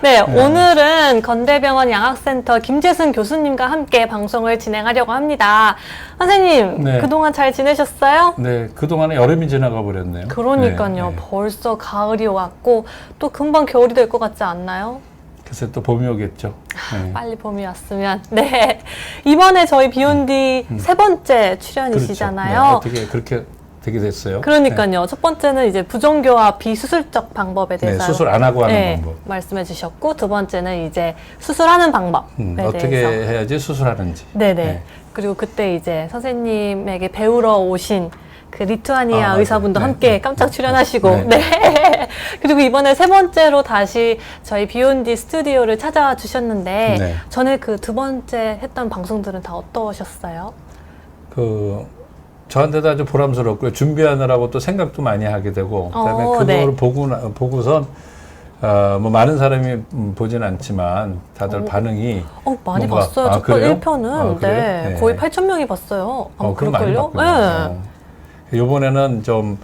네, 오늘은 건대병원 양악센터 김재승 교수님과 함께 방송을 진행하려고 합니다. 선생님, 네. 그동안 잘 지내셨어요? 네, 그동안에 여름이 지나가 버렸네요. 그러니까요. 네. 벌써 가을이 왔고 또 금방 겨울이 될 것 같지 않나요? 그래서 또 봄이 오겠죠. 네. 빨리 봄이 왔으면. 네. 이번에 저희 비욘디 세 번째 출연이시잖아요. 그렇죠. 네, 어떻게 그렇게 되게 됐어요? 그러니까요. 첫 번째는 이제 부종교와 비수술적 방법에 네, 대해서 수술 안 하고 하는 방법. 말씀해 주셨고, 두 번째는 이제 수술하는 방법에 어떻게 대해서. 해야지 수술하는지. 네네. 네. 그리고 그때 이제 선생님에게 배우러 오신 그 리투아니아 맞아요. 의사분도 네, 함께 네, 깜짝 네, 출연하시고, 네. 네. 그리고 이번에 세 번째로 다시 저희 비욘디 스튜디오를 찾아와 주셨는데, 네. 전에 그 두 번째 했던 방송들은 다 어떠셨어요? 저한테도 아주 보람스럽고요. 준비하느라고 또 생각도 많이 하게 되고, 그다음에 그걸 네. 보고선 뭐 많은 사람이 보진 않지만 다들 반응이 많이 뭔가- 봤어요. 첫 그래요? 1편은. 그래요? 네. 네. 거의 8,000명이 봤어요. 아마 그럼 많이 그럴걸요? 봤군요. 이번에는 좀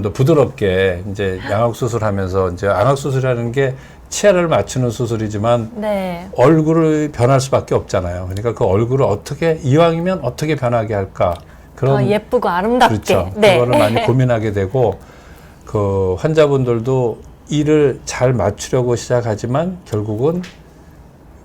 더 부드럽게 이제 양악 수술하면서 이제 양악 수술이라는 게 치아를 맞추는 수술이지만 네. 얼굴을 변할 수밖에 없잖아요. 그러니까 그 얼굴을 어떻게 이왕이면 어떻게 변하게 할까 그런 예쁘고 아름답게. 그렇죠. 네. 그거를 많이 고민하게 되고 그 환자분들도 이를 잘 맞추려고 시작하지만 결국은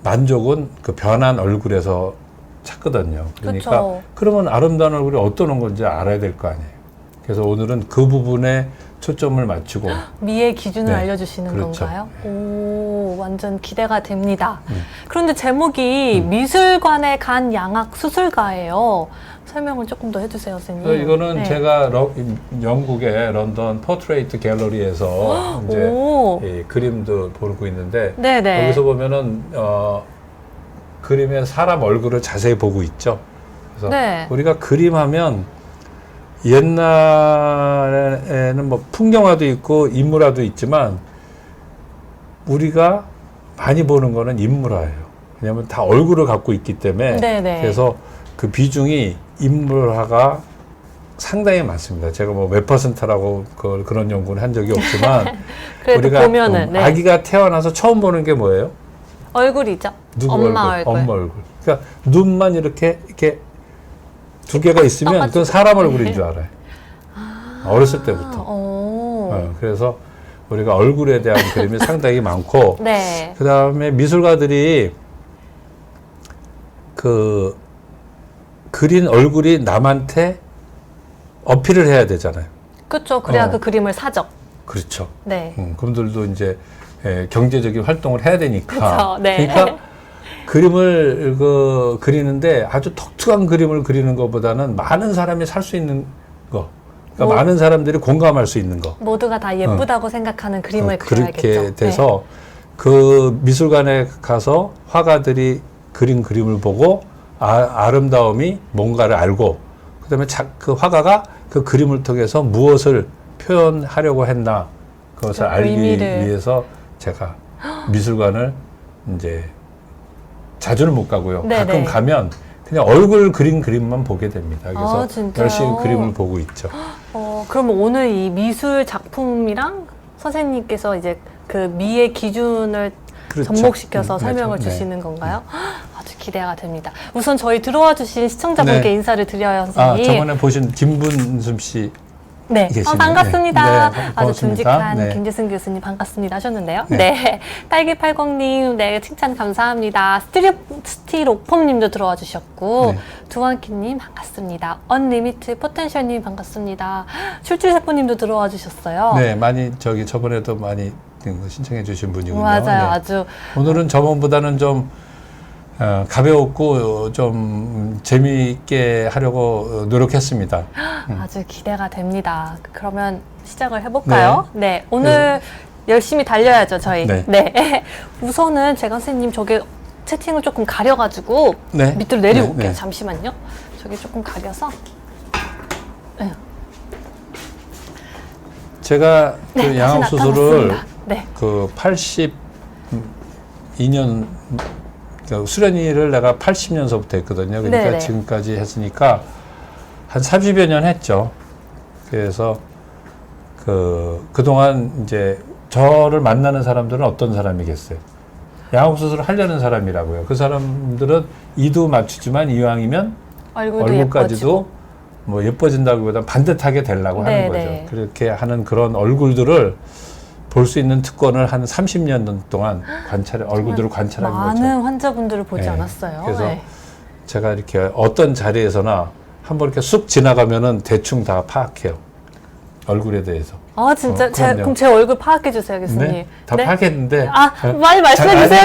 만족은 그 변한 얼굴에서 찾거든요. 그러니까 그쵸. 그러면 아름다운 얼굴이 어떤 건지 알아야 될 거 아니에요. 그래서 오늘은 그 부분에 초점을 맞추고 미의 기준을 네, 알려주시는 그렇죠. 건가요? 오, 완전 기대가 됩니다. 그런데 제목이 미술관에 간 양악 수술가예요. 설명을 조금 더 해주세요, 선생님. 이거는 네. 제가 영국의 런던 포트레이트 갤러리에서 이제 오. 이 그림도 보고 있는데 네네. 여기서 보면은 그림에 사람 얼굴을 자세히 보고 있죠. 그래서 네. 우리가 그림하면 옛날에는 뭐 풍경화도 있고 인물화도 있지만 우리가 많이 보는 거는 인물화예요. 왜냐하면 다 얼굴을 갖고 있기 때문에 네네. 그래서 그 비중이 인물화가 상당히 많습니다. 제가 뭐 몇 퍼센트라고 그런 연구는 한 적이 없지만 그래도 우리가 보면은 네. 아기가 태어나서 처음 보는 게 뭐예요? 얼굴이죠. 누구 엄마 얼굴. 엄마 얼굴. 그러니까 눈만 이렇게 두 개가 있으면 그건 사람 얼굴인 줄 알아요. 어렸을 때부터. 그래서 우리가 얼굴에 대한 그림이 상당히 많고 네. 그 다음에 미술가들이 그 그린 얼굴이 남한테 어필을 해야 되잖아요. 그렇죠. 그래야 그 그림을 사죠. 그렇죠. 네. 그분들도 이제 경제적인 활동을 해야 되니까. 그쵸, 네. 그러니까 그림을 그리는데 아주 독특한 그림을 그리는 것보다는 많은 사람이 살 수 있는 거. 그러니까 많은 사람들이 공감할 수 있는 거. 모두가 다 예쁘다고 생각하는 그림을 그려야겠죠. 그렇게 돼서 그 미술관에 가서 화가들이 그린 그림을 보고 아름다움이 뭔가를 알고 그다음에 그 화가가 그 그림을 통해서 무엇을 표현하려고 했나 그것을 알기 위해서 제가 미술관을 이제 자주는 못 가고요. 네네. 가끔 가면 그냥 얼굴 그린 그림만 보게 됩니다. 그래서 진짜요? 열심히 그림을 보고 있죠. 그러면 오늘 이 미술 작품이랑 선생님께서 이제 그 미의 기준을 그렇죠. 접목시켜서 설명을 네. 주시는 건가요? 아주 기대가 됩니다. 우선 저희 들어와 주신 시청자분께 네. 인사를 드려요, 선생님. 저번에 보신 김분숨 씨. 네, 계시네요. 반갑습니다. 네, 아주 고맙습니다. 듬직한 네. 김재승 교수님 반갑습니다 하셨는데요. 네. 네, 딸기80님, 네, 칭찬 감사합니다. 스티로폼님도 들어와 주셨고, 네. 두원키님 반갑습니다. 언리미트 포텐셜님 반갑습니다. 출출세포님도 들어와 주셨어요. 네, 많이 저번에도 많이 신청해 주신 분이군요. 맞아요, 네. 아주. 오늘은 저번보다는 좀 가벼웠고 좀 재미있게 하려고 노력했습니다. 아주 기대가 됩니다. 그러면 시작을 해볼까요? 네, 오늘 열심히 달려야죠, 저희. 네. 네. 우선은 제가 선생님 저기 채팅을 조금 가려가지고 네. 밑으로 내려올게요. 네, 네. 잠시만요. 저기 조금 가려서. 네. 제가 그 다시 양악 수술을 나타났습니다. 네. 그 82년 수련이를 내가 80년서부터 했거든요. 그러니까 네네. 지금까지 했으니까 한 30여 년 했죠. 그래서 그동안 이제 저를 만나는 사람들은 어떤 사람이겠어요? 양악 수술을 하려는 사람이라고요. 그 사람들은 이도 맞추지만 이왕이면 얼굴까지도 뭐 예뻐진다기보다 반듯하게 되려고 하는 거죠. 그렇게 하는 그런 얼굴들을 볼 수 있는 특권을 한 30년 동안 얼굴들을 관찰한 거죠. 많은 환자분들을 보지 않았어요. 그래서 제가 이렇게 어떤 자리에서나 한번 이렇게 쑥 지나가면은 대충 다 파악해요. 얼굴에 대해서. 아, 진짜? 그럼 제 얼굴 파악해 주세요, 교수님. 네? 다 파악했는데. 많이 말씀해 주세요.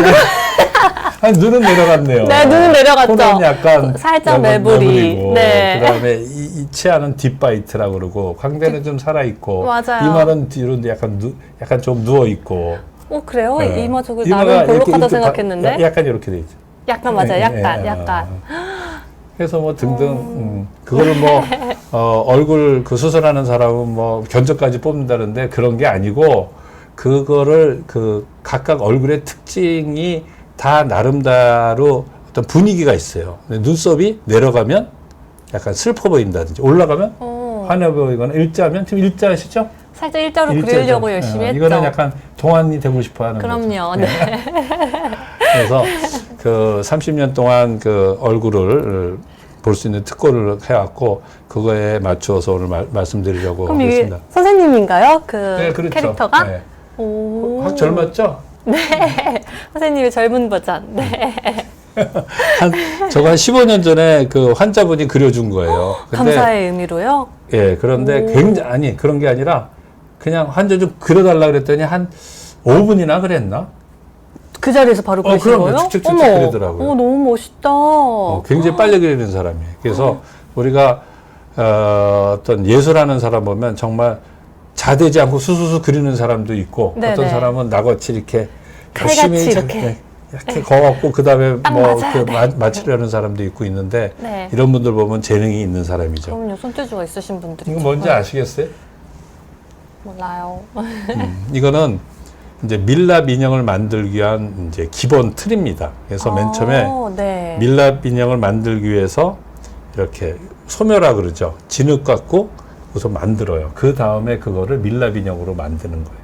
아니, 눈은 내려갔네요. 네, 눈은 내려갔죠. 코는 약간 살짝 매부리. 네. 그다음에 이 치아는 딥바이트라고 그러고 광대는 좀 살아 있고. 맞아요. 이마는 뒤로 약간 좀 누워 있고. 그래요? 네. 이마 저기 나름 볼록하다 생각했는데. 약간 이렇게 돼 있죠. 약간 맞아요. 약간. 그래서 뭐 등등 그거를 뭐 얼굴 그 수술하는 사람은 뭐 견적까지 뽑는다는데 그런 게 아니고 그거를 그 각각 얼굴의 특징이 다 나름대로 어떤 분위기가 있어요. 눈썹이 내려가면 약간 슬퍼 보인다든지 올라가면 환해 보이거나 일자면 지금 일자시죠? 살짝 일자로 그리려고 열심히 했죠. 이거는 약간 동안이 되고 싶어 하는 거죠. 그럼요. 네. 그래서 그 30년 동안 그 얼굴을 볼 수 있는 특권을 해왔고 그거에 맞추어서 오늘 말씀드리려고 그럼 하겠습니다. 이게 선생님인가요? 네, 그렇죠. 캐릭터가? 네. 오. 확 젊었죠? 네. 선생님의 젊은 버전. 네. 저가 한 15년 전에 그 환자분이 그려준 거예요. 근데, 감사의 의미로요? 예, 그런데 굉장히, 그런 게 아니라 그냥 환자 좀 그려달라 그랬더니 한 5분이나 그랬나? 그 자리에서 바로 그리신 거예요? 쭉쭉쭉 그리더라고요. 너무 멋있다. 굉장히 빨리 그리는 사람이에요. 그래서 우리가 어떤 예술하는 사람 보면 정말 자대지 않고 수수수 그리는 사람도 있고 네네. 어떤 사람은 나같이 이렇게 칼같이 열심히 이렇게 거갖고 그 다음에 뭐 맞아야 맞추려는 사람도 있고 있는데 네. 이런 분들 보면 재능이 있는 사람이죠. 그럼요. 손재주가 있으신 분들이. 이거 뭔지 아시겠어요? 몰라요. 이거는 이제 밀랍 인형을 만들기 위한 이제 기본 틀입니다. 그래서 맨 처음에 네. 밀랍 인형을 만들기 위해서 이렇게 소묘라 그러죠. 진흙 갖고 우선 만들어요. 그 다음에 그거를 밀랍 인형으로 만드는 거예요.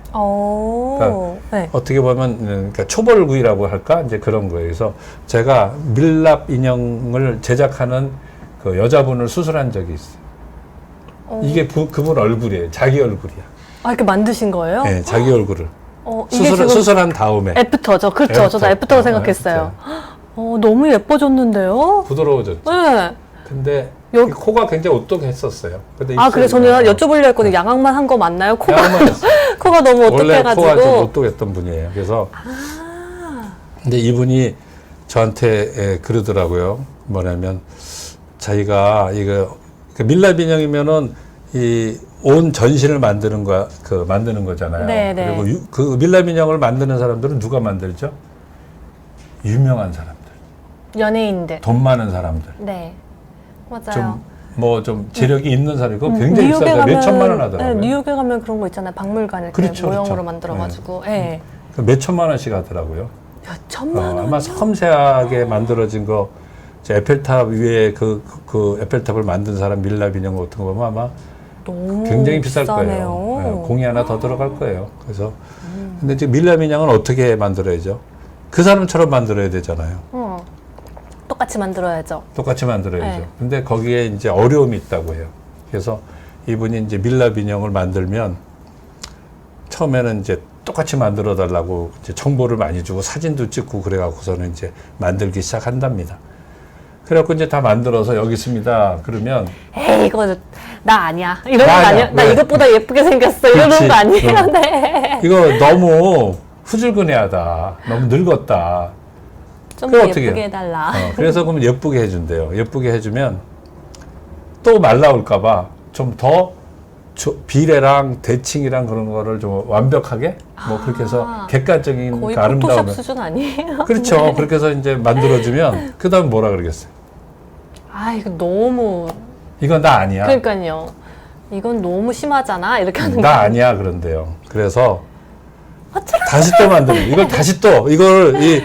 그러니까 네. 어떻게 보면 그러니까 초벌구이라고 할까 이제 그런 거예요. 그래서 제가 밀랍 인형을 제작하는 그 여자분을 수술한 적이 있어요. 이게 그분 얼굴이에요. 자기 얼굴이야. 이렇게 만드신 거예요? 네, 자기 얼굴을. 이게 수술한 다음에. 애프터죠. 그렇죠. 저도 애프터로 생각했어요. 너무 예뻐졌는데요? 부드러워졌죠. 네. 근데 코가 굉장히 오똑했었어요. 근데 그래 저는 여쭤보려고 했거든요. 양악만 한 거 맞나요? 코가 코가 너무 원래 오똑해가지고. 코가 좀 오똑했던 분이에요. 그래서 근데 이분이 저한테 그러더라고요. 뭐냐면 자기가 이거 밀랍 인형이면은 이 온 전신을 만드는 거잖아요. 네네. 그리고 그 밀랍 인형을 만드는 사람들은 누가 만들죠? 유명한 사람들, 연예인들. 돈 많은 사람들. 네, 맞아요. 좀 재력이 있는 사람이 그거 굉장히 비싸요. 몇 천만 원 하더라고요. 네, 뉴욕에 가면 그런 거 있잖아요. 박물관 이렇게 그렇죠, 모형으로 그렇죠. 만들어가지고. 네. 몇 천만 원씩 하더라고요. 몇 천만 원? 아마 섬세하게 만들어진 거, 에펠탑 위에 그 에펠탑을 만든 사람 밀랍 인형 같은 거 보면 아마 너무 굉장히 비쌀 비싸네요. 거예요. 네, 공이 하나 더 들어갈 거예요. 그래서 근데 지금 밀랍 인형은 어떻게 만들어야죠? 그 사람처럼 만들어야 되잖아요. 똑같이 만들어야죠. 똑같이 만들어야죠. 네. 근데 거기에 이제 어려움이 있다고 해요. 그래서 이분이 이제 밀랍 인형을 만들면 처음에는 이제 똑같이 만들어 달라고 이제 정보를 많이 주고 사진도 찍고 그래갖고서는 이제 만들기 시작한답니다. 그래갖고 이제 다 만들어서 여기 있습니다. 그러면 에이 이거 나 아니야. 이런 거 나 아니야. 나 왜? 이것보다 예쁘게 생겼어. 이러는 그렇지. 거 아니에요. 네. 이거 너무 후줄근해하다. 너무 늙었다. 좀 그럼 더 어떻게 예쁘게 해요? 해달라. 그래서 그러면 예쁘게 해준대요. 예쁘게 해주면 또 말라올까봐 좀 더 비례랑 대칭이랑 그런 거를 좀 완벽하게 뭐 그렇게 해서 객관적인 거의 그 포토샵 아름다움을 수준 아니에요? 그렇죠. 네. 그렇게 해서 이제 만들어주면 그 다음에 뭐라 그러겠어요? 이거 너무 이건 나 아니야. 그러니까요. 이건 너무 심하잖아. 이렇게 하는 거. 나 아니야 그런데요. 그래서 다시 또 만드는 이걸 다시 또 이걸 이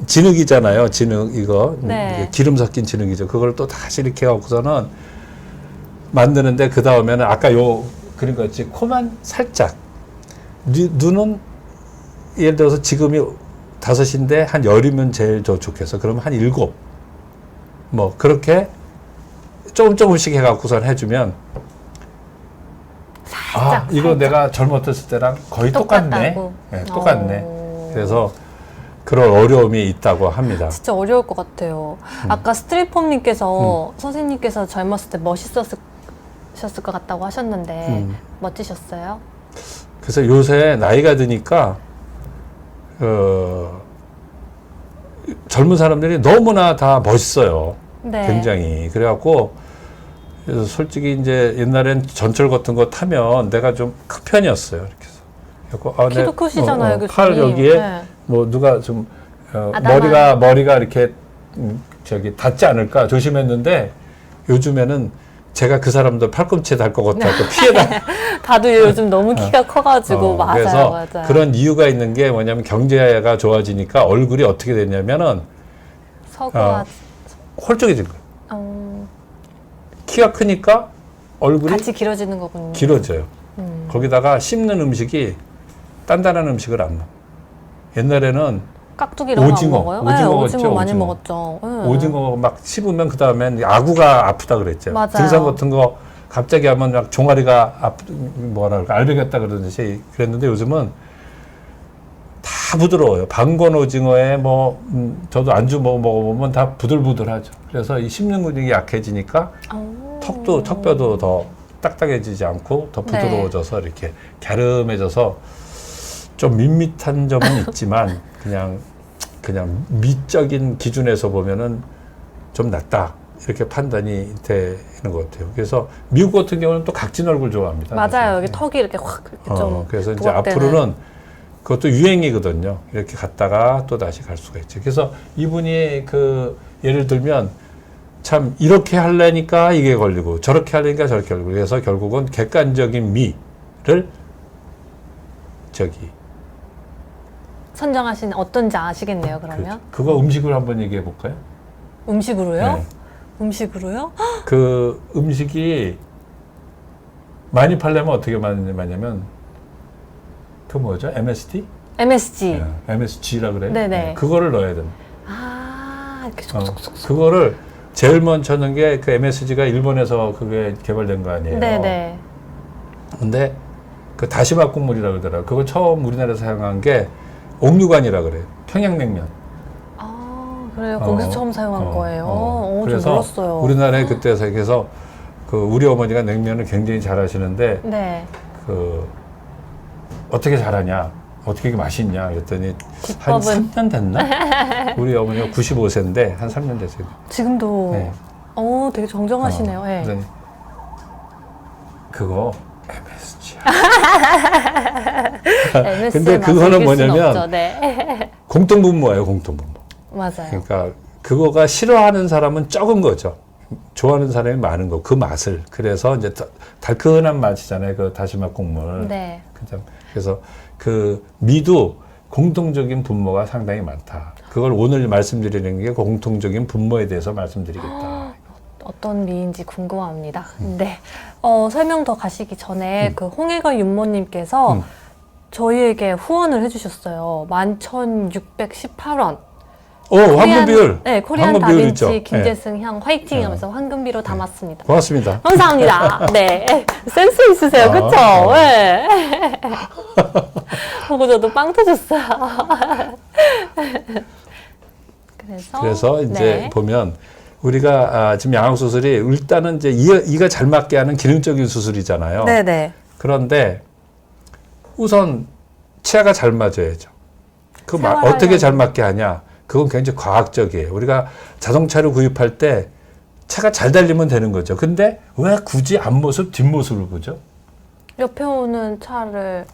진흙이잖아요. 진흙 이거 네. 이게 기름 섞인 진흙이죠. 그걸 또 다시 이렇게 갖고서는 만드는데 그 다음에는 아까 요 그린 것 같이 코만 살짝 눈은 예를 들어서 지금이 5시인데 한 10이면 제일 좋겠어. 그러면 한 7. 뭐 그렇게 조금씩 해갖고선 해주면 살짝, 이거 살짝. 내가 젊었을 때랑 거의 똑같네. 똑같다고. 네, 똑같네. 그래서 그런 어려움이 있다고 합니다. 진짜 어려울 것 같아요. 아까 스트리폼님께서 선생님께서 젊었을 때 멋있었을 것 같다고 하셨는데 멋지셨어요? 그래서 요새 나이가 드니까 젊은 사람들이 너무나 다 멋있어요. 네. 굉장히. 그래갖고 그래서 솔직히 이제 옛날엔 전철 같은 거 타면 내가 좀 큰 편이었어요. 이렇게 해서. 그래갖고 키도 크시잖아요, 교수님. 팔 여기에 네. 뭐 누가 좀 아담한. 머리가 이렇게 닿지 않을까 조심했는데 요즘에는 제가 그 사람들 팔꿈치에 닿을 것 같아서 피해다. 다들 요즘 너무 키가 커가지고 맞아요, 그래서 맞아요. 그런 이유가 있는 게 뭐냐면 경제가 좋아지니까 얼굴이 어떻게 됐냐면은 서구와 홀쭉해진 거예요. 키가 크니까 얼굴이 같이 길어지는 거군요. 길어져요. 거기다가 씹는 음식이 단단한 음식을 안 먹어. 옛날에는 깍두기 이런 거 안 오징어, 먹어요? 오징어 네, 먹었죠, 오징어 많이 오징어. 먹었죠. 네. 오징어 막 씹으면 그 다음엔 아구가 아프다 그랬죠. 맞아요. 등산 같은 거 갑자기 하면 막 종아리가 뭐라 그럴까 알배겼다 그러듯이 그랬는데 요즘은 다 부드러워요. 방건 오징어에 뭐 저도 안주 먹어보면 다 부들부들하죠. 그래서 이 씹는 근육이 약해지니까 턱뼈도 더 딱딱해지지 않고 더 부드러워져서 이렇게 갸름해져서 좀 밋밋한 점은 있지만 그냥 미적인 기준에서 보면은 좀 낫다 이렇게 판단이 되는 것 같아요. 그래서 미국 같은 경우는 또 각진 얼굴 좋아합니다. 맞아요. 사실. 여기 턱이 이렇게 확 이렇게 좀 그래서 이제 부각되는. 앞으로는 그것도 유행이거든요. 이렇게 갔다가 또 다시 갈 수가 있죠. 그래서 이분이 예를 들면 참 이렇게 하려니까 이게 걸리고 저렇게 하려니까 저렇게 걸리고 그래서 결국은 객관적인 미를 선정하신 어떤지 아시겠네요. 그러면 그거 음식을 한번 얘기해 볼까요? 음식으로요? 네. 음식으로요? 그 음식이 많이 팔려면 어떻게 많냐면 그 뭐죠? MST? MSG. MSG라 그래요. 네네. 그거를 넣어야 됩니다. 이렇게 쏙쏙쏙. 그거를 제일 먼저 넣은 게 그 MSG가 일본에서 그게 개발된 거 아니에요. 네네. 근데 그 다시마 국물이라 그러더라고요. 그거 처음 우리나라에서 사용한 게 옥류관이라 그래요. 평양냉면. 그래요. 거기서 처음 사용한 거예요. 좀 그래서 몰랐어요. 우리나라에 그때 그래서 우리 어머니가 냉면을 굉장히 잘하시는데 네. 어떻게 잘하냐? 어떻게 이게 맛있냐? 그랬더니 한 비법은? 3년 됐나? 우리 어머니가 95세인데 한 3년 됐어요. 지금도 네. 되게 정정하시네요. 네. 그러더니 그거 MSG야. 근데 그거는 뭐냐면 네. 공통분모예요, 공통분모. 맞아요. 그러니까 그거가 싫어하는 사람은 적은 거죠. 좋아하는 사람이 많은 거, 그 맛을. 그래서 이제 달큰한 맛이잖아요, 그 다시마 국물. 네. 그래서 그 미도 공통적인 분모가 상당히 많다. 그걸 오늘 말씀드리는 게 공통적인 분모에 대해서 말씀드리겠다. 어떤 미인지 궁금합니다. 네. 설명 더 가시기 전에 그 홍해걸 윤모님께서 저희에게 후원을 해주셨어요. 11,618원. 황금 비율. 네, 코리안 황금 비율 다빈치 있죠. 김재승 향 화이팅 하면서 황금비로 담았습니다. 고맙습니다. 감사합니다. 네. 센스 있으세요. 그쵸? 네. 보고 저도 빵 터졌어요. 그래서 이제 네. 보면 우리가 지금 양악수술이 일단은 이제 이가 잘 맞게 하는 기능적인 수술이잖아요. 네네. 그런데 우선 치아가 잘 맞아야죠. 생활하려면. 어떻게 잘 맞게 하냐? 그건 굉장히 과학적이에요. 우리가 자동차를 구입할 때 차가 잘 달리면 되는 거죠. 근데 왜 굳이 앞모습, 뒷모습을 보죠? 옆에 오는 차를.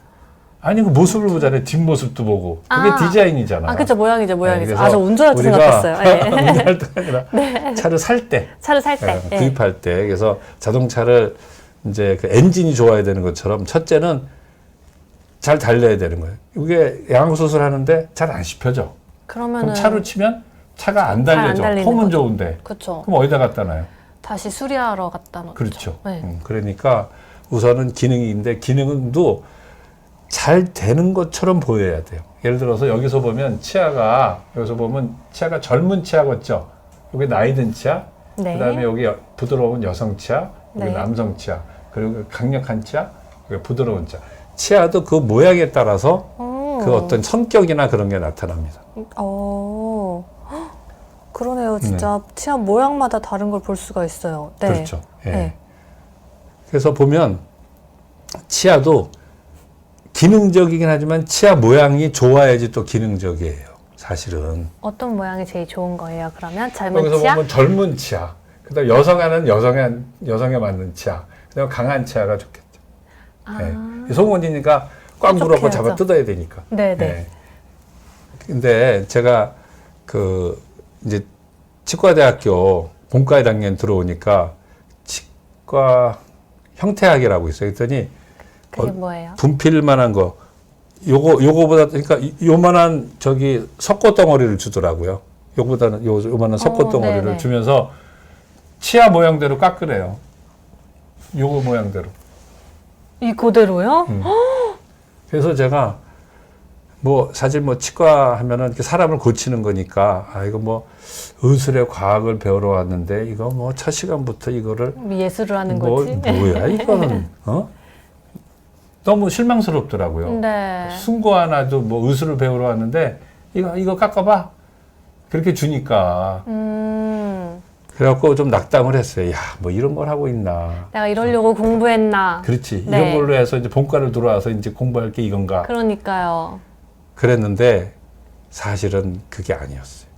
아니, 그 모습을 보잖아요. 뒷모습도 보고. 그게 디자인이잖아. 그쵸. 모양이죠. 네, 저 운전할 때 생각했어요. 네. 운전할 때가 아니라 차를 살 때. 차를 살 때. 네. 구입할 때. 그래서 자동차를 이제 그 엔진이 좋아야 되는 것처럼 첫째는 잘 달려야 되는 거예요. 이게 양악수술 하는데 잘 안 씹혀져. 그러면은. 그럼 차로 치면 차가 안 달려져. 달리는 폼은 거죠. 좋은데. 그쵸. 그럼 어디다 갖다 놔요? 다시 수리하러 갔다 놓죠. 그렇죠. 네. 그러니까 우선은 기능인데 기능도 잘 되는 것처럼 보여야 돼요. 예를 들어서 여기서 보면 치아가 젊은 치아 같죠? 여기 나이 든 치아, 네. 그다음에 여기 부드러운 여성 치아, 여기 네. 남성 치아, 그리고 강력한 치아, 여기 부드러운 치아. 치아도 그 모양에 따라서 그 어떤 성격이나 그런 게 나타납니다. 헉, 그러네요. 진짜 치아 모양마다 다른 걸 볼 수가 있어요. 네. 그렇죠. 예. 네. 그래서 보면 치아도 기능적이긴 하지만 치아 모양이 좋아야지 또 기능적이에요. 사실은. 어떤 모양이 제일 좋은 거예요? 그러면 젊은 여기서 치아? 보면 젊은 치아, 그다음 여성에는 여성에 맞는 치아, 그다음 강한 치아가 좋겠죠. 네. 송원이니까 꽉 물어서 뾰족해야죠. 잡아 뜯어야 되니까. 네네. 네. 근데 제가 이제 치과대학교 본과 1학년 들어오니까 치과 형태학이라고 있어요. 그랬더니 그게 뭐예요? 분필만한 거, 요거보다, 그러니까 요만한 석고 덩어리를 주더라고요. 요거보다는 요만한 석고 덩어리를 네네. 주면서 치아 모양대로 깎으래요. 요거 모양대로. 이 그대로요? 그래서 제가 사실 치과 하면은 이렇게 사람을 고치는 거니까, 이거 의술의 과학을 배우러 왔는데, 이거 첫 시간부터 이거를 예술을 하는 거지? 뭐야, 이거는, 너무 실망스럽더라고요. 네. 승고 하나도 의술을 배우러 왔는데, 이거 깎아봐. 그렇게 주니까. 그래갖고 좀 낙담을 했어요. 야, 이런 걸 하고 있나. 내가 이러려고 공부했나? 그렇지. 네. 이런 걸로 해서 이제 본과를 들어와서 이제 공부할 게 이건가. 그러니까요. 그랬는데, 사실은 그게 아니었어요.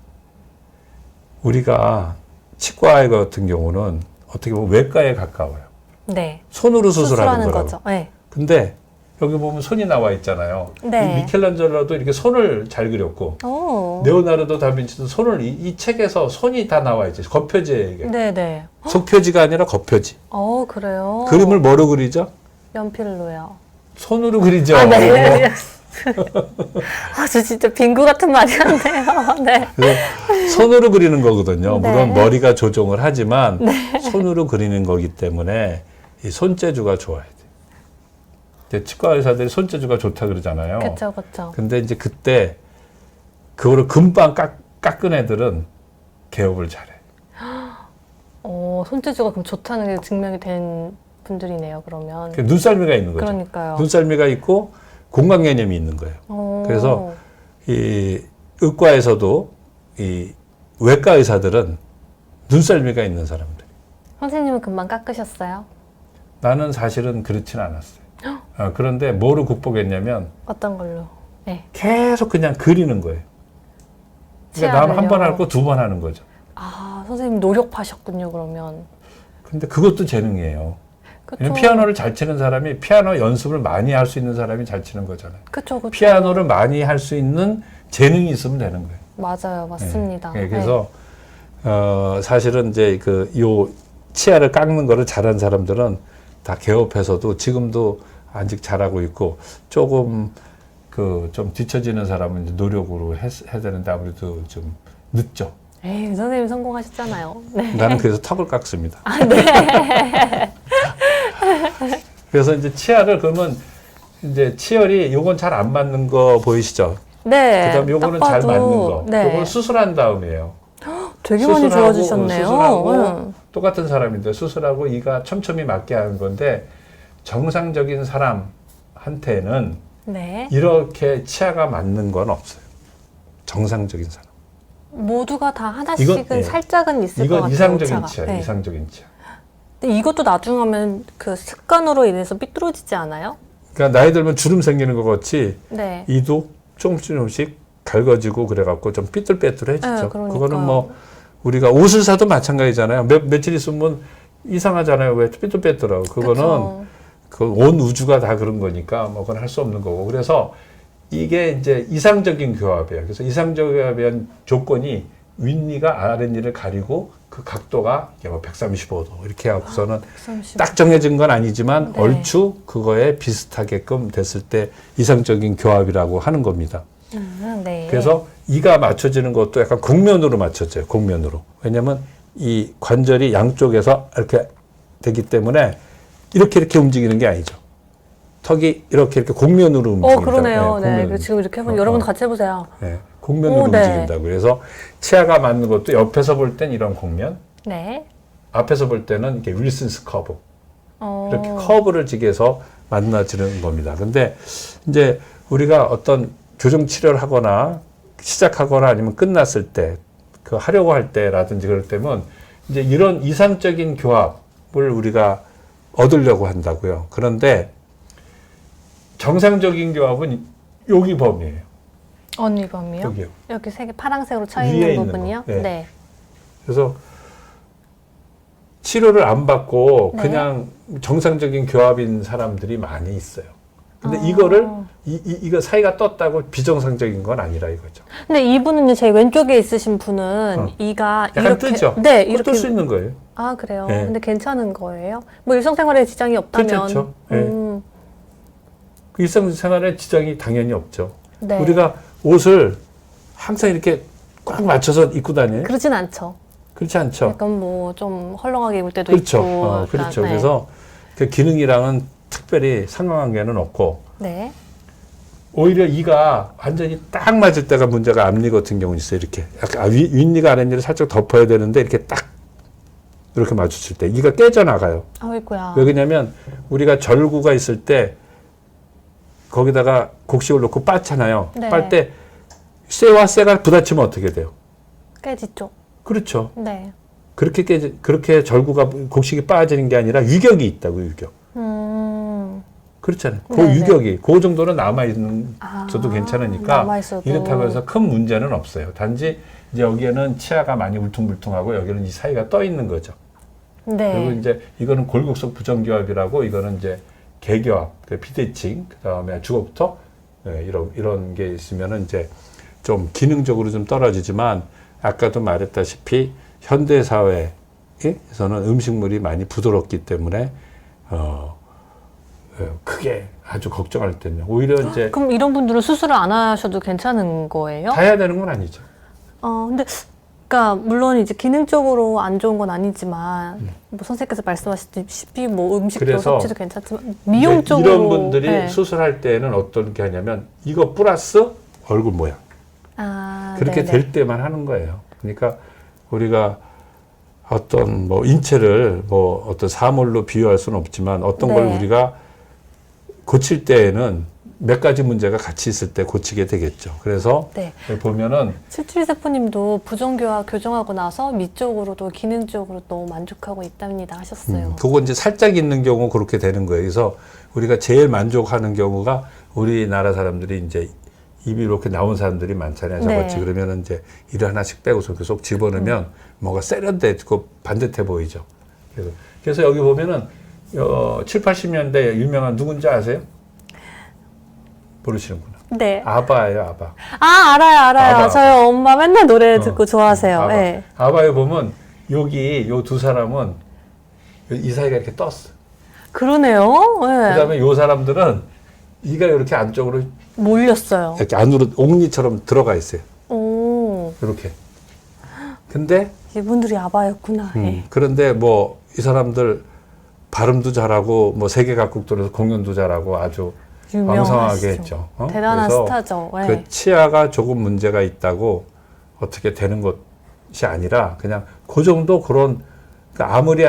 우리가 치과 같은 경우는 어떻게 보면 외과에 가까워요. 네. 손으로 수술하는 거라고. 거죠. 네. 근데 여기 보면 손이 나와 있잖아요. 네. 이 미켈란젤로도 이렇게 손을 잘 그렸고, 오. 레오나르도 다빈치도 손을 이 책에서 손이 다 나와 있죠. 겉표지에 이게. 네네. 속표지가 아니라 겉표지. 그래요? 그림을 뭐로 그리죠? 연필로요. 손으로 그리죠. 네. 저 진짜 빙구 같은 말이 한데요. 네. 그래서 손으로 그리는 거거든요. 네. 물론 머리가 조종을 하지만 손으로 그리는 거기 때문에 이 손재주가 좋아야 돼요. 근데 치과 의사들이 손재주가 좋다 그러잖아요. 그쵸, 그쵸. 근데 이제 그때 그거를 금방 깎은 애들은 개업을 잘해. 손재주가 그럼 좋다는 게 증명이 된 분들이네요, 그러면. 그 눈썰미가 있는 거죠. 그러니까요. 눈썰미가 있고 공간 개념이 있는 거예요. 그래서 이 의과에서도 이 외과 의사들은 눈썰미가 있는 사람들. 선생님은 금방 깎으셨어요? 나는 사실은 그렇진 않았어요. 그런데 뭐를 극복했냐면 어떤 걸로? 네. 계속 그냥 그리는 거예요. 그러니까 나는 한 번 할 거 두 번 하는 거죠. 선생님 노력하셨군요, 그러면. 근데 그것도 재능이에요. 그쵸. 왜냐면 피아노를 잘 치는 사람이 피아노 연습을 많이 할 수 있는 사람이 잘 치는 거잖아요. 그쵸. 피아노를 많이 할 수 있는 재능이 있으면 되는 거예요. 맞아요, 맞습니다. 네. 그래서 사실은 이제 요 치아를 깎는 거를 잘하는 사람들은 다 개업해서도 지금도 아직 잘하고 있고, 조금 좀 뒤처지는 사람은 이제 노력으로 해야 되는데 아무래도 좀 늦죠. 에이, 선생님 성공하셨잖아요. 네. 나는 그래서 턱을 깎습니다. 네. 그래서 이제 치아를 그러면 이제 치열이 요건 잘 안 맞는 거 보이시죠? 네. 그다음 요거는 잘 맞는 거. 네. 요걸 수술한 다음이에요. 되게 많이 좋아지셨네요. 수술하고 똑같은 사람인데 수술하고 이가 촘촘히 맞게 하는 건데, 정상적인 사람한테는 네. 이렇게 치아가 맞는 건 없어요. 정상적인 사람. 모두가 다 하나씩은 네. 살짝은 있을 것 이건 같아요. 이상적인 오차가. 치아, 네. 이상적인 치아. 근데 이것도 나중 하면 그 습관으로 인해서 삐뚤어지지 않아요? 그러니까 나이 들면 주름 생기는 것 같이 네. 이도 조금씩 갈거지고 그래갖고 좀 삐뚤빼뚤해지죠. 네, 그러니까요. 그거는 우리가 옷을 사도 마찬가지잖아요. 며칠 있으면 이상하잖아요. 왜 삐뚤빼뚤하고. 그거는 온 우주가 다 그런 거니까 그건 할 수 없는 거고. 그래서 이게 이제 이상적인 교합이에요. 그래서 이상적인 교합의 조건이 윗니가 아랫니를 가리고 그 각도가 135도 이렇게 하고서는 135. 딱 정해진 건 아니지만 네. 얼추 그거에 비슷하게끔 됐을 때 이상적인 교합이라고 하는 겁니다. 네. 그래서 이가 맞춰지는 것도 약간 곡면으로 맞춰져요. 곡면으로. 왜냐하면 이 관절이 양쪽에서 이렇게 되기 때문에 이렇게 움직이는 게 아니죠. 턱이 이렇게 곡면으로 움직인다. 그러네요. 네. 곡면으로. 그리고 지금 이렇게 해보면 여러분 같이 해보세요. 네, 곡면으로 네. 움직인다고. 그래서 치아가 맞는 것도 옆에서 볼 땐 이런 곡면, 네. 앞에서 볼 때는 이렇게 윌슨스 커브. 이렇게 어. 커브를 지게서 만나지는 겁니다. 근데 이제 우리가 어떤 교정 치료를 하거나 시작하거나 아니면 끝났을 때, 그 하려고 할 때라든지 그럴 때면 이제 이런 이상적인 교합을 우리가 얻으려고 한다고요. 그런데 정상적인 교합은 여기 범위예요. 어느 범위요? 여기요. 여기 세 개 파란색으로 쳐 위에 있는 있는 부분이요? 거. 네. 네. 그래서 치료를 안 받고 네. 그냥 정상적인 교합인 사람들이 많이 있어요. 근데 어. 이거를 이거 사이가 떴다고 비정상적인 건 아니라 이거죠. 근데 이분은 제 왼쪽에 있으신 분은 이가 약간 이렇게 뜨죠? 네, 이렇게 이렇게 뜰 수 있는 거예요. 아, 그래요. 네. 근데 괜찮은 거예요? 뭐 일상생활에 지장이 없다면 괜찮죠. 네. 그 일상생활에 지장이 당연히 없죠. 네. 우리가 옷을 항상 이렇게 꽉 맞춰서 입고 다녀요. 그러진 않죠. 그렇지 않죠. 약간 뭐 좀 헐렁하게 입을 때도 그렇죠. 있고. 그렇죠. 네. 그래서 그 기능이랑은 특별히 상관관계는 없고 네. 오히려 이가 완전히 딱 맞을 때가 문제가 앞니 같은 경우는 있어요. 이렇게 약간 윗니가 아랫니를 살짝 덮어야 되는데 이렇게 딱 이렇게 맞췄을 때 이가 깨져나가요. 아이고야. 왜 그러냐면 우리가 절구가 있을 때 거기다가 곡식을 넣고 빻잖아요. 네. 빻 때 쇠와 쇠가 부딪히면 어떻게 돼요? 깨지죠. 그렇죠. 네. 그렇게 절구가 곡식이 빠지는 게 아니라 유격이 있다고 유격. 그렇잖아요. 그 네네. 유격이 그 정도는 남아 있는 저도 괜찮으니까 남아있어도. 이렇다고 해서 큰 문제는 없어요. 단지 이제 여기에는 치아가 많이 울퉁불퉁하고 여기는 이 사이가 떠 있는 거죠. 네. 그리고 이제 이거는 골격속 부정교합이라고 이거는 이제 개교합, 비대칭, 그다음에 주걱부터 이런 게 있으면은 이제 좀 기능적으로 좀 떨어지지만 아까도 말했다시피 현대 사회에서는 음식물이 많이 부드럽기 때문에 크게 아주 걱정할 때는 오히려 이제 그럼 이런 분들은 수술을 안 하셔도 괜찮은 거예요? 다 해야 되는 건 아니죠. 근데 그러니까 물론 이제 기능적으로 안 좋은 건 아니지만 뭐 선생님께서 말씀하셨듯이 뭐 음식도 그래서 섭취도 괜찮지만 미용적으로 이런 분들이 네. 수술할 때는 어떤 게 하냐면 이거 플러스 얼굴 모양 그렇게 네네. 될 때만 하는 거예요. 그러니까 우리가 어떤 뭐 인체를 뭐 어떤 사물로 비유할 수는 없지만 어떤 걸 네. 우리가 고칠 때에는 몇 가지 문제가 같이 있을 때 고치게 되겠죠. 그래서 네. 보면은 77세포님도 부정교합 교정하고 나서 미적으로도 기능적으로도 만족하고 있답니다 하셨어요. 그거 이제 살짝 있는 경우 그렇게 되는 거예요. 그래서 우리가 제일 만족하는 경우가 우리나라 사람들이 이제 입이 이렇게 나온 사람들이 많잖아요. 저같이 네. 그러면 이제 이를 하나씩 빼고 이렇게 쏙 집어넣으면 뭔가 세련되고 반듯해 보이죠. 그래서 여기 보면은 7, 80년대 유명한 누군지 아세요? 모르시는구나. 네. 아바예요, 아바. 알아요. 아바. 저희 엄마 맨날 노래 듣고 좋아하세요. 아바. 네. 아바에 보면 여기 요 두 사람은 이 사이가 이렇게 떴어. 그러네요. 네. 그다음에 요 사람들은 이가 이렇게 안쪽으로 몰렸어요. 이렇게 안으로 옥니처럼 들어가 있어요. 오, 이렇게. 근데 이분들이 아바였구나. 네. 그런데 뭐 이 사람들 발음도 잘하고 뭐 세계 각국들에서 공연도 잘하고 아주 왕성하게 했죠. 대단한 그래서 스타죠. 네. 그 치아가 조금 문제가 있다고 어떻게 되는 것이 아니라 그냥 그 정도 그런 그러니까 아무리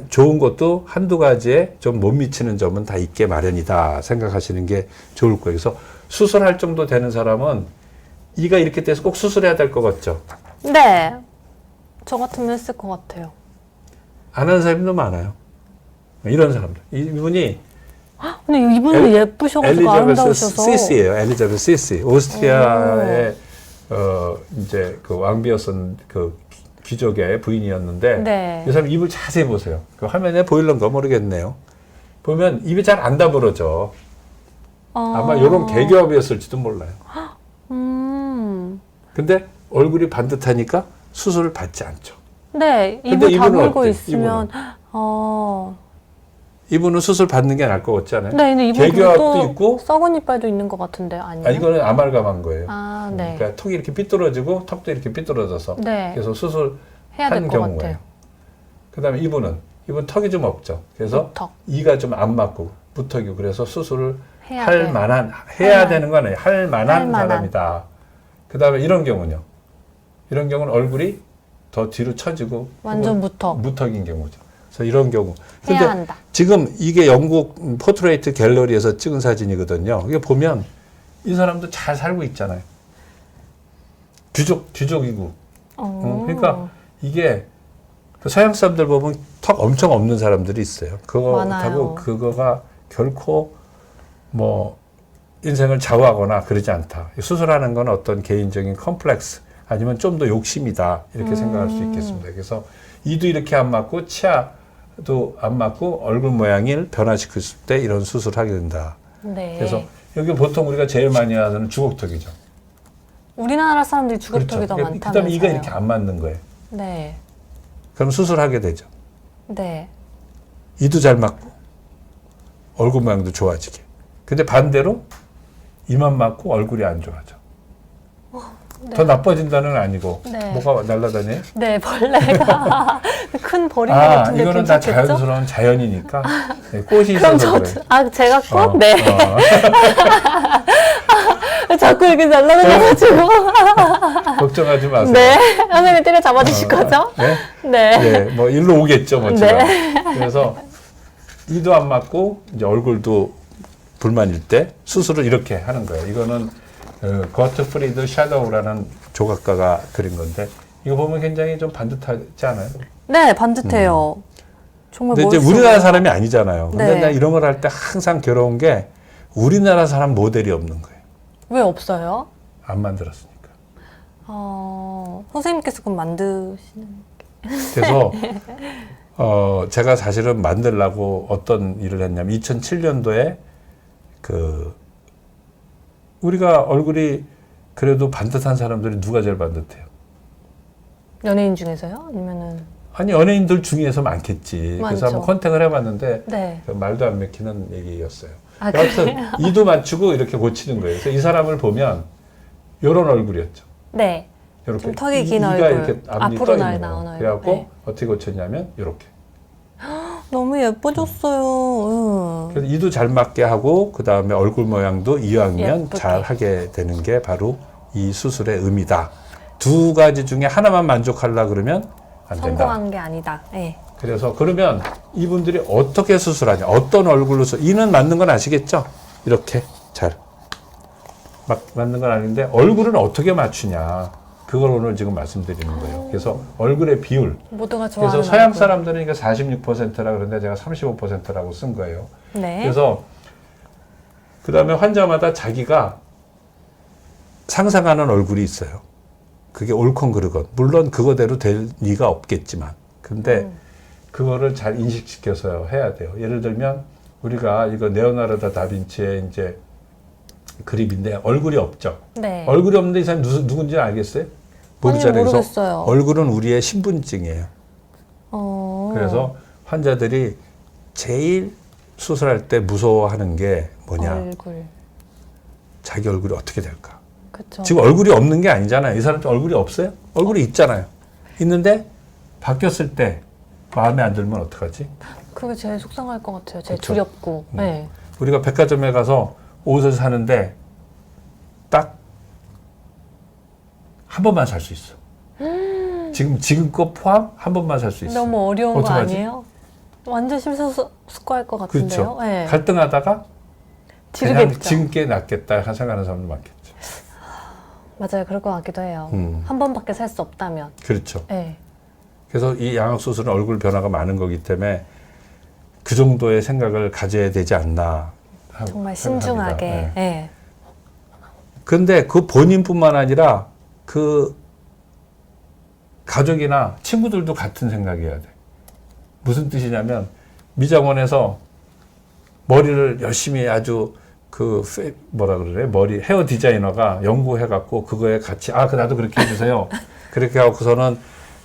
좋은 것도 한두 가지에 좀 못 미치는 점은 다 있게 마련이다 생각하시는 게 좋을 거예요. 그래서 수술할 정도 되는 사람은 이가 이렇게 돼서 꼭 수술해야 될 것 같죠? 네. 저 같으면 했을 것 같아요. 안 하는 사람도 많아요. 이런 사람들. 이분이 근데 이분은 예쁘셔가지고 아름다우셔서. 시스예요. 엘리자베스 시스. 오스트리아의 이제 그 왕비였던 그 귀족의 부인이었는데 네. 이 사람 입을 자세히 보세요. 그 화면에 보일런가 모르겠네요. 보면 입이 잘 안 다물어져. 아마 이런 개교합이었을지도 몰라요. 근데 얼굴이 반듯하니까 수술을 받지 않죠. 네, 근데 입을 이분은 다물고 어때? 있으면 이분은 수술 받는 게 나을 것 같지 않아요? 네, 근데 이분 개교합도 또 있고 썩은 이빨도 있는 것 같은데 아니요? 이거는 아말감한 거예요. 네. 그러니까 턱이 이렇게 삐뚤어지고 턱도 이렇게 삐뚤어져서 네. 그래서 수술 해야 될 한 것 경우에요. 같아요. 그다음에 이분 턱이 좀 없죠. 그래서 턱. 이가 좀 안 맞고 무턱이고 그래서 수술을 해야 할 돼. 만한 할 되는 건 아니에요. 할 만한 만한. 사람이다. 그 다음에 이런 경우는요. 이런 경우는 얼굴이 더 뒤로 처지고 완전 혹은 무턱. 무턱인 경우죠. 그래서 이런 경우. 근데 해야 한다. 지금 이게 영국 포트레이트 갤러리에서 찍은 사진이거든요. 이게 보면 이 사람도 잘 살고 있잖아요. 귀족이고. 그러니까 이게 그 서양 사람들 보면 턱 엄청 없는 사람들이 있어요. 많아요. 그거가 결코 뭐 인생을 좌우하거나 그러지 않다. 수술하는 건 어떤 개인적인 컴플렉스 아니면 좀 더 욕심이다 이렇게 생각할 수 있겠습니다. 그래서 이도 이렇게 안 맞고 치아도 안 맞고 얼굴 모양을 변화시킬 때 이런 수술을 하게 된다. 네. 그래서 여기 보통 우리가 제일 많이 하는 주걱턱이죠. 우리나라 사람들이 주걱턱이 더 그다음에 많다면서요. 이가 이렇게 안 맞는 거예요. 네. 그럼 수술하게 되죠. 네. 이도 잘 맞고 얼굴 모양도 좋아지게. 근데 반대로 이만 맞고 얼굴이 안 좋아져. 네. 더 나빠진다는 건 아니고 네. 뭐가 날아다녀요? 네, 벌레가 큰 벌인 것 같은데 이거는 다 괜찮겠죠? 자연스러운 자연이니까 네, 꽃이 그럼 있어서 저도 그래. 제가 꽃? 어, 네. 자꾸 이렇게 날아다녀가지고. 걱정하지 마세요. 네. 선생님 때려 잡아주실 거죠? 네? 네. 네, 뭐 일로 오겠죠, 뭐 제가. 네. 그래서 이도 안 맞고 이제 얼굴도 불만일 때 수술을 이렇게 하는 거예요. 이거는 거트프리드 샤도우라는 조각가가 그린 건데 이거 보면 굉장히 좀 반듯하지 않아요? 네, 반듯해요. 정말 근데 이제 멋있어요. 우리나라 사람이 아니잖아요. 근데 네. 내가 이런 걸 할 때 항상 괴로운 게 우리나라 사람 모델이 없는 거예요. 왜 없어요? 안 만들었으니까. 선생님께서 그럼 만드시는. 그래서 제가 사실은 만들려고 어떤 일을 했냐면 2007년도에 우리가 얼굴이 그래도 반듯한 사람들이 누가 제일 반듯해요? 연예인 중에서요? 아니면은. 아니 연예인들 중에서 많겠지. 그래서 많죠. 한번 컨택을 해봤는데 네. 말도 안 맥히는 얘기였어요. 아, 여하튼 이도 맞추고 이렇게 고치는 거예요. 그래서 이 사람을 보면 이런 얼굴이었죠. 네. 이렇게 좀 턱이 긴 이가 얼굴. 이렇게 앞니 앞으로 떠 있는 날 거. 나오는 얼굴. 그래갖고 네. 어떻게 고쳤냐면 이렇게. 너무 예뻐졌어요. 그래서 이도 잘 맞게 하고 그 다음에 얼굴 모양도 이왕이면 예쁘게. 잘 하게 되는 게 바로 이 수술의 의미다. 두 가지 중에 하나만 만족하려 그러면 안 된다. 성공한 게 아니다. 네. 그래서 그러면 이분들이 어떻게 수술하냐, 어떤 얼굴로 이는 맞는 건 아시겠죠? 이렇게 잘 맞는 건 아닌데 얼굴은 어떻게 맞추냐, 그걸 오늘 지금 말씀드리는 거예요. 그래서 얼굴의 비율. 모두가 좋아하는 그래서 서양 얼굴. 사람들은 이게 46%라 그러는데 제가 35%라고 쓴 거예요. 네. 그래서 그 다음에 환자마다 자기가 상상하는 얼굴이 있어요. 그게 옳건 그르건. 물론 그거대로 될 리가 없겠지만. 근데 그거를 잘 인식시켜서 해야 돼요. 예를 들면 우리가 이거 레오나르도 다빈치의 이제 그림인데 얼굴이 없죠. 네. 얼굴이 없는데 이 사람이 누군지 알겠어요? 모르잖아요. 그래서 모르겠어요. 얼굴은 우리의 신분증이에요. 그래서 환자들이 제일 수술할 때 무서워하는 게 뭐냐? 얼굴. 자기 얼굴이 어떻게 될까? 그쵸. 지금 얼굴이 없는 게 아니잖아요. 이 사람 얼굴이 없어요? 얼굴이 있잖아요. 있는데 바뀌었을 때 마음에 안 들면 어떡하지? 그게 제일 속상할 것 같아요. 제일 그쵸. 두렵고. 네. 우리가 백화점에 가서 옷을 사는데 딱 한 번만 살 수 있어. 지금 거 포함 한 번만 살 수 있어. 너무 어려운 거 어떡하지? 아니에요? 완전 심사숙고할 것 같은데요. 그렇죠. 네. 갈등하다가 그냥 지르겠죠. 지금 게 낫겠다 생각하는 사람도 많겠죠. 맞아요. 그럴 것 같기도 해요. 한 번밖에 살 수 없다면. 그렇죠. 네. 그래서 이 양악 수술은 얼굴 변화가 많은 거기 때문에 그 정도의 생각을 가져야 되지 않나. 정말 생각합니다. 신중하게. 네. 네. 근데 그 본인뿐만 아니라 그 가족이나 친구들도 같은 생각이어야 돼. 무슨 뜻이냐면 미장원에서 머리를 열심히 아주 뭐라 그러래? 헤어 디자이너가 연구해갖고 그거에 같이 나도 그렇게 해주세요. 그렇게 하고서는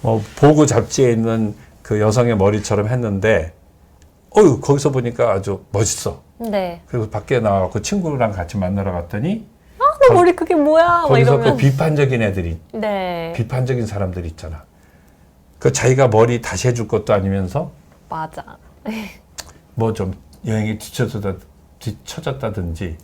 뭐 보고 잡지에 있는 그 여성의 머리처럼 했는데 거기서 보니까 아주 멋있어. 네. 그래서 밖에 나와갖고 친구랑 같이 만나러 갔더니 나 머리 그게 뭐야? 막 거기서 그 이러면. 비판적인 애들이 네. 비판적인 사람들이 있잖아. 그 자기가 머리 다시 해줄 것도 아니면서 맞아. 뭐 좀 여행에 뒤처졌다든지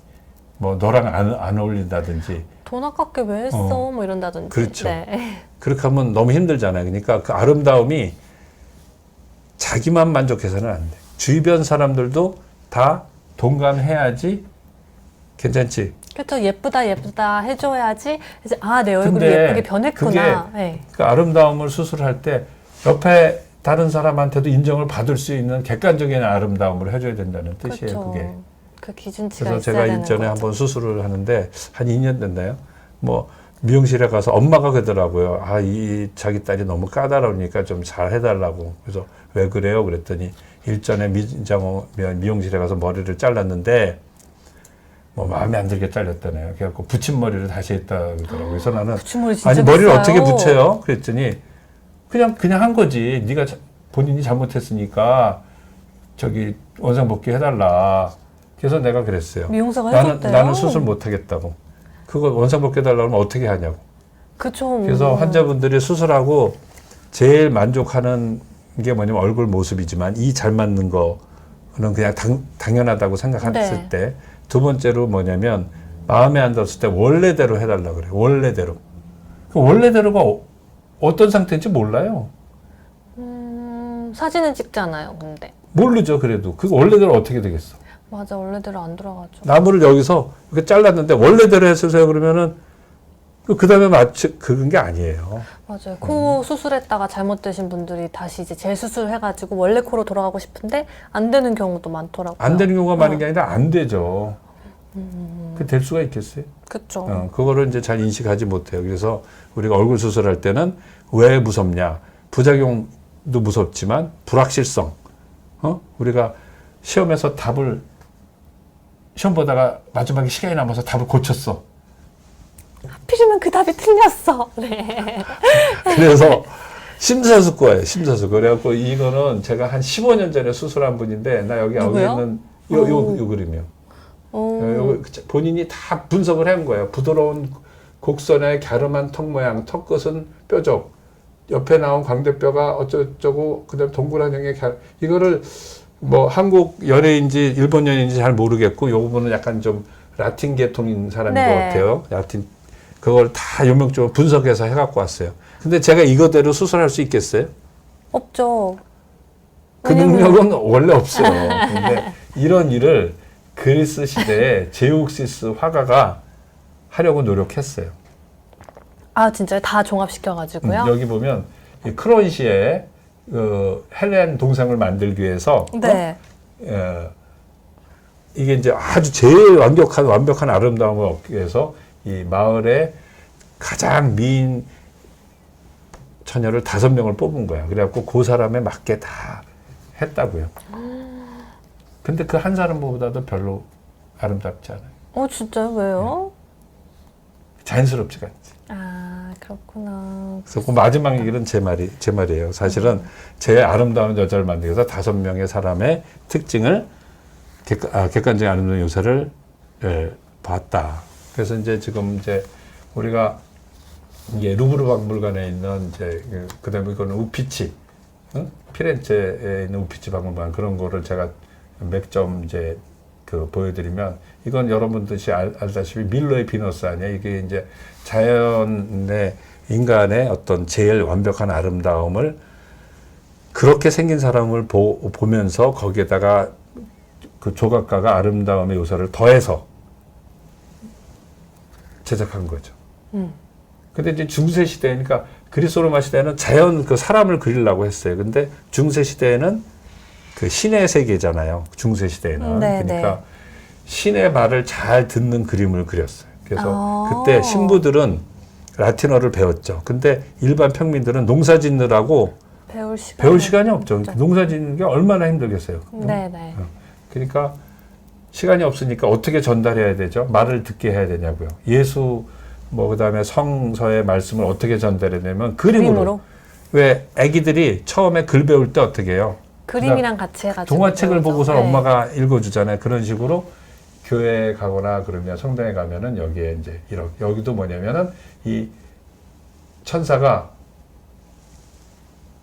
뭐 너랑 안 어울린다든지 돈 아깝게 왜 했어? 뭐 이런다든지. 그렇죠. 네. 그렇게 하면 너무 힘들잖아요. 그러니까 그 아름다움이 자기만 만족해서는 안 돼. 주변 사람들도 다 동감해야지 괜찮지. 그렇죠. 예쁘다 예쁘다 해줘야지 이제 내 얼굴이 근데 예쁘게 변했구나. 그게 네. 그 아름다움을 수술할 때 옆에 다른 사람한테도 인정을 받을 수 있는 객관적인 아름다움을 해줘야 된다는 뜻이에요. 그렇죠. 그게. 그 기준치가 그래서 있어야 제가 되는 일전에 거죠. 한번 수술을 하는데 한 2년 됐나요? 뭐 미용실에 가서 엄마가 그러더라고요. 이 자기 딸이 너무 까다로우니까 좀 잘 해달라고. 그래서 왜 그래요? 그랬더니 일전에 미용실에 가서 머리를 잘랐는데 뭐 마음에 안 들게 잘렸다네요. 그래갖고 붙임머리를 다시 했다 그러더라고요. 그래서 나는 붙임머리 진짜 아니 머리를 비싸요. 어떻게 붙여요? 그랬더니 그냥 한 거지. 네가 본인이 잘못했으니까 저기 원상복귀 해달라. 그래서 내가 그랬어요. 미용사가 해줬대요. 나는 수술 못 하겠다고. 그거 원상복귀 해달라고 하면 어떻게 하냐고. 그쵸. 그래서 환자분들이 수술하고 제일 만족하는 게 뭐냐면 얼굴 모습이지만 이 잘 맞는 거는 그냥 당연하다고 생각했을 네. 때 두 번째로 뭐냐면 마음에 안 들었을 때 원래대로 해달라 그래요. 원래대로. 그 원래대로가 어떤 상태인지 몰라요. 사진은 찍잖아요. 근데 모르죠. 그래도 그 원래대로 어떻게 되겠어. 맞아 원래대로 안 돌아가죠. 나무를 여기서 이렇게 잘랐는데 원래대로 했으세요 그러면은 그 다음에 그런 게 아니에요. 맞아요. 코 수술했다가 잘못되신 분들이 다시 이제 재수술해가지고 원래 코로 돌아가고 싶은데 안 되는 경우도 많더라고요. 안 되는 경우가 많은 게 아니라 안 되죠. 그 될 수가 있겠어요? 그렇죠. 그거를 이제 잘 인식하지 못해요. 그래서 우리가 얼굴 수술할 때는 왜 무섭냐? 부작용도 무섭지만 불확실성. 우리가 시험에서 시험 보다가 마지막에 시간이 남아서 답을 고쳤어. 하필이면 그 답이 틀렸어. 네. 그래서 심사숙고예요. 심사숙고. 그래갖고 이거는 제가 한 15년 전에 수술한 분인데 나 여기 있는 요 그림이요. 본인이 다 분석을 한 거예요. 부드러운 곡선의 갸름한 턱 모양, 턱 끝은 뾰족, 옆에 나온 광대뼈가 어쩌고 그다음 동그란 형의 이거를 뭐 한국 연예인지 일본 연예인지 잘 모르겠고 요 부분은 약간 좀 라틴 계통인 사람인 네. 것 같아요. 라틴 그걸 다 요명적으로 분석해서 해갖고 왔어요. 근데 제가 이거대로 수술할 수 있겠어요? 없죠. 그 능력은 원래 없어요. 근데 이런 일을 그리스 시대에 제욱시스 화가가 하려고 노력했어요. 진짜요? 다 종합시켜가지고요? 여기 보면 이 크론시에 헬렌 동상을 만들기 위해서 네. 이게 이제 아주 제일 완벽한 아름다움을 얻기 위해서 이 마을에 가장 미인 처녀를 5명을 뽑은 거야. 그래갖고 그 사람에 맞게 다 했다고요. 근데 그 한 사람보다도 별로 아름답지 않아요. 진짜요? 왜요? 자연스럽지가 않지. 그렇구나. 그래서 그 마지막 얘기는 제 말이에요. 사실은 제 아름다운 여자를 만들기 위해서 5명의 사람의 특징을 객관적인 아름다운 요소를 봤다. 그래서 이제 지금 우리가 이게 루브르 박물관에 있는 그다음에 이거는 우피치, 피렌체에 있는 우피치 박물관 그런 거를 제가 몇 점 보여드리면 이건 여러분들이 알다시피 밀러의 비너스 아니에요. 이게 이제 자연의 인간의 어떤 제일 완벽한 아름다움을 그렇게 생긴 사람을 보면서 거기에다가 그 조각가가 아름다움의 요소를 더해서 제작한 거죠. 근데 이제 중세 시대니까 그리스 로마 시대는 자연 그 사람을 그리려고 했어요. 근데 중세 시대에는 그 신의 세계잖아요. 중세 시대에는. 네, 그러니까 네. 신의 말을 잘 듣는 그림을 그렸어요. 그래서 그때 신부들은 라틴어를 배웠죠. 근데 일반 평민들은 농사 짓느라고 배울 시간이 없죠. 농사 짓는 게 얼마나 힘들겠어요. 네네. 그러니까 시간이 없으니까 어떻게 전달해야 되죠? 말을 듣게 해야 되냐고요. 예수 그다음에 성서의 말씀을 어떻게 전달해야 되냐면 그림으로. 왜 아기들이 처음에 글 배울 때 어떻게 해요? 그림이랑 같이 해가지고 동화책을 배우죠. 보고서 네. 엄마가 읽어주잖아요. 그런 식으로 교회에 가거나 그러면 성당에 가면은 여기에 이제 여기도 뭐냐면은 이 천사가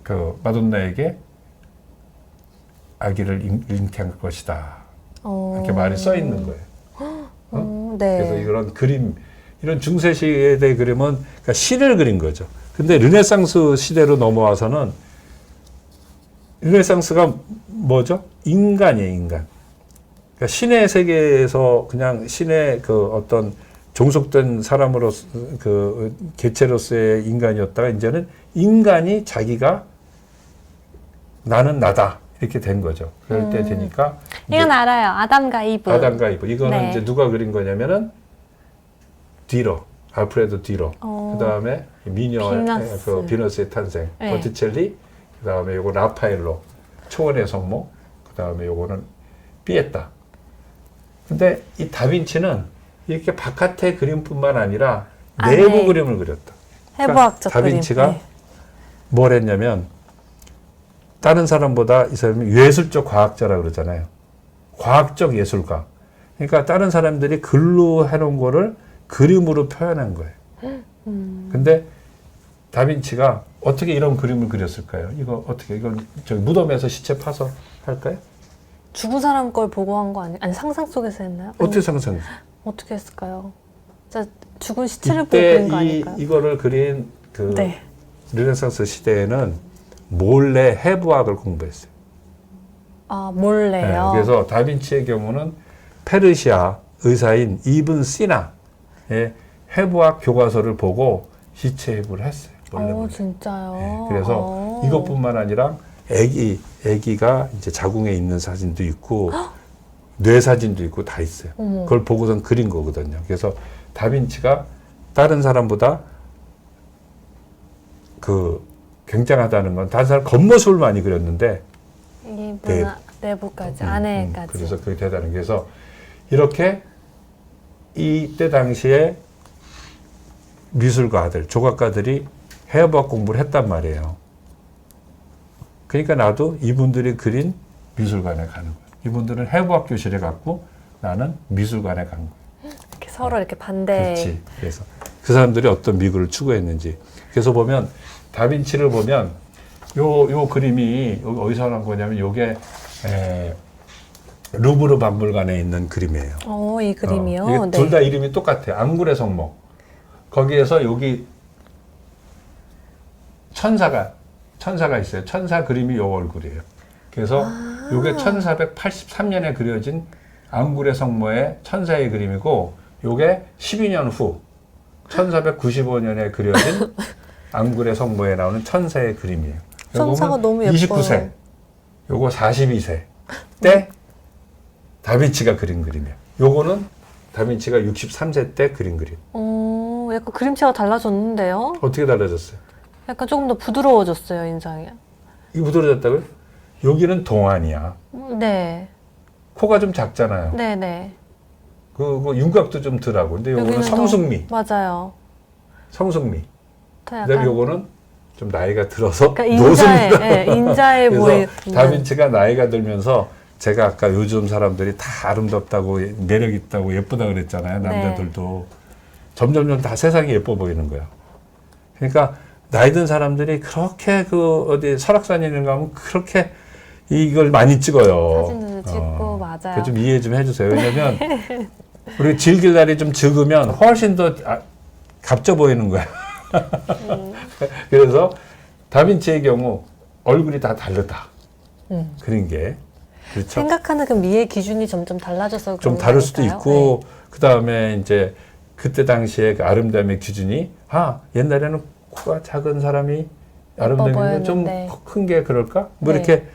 그 마돈나에게 아기를 잉태한 것이다. 이렇게 많이 써 있는 거예요. 네. 그래서 이런 그림, 이런 중세시대의 그림은 그러니까 신을 그린 거죠. 근데 르네상스 시대로 넘어와서는 르네상스가 뭐죠? 인간이에요, 인간. 그러니까 신의 세계에서 그냥 신의 그 어떤 종속된 사람으로 그 개체로서의 인간이었다가 이제는 인간이 자기가 나는 나다 이렇게 된 거죠. 그럴 때 되니까 이건 알아요. 아담과 이브. 아담과 이브. 이거는 네. 이제 누가 그린 거냐면은 디러, 알프레도 디러. 그다음에 미녀 비너스. 그 비너스의 탄생, 네. 보티첼리. 그다음에 요거 라파엘로, 초원의 성모. 그다음에 요거는 피에타. 근데 이 다빈치는 이렇게 바깥의 그림뿐만 아니라 내부 네. 그림을 그렸다. 해부학적 다빈치가 그림. 네. 뭘 했냐면 다른 사람보다 이 사람이 예술적 과학자라 그러잖아요. 과학적 예술가. 그러니까 다른 사람들이 글로 해놓은 거를 그림으로 표현한 거예요. 근데 다빈치가 어떻게 이런 그림을 그렸을까요? 이거 어떻게 이건 저기 무덤에서 시체 파서 할까요? 죽은 사람 걸 보고 한 거 아니 상상 속에서 했나요? 어떻게 상상했어요? 어떻게 했을까요? 진짜 죽은 시체를 보고 이때 그린 거 아닐까요? 이거를 그린 그 네. 르네상스 시대에는 몰래 해부학을 공부했어요. 아, 몰래요. 네, 그래서 다빈치의 경우는 페르시아 의사인 이븐 시나의 해부학 교과서를 보고 시체 해부를 했어요. 몰래. 진짜요? 네, 그래서 이것뿐만 아니라 아기가 이제 자궁에 있는 사진도 있고 뇌 사진도 있고 다 있어요. 어머. 그걸 보고선 그린 거거든요. 그래서 다빈치가 다른 사람보다 그 굉장하다는 건 다른 사람 겉모습을 많이 그렸는데 내부까지 안에까지. 그래서 그게 대단한 게 그래서 이렇게 이때 당시에 미술가들, 조각가들이 해부학 공부를 했단 말이에요. 그러니까 나도 이분들이 그린 미술관에 가는 거예요. 이분들은 해부학 교실에 갔고 나는 미술관에 간 거예요. 이렇게 서로 이렇게 반대. 그렇지. 그래서 그 사람들이 어떤 미국을 추구했는지. 그래서 보면 다빈치를 보면 요 그림이 어디서 난 거냐면 요게 루브르 박물관에 있는 그림이에요. 이 그림이요? 이게 네. 둘 다 이름이 똑같아요. 앙굴의 성모. 거기에서 여기 천사가 있어요. 천사 그림이 요 얼굴이에요. 그래서 요게 1483년에 그려진 앙굴의 성모의 천사의 그림이고 요게 12년 후 1495년에 그려진 앙굴의 성모에 나오는 천사의 그림이에요. 천사가 너무 예뻐요. 29세, 요거 42세 때 다빈치가 그린 그림이에요. 요거는 다빈치가 63세 때 그린 그림. 약간 그림체가 달라졌는데요? 어떻게 달라졌어요? 약간 조금 더 부드러워졌어요, 인상이. 이거 부드러졌다고요? 여기는 동안이야. 네. 코가 좀 작잖아요. 네네. 그 윤곽도 좀 덜하고. 근데 요거는 여기는 성숙미. 맞아요. 성숙미. 더 그다음에 약간 요거는 좀 나이가 들어서 그러니까 노숙미. 인자해 보이는. 그래서 다빈치가 나이가 들면서 제가 아까 요즘 사람들이 다 아름답다고 매력 있다고 예쁘다 그랬잖아요. 남자들도. 점점점 다 세상이 예뻐 보이는 거야. 그러니까 나이 든 사람들이 그렇게 그 어디 설악산이나 가면 그렇게 이걸 많이 찍어요. 사진을 찍고 맞아요. 그거 좀 이해 좀 해주세요. 왜냐면 우리 즐길 날이 좀 적으면 훨씬 더 값져 보이는 거야. 그래서 다빈치의 경우 얼굴이 다 다르다. 그런 게 그렇죠. 생각하는 그 미의 기준이 점점 달라져서 좀 그런 다를 수도 거니까요. 있고 그 다음에 이제 그때 당시에 그 아름다움의 기준이 옛날에는 코가 작은 사람이 아름다움이 좀 큰 게 그럴까? 뭐 네. 이렇게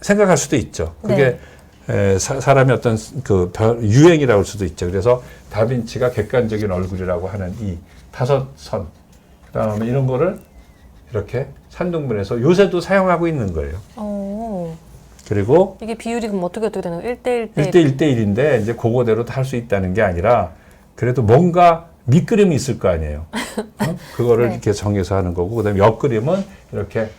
생각할 수도 있죠. 그게 사람의 어떤 그 유행이라고 할 수도 있죠. 그래서 다빈치가 객관적인 얼굴이라고 하는 이 5선, 그다음에 이런 거를 이렇게 산둥분해서 요새도 사용하고 있는 거예요. 그리고 이게 비율이 그럼 어떻게 되는 거예요? 1대1 대 1대1대1인데 이제 그거대로 다 할 수 있다는 게 아니라 그래도 뭔가 밑그림이 있을 거 아니에요. 그거를 이렇게 정해서 하는 거고 그다음에 옆그림은 이렇게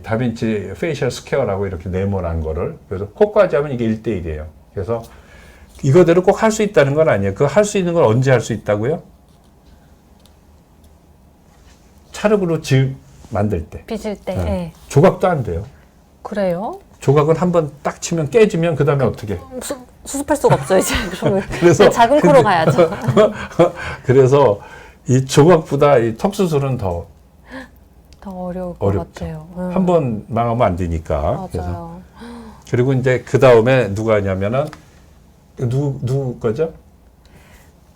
다빈치 페이셜 스퀘어라고 이렇게 네모난 거를 그래서 코까지 하면 이게 1대1이에요. 그래서 이거대로 꼭 할 수 있다는 건 아니에요. 그 할 수 있는 걸 언제 할 수 있다고요? 찰흙으로 집 만들 때. 빚을 때. 조각도 안 돼요. 그래요? 조각은 한번 딱 치면 깨지면 그 다음에 어떻게? 수습할 수가 없죠 이제. 그러면 그래서 작은 코로 가야죠. 그래서 이 조각보다 이 턱수술은 더 더 어려울 것 어렵죠. 같아요. 한 번 망하면 안 되니까. 그래서 맞아요. 그리고 이제 그 다음에 누가 하냐면은 누구 거죠?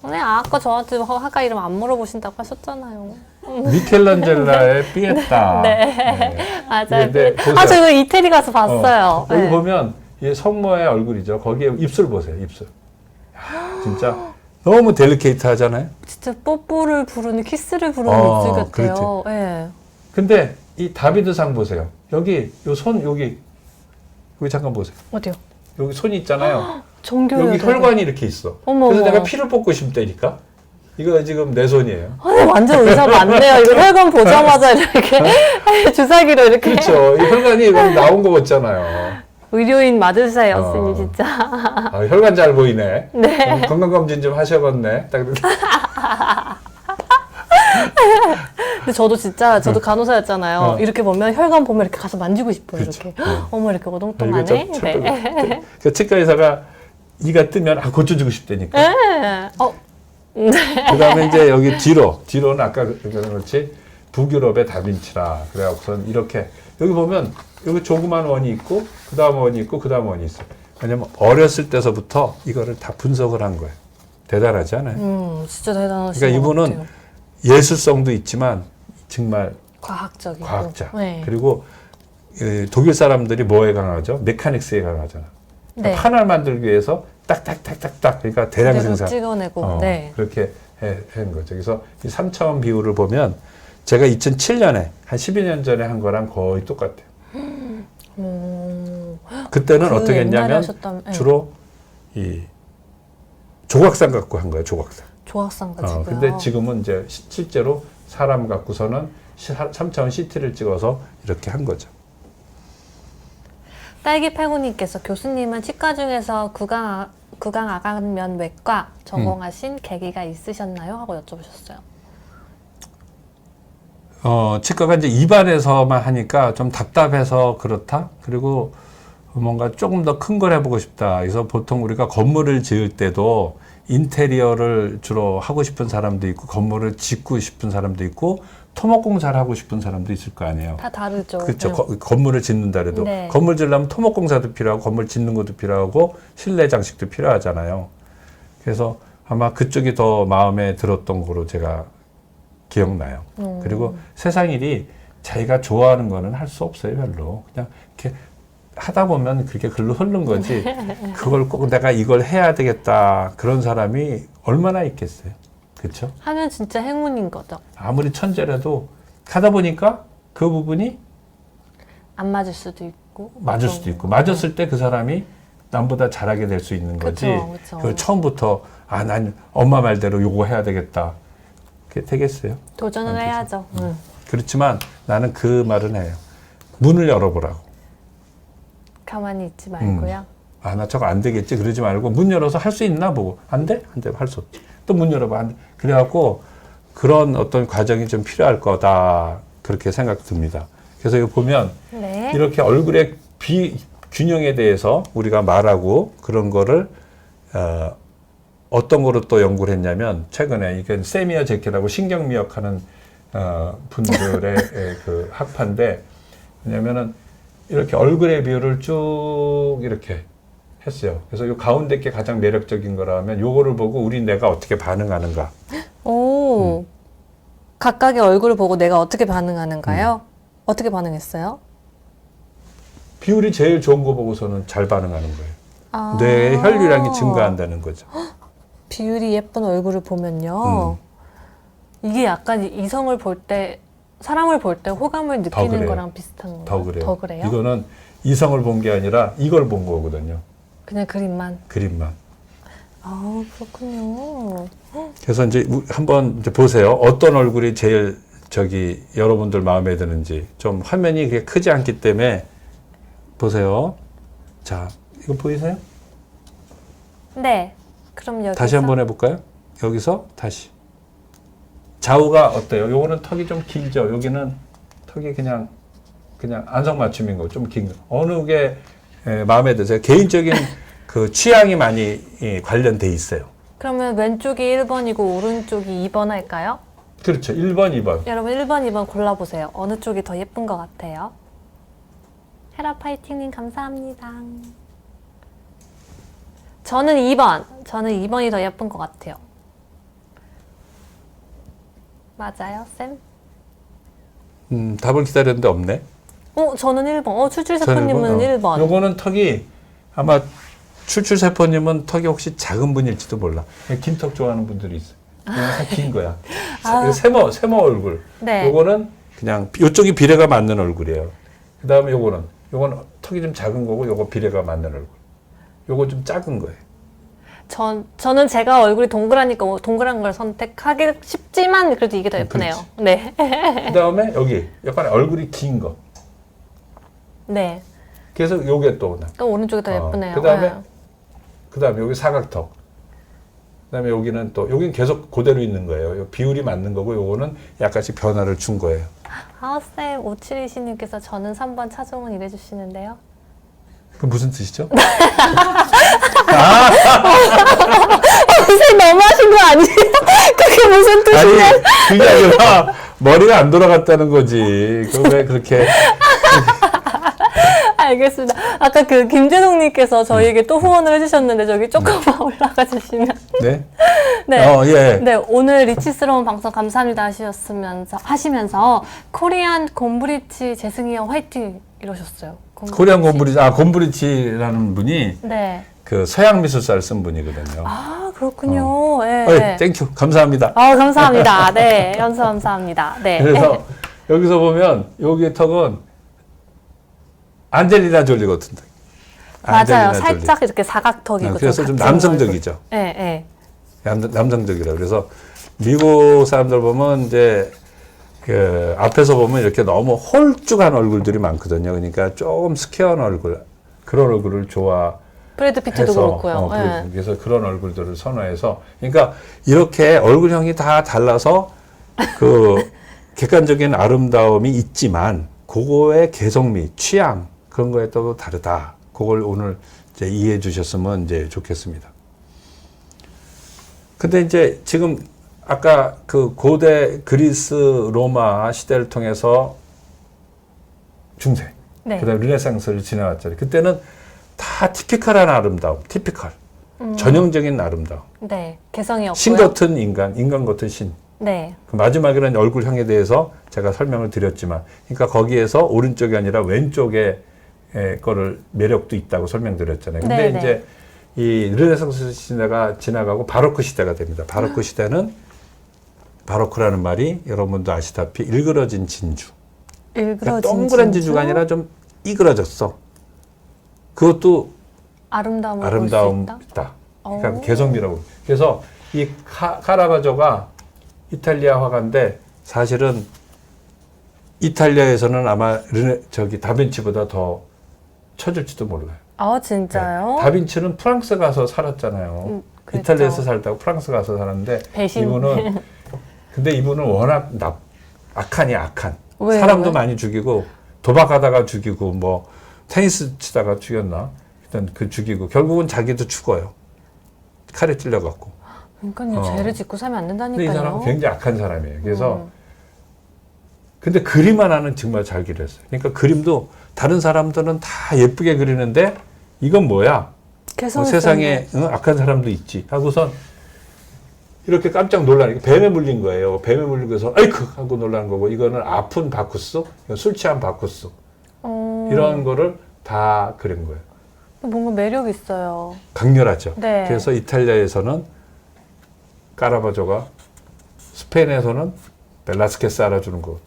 네, 아까 저한테 화가 이름 안 물어보신다고 하셨잖아요. 미켈란젤라의 피에타. 네. 맞아요. 근데 보세요. 저 이거 이태리 가서 봤어요. 여기 네. 보면 이 성모의 얼굴이죠. 거기에 입술 보세요. 입술. 야, 진짜 너무 델리케이트 하잖아요. 진짜 뽀뽀를 부르는 키스를 부르는 입술 같아요. 네. 근데 이 다비드상 보세요. 여기 요 손 여기 잠깐 보세요. 어디요? 여기 손이 있잖아요. 정교해요. 여기 혈관이 이렇게 있어. 어머, 그래서 어머. 내가 피를 뽑고 싶다니까. 이거 지금 내 손이에요. 네, 완전 의사 맞네요. 이거 혈관 보자마자 이렇게 주사기로 이렇게. 그렇죠. 이 혈관이 여기 나온 거 같잖아요. 의료인 맞으세요, 스님 진짜. 아, 혈관 잘 보이네. 네. 건강검진 좀 하셔봤네. 딱 근데 저도 진짜 저도 간호사였잖아요. 이렇게 보면 혈관 보면 이렇게 가서 만지고 싶어요. 그렇죠. 이렇게. 어머 이렇게 오동통하네. 네. 그 치과 의사가 이가 뜨면 고쳐주고 싶다니까. 네. 그 다음에 이제 여기 뒤로는 아까 그렇지 북유럽의 다빈치라 그래갖고선 이렇게 여기 보면 여기 조그만 원이 있고 그 다음 원이 있고 그 다음 원이 있어요. 왜냐면 어렸을 때서부터 이거를 다 분석을 한 거예요. 대단하지 않아요? 진짜 대단하신 그러니까 것 이분은 같아요. 예술성도 있지만 정말 과학적이고. 과학자. 네. 그리고 독일 사람들이 뭐에 강하죠? 메카닉스에 강하잖아. 네. 판을 만들기 위해서 딱딱딱딱딱 그러니까 대량 생산. 찍어내고. 네. 그렇게 한 거죠. 그래서 이 3차원 비율을 보면 제가 2007년에 한 12년 전에 한 거랑 거의 똑같아요. 그때는 그 어떻게 옛날에 했냐면 하셨다면- 네. 주로 이 조각상 갖고 한 거예요. 조각상. 조각상 같은 근데 지금은 이제 실제로 사람 갖고서는 3차원 CT를 찍어서 이렇게 한 거죠. 딸기 팔구님께서 교수님은 치과 중에서 구강 아간면 외과 전공하신 계기가 있으셨나요? 하고 여쭤보셨어요. 치과가 이제 입안에서만 하니까 좀 답답해서 그렇다. 그리고 뭔가 조금 더 큰 걸 해보고 싶다. 그래서 보통 우리가 건물을 지을 때도 인테리어를 주로 하고 싶은 사람도 있고 건물을 짓고 싶은 사람도 있고 토목공사를 하고 싶은 사람도 있을 거 아니에요. 다 다르죠. 그렇죠. 네. 건물을 짓는다 해도 네. 건물 지으려면 토목공사도 필요하고 건물 짓는 것도 필요하고 실내 장식도 필요하잖아요. 그래서 아마 그쪽이 더 마음에 들었던 거로 제가 기억나요. 그리고 세상 일이 자기가 좋아하는 거는 할 수 없어요, 별로. 그냥 이렇게 하다 보면 그렇게 글로 흐르는 거지. 그걸 꼭 내가 이걸 해야 되겠다. 그런 사람이 얼마나 있겠어요. 그렇죠? 하면 진짜 행운인 거죠. 아무리 천재라도 하다 보니까 그 부분이 안 맞을 수도 있고. 맞을 수도 있고 맞았을 때 그 사람이 남보다 잘하게 될 수 있는 거지. 그쵸. 그걸 처음부터 난 엄마 말대로 요거 해야 되겠다. 그게 되겠어요? 도전은 안 되죠. 해야죠. 그렇지만 나는 그 말은 해요. 문을 열어보라고. 가만히 있지 말고요. 나 저거 안 되겠지. 그러지 말고 문 열어서 할 수 있나 보고. 안 돼? 안 돼. 할 수 없지. 또 문 열어봐. 안 돼. 그래갖고 그런 어떤 과정이 좀 필요할 거다. 그렇게 생각 듭니다. 그래서 이거 보면 네. 이렇게 얼굴의 비균형에 대해서 우리가 말하고 그런 거를 어떤 거로 또 연구를 했냐면 최근에 이건 세미어 제키라고 신경미역하는 분들의 그 학파인데 왜냐면은 이렇게 얼굴의 비율을 쭉 이렇게 했어요. 그래서 이 가운데 게 가장 매력적인 거라면 요거를 보고 우리 내가 어떻게 반응하는가. 오. 각각의 얼굴을 보고 내가 어떻게 반응하는가요? 어떻게 반응했어요? 비율이 제일 좋은 거 보고서는 잘 반응하는 거예요. 아. 뇌의 혈류량이 증가한다는 거죠. 비율이 예쁜 얼굴을 보면요. 이게 약간 이성을 볼 때, 사람을 볼 때 호감을 느끼는 그래요. 거랑 비슷한 건가요? 더 그래요. 더 그래요? 이거는 이성을 본 게 아니라 이걸 본 거거든요. 그냥 그림만. 그림만. 아, 그렇군요. 그래서 이제 한번 이제 보세요. 어떤 얼굴이 제일 여러분들 마음에 드는지. 좀 화면이 그렇게 크지 않기 때문에 보세요. 자, 이거 보이세요? 네. 그럼 여기서 다시 한번 해볼까요? 여기서 다시. 좌우가 어때요? 요거는 턱이 좀 길죠? 여기는 턱이 그냥 안성맞춤인 거, 좀 긴 거. 어느 게 마음에 드세요. 개인적인 그 취향이 많이 관련돼 있어요. 그러면 왼쪽이 1번이고 오른쪽이 2번 할까요? 그렇죠. 1번, 2번. 여러분 1번, 2번 골라보세요. 어느 쪽이 더 예쁜 것 같아요? 헤라 파이팅님 감사합니다. 저는 2번. 저는 2번이 더 예쁜 것 같아요. 맞아요, 쌤? 답을 기다렸는데 없네. 저는 1번. 출출세포님은 1번. 요거는 턱이 아마 출출세포님은 턱이 혹시 작은 분일지도 몰라. 긴 턱 좋아하는 분들이 있어요. 그냥 긴 거야. 세모 얼굴. 네. 요거는 그냥 요쪽이 비례가 맞는 얼굴이에요. 그 다음에 요거는 턱이 좀 작은 거고 요거 비례가 맞는 얼굴. 요거 좀 작은 거예요. 저는 제가 얼굴이 동그라니까 동그란 걸 선택하기 쉽지만 그래도 이게 더 예쁘네요. 네. 그 다음에 여기 약간 얼굴이 긴 거. 네. 그래서 요게 또 오른쪽이 더 예쁘네요. 그 다음에 여기 사각턱. 그 다음에 여기는 계속 그대로 있는 거예요. 비율이 맞는 거고 요거는 약간씩 변화를 준 거예요. 쌤, 5722님께서 저는 3번 차종은 이래 주시는데요. 그 무슨 뜻이죠? 선생님 너무하신 거 아니에요? 그게 무슨 뜻이에요? 아니, 그게 아니라 머리가 안 돌아갔다는 거지. 왜 그렇게. 알겠습니다. 아까 그 김재동님께서 저희에게 또 후원을 해주셨는데 저기 조금만 올라가 주시면. 네? 네. 예. 네, 오늘 리치스러운 방송 감사합니다 하시면서 코리안 곰브리치 재승이 형 화이팅 이러셨어요. 코리안 곰브리치라는 분이 네. 그 서양 미술사를 쓴 분이거든요. 그렇군요. 네. 땡큐. 감사합니다. 감사합니다. 네. 연서 감사합니다. 네. 그래서 여기서 보면 여기 턱은 안젤리나 졸리 같은 턱. 맞아요. 살짝 이렇게 사각턱이고. 그래서 좀 남성적이죠. 네. 남성적이라. 그래서 미국 사람들 보면 이제 그 앞에서 보면 이렇게 너무 홀쭉한 얼굴들이 많거든요. 그러니까 조금 스퀘어한 얼굴, 그런 얼굴을 좋아. 브래드 피트도 그렇고요. 그래서 그런 얼굴들을 선호해서, 그러니까 이렇게 얼굴형이 다 달라서 그 객관적인 아름다움이 있지만 그거의 개성미, 취향 그런 거에 또 다르다. 그걸 오늘 이제 이해해 주셨으면 이제 좋겠습니다. 근데 이제 지금 아까 그 고대 그리스 로마 시대를 통해서 중세, 네. 그다음 르네상스를 지나왔잖아요. 그때는 다 티피컬한 아름다움, 전형적인 아름다움. 네, 개성이 없고요. 신 같은 인간 같은 신. 네. 그 마지막에는 얼굴형에 대해서 제가 설명을 드렸지만, 그러니까 거기에서 오른쪽이 아니라 왼쪽에 거를 매력도 있다고 설명드렸잖아요. 근데 네, 이제 이 르네상스 시대가 지나가고 바로크 시대가 됩니다. 바로크 시대는 바로크라는 말이 여러분도 아시다시피 일그러진 진주. 그러니까 동그란 진주가 아니라 좀 이그러졌어. 그것도 아름다움 있다. 그러니까 개성미라고. 그래서 이 카라바조가 이탈리아 화가인데 사실은 이탈리아에서는 아마 다빈치보다 더 쳐줄지도 몰라요. 진짜요? 네. 다빈치는 프랑스 가서 살았잖아요. 이탈리아에서 살다가 프랑스 가서 살았는데 배신. 이분은 워낙 악한. 왜요? 사람도 많이 죽이고 도박하다가 죽이고 뭐 테니스 치다가 죽였나? 일단 죽이고 결국은 자기도 죽어요. 칼에 찔려갖고. 그러니까요. 죄를 짓고 살면 안 된다니까요. 근데 이 사람은 굉장히 악한 사람이에요. 그래서 근데 그림 하나는 정말 잘 그렸어요. 그러니까 그림도 다른 사람들은 다 예쁘게 그리는데 이건 뭐야? 세상에 악한 사람도 있지. 하고선 이렇게 깜짝 놀라니까 뱀에 물린 거예요. 뱀에 물리고서 아이쿠 하고 놀라는 거고, 이거는 아픈 바쿠스, 술 취한 바쿠스, 이런 거를 다 그린 거예요. 뭔가 매력 있어요. 강렬하죠. 네. 그래서 이탈리아에서는 카라바조가, 스페인에서는 벨라스케스 알아주는 거.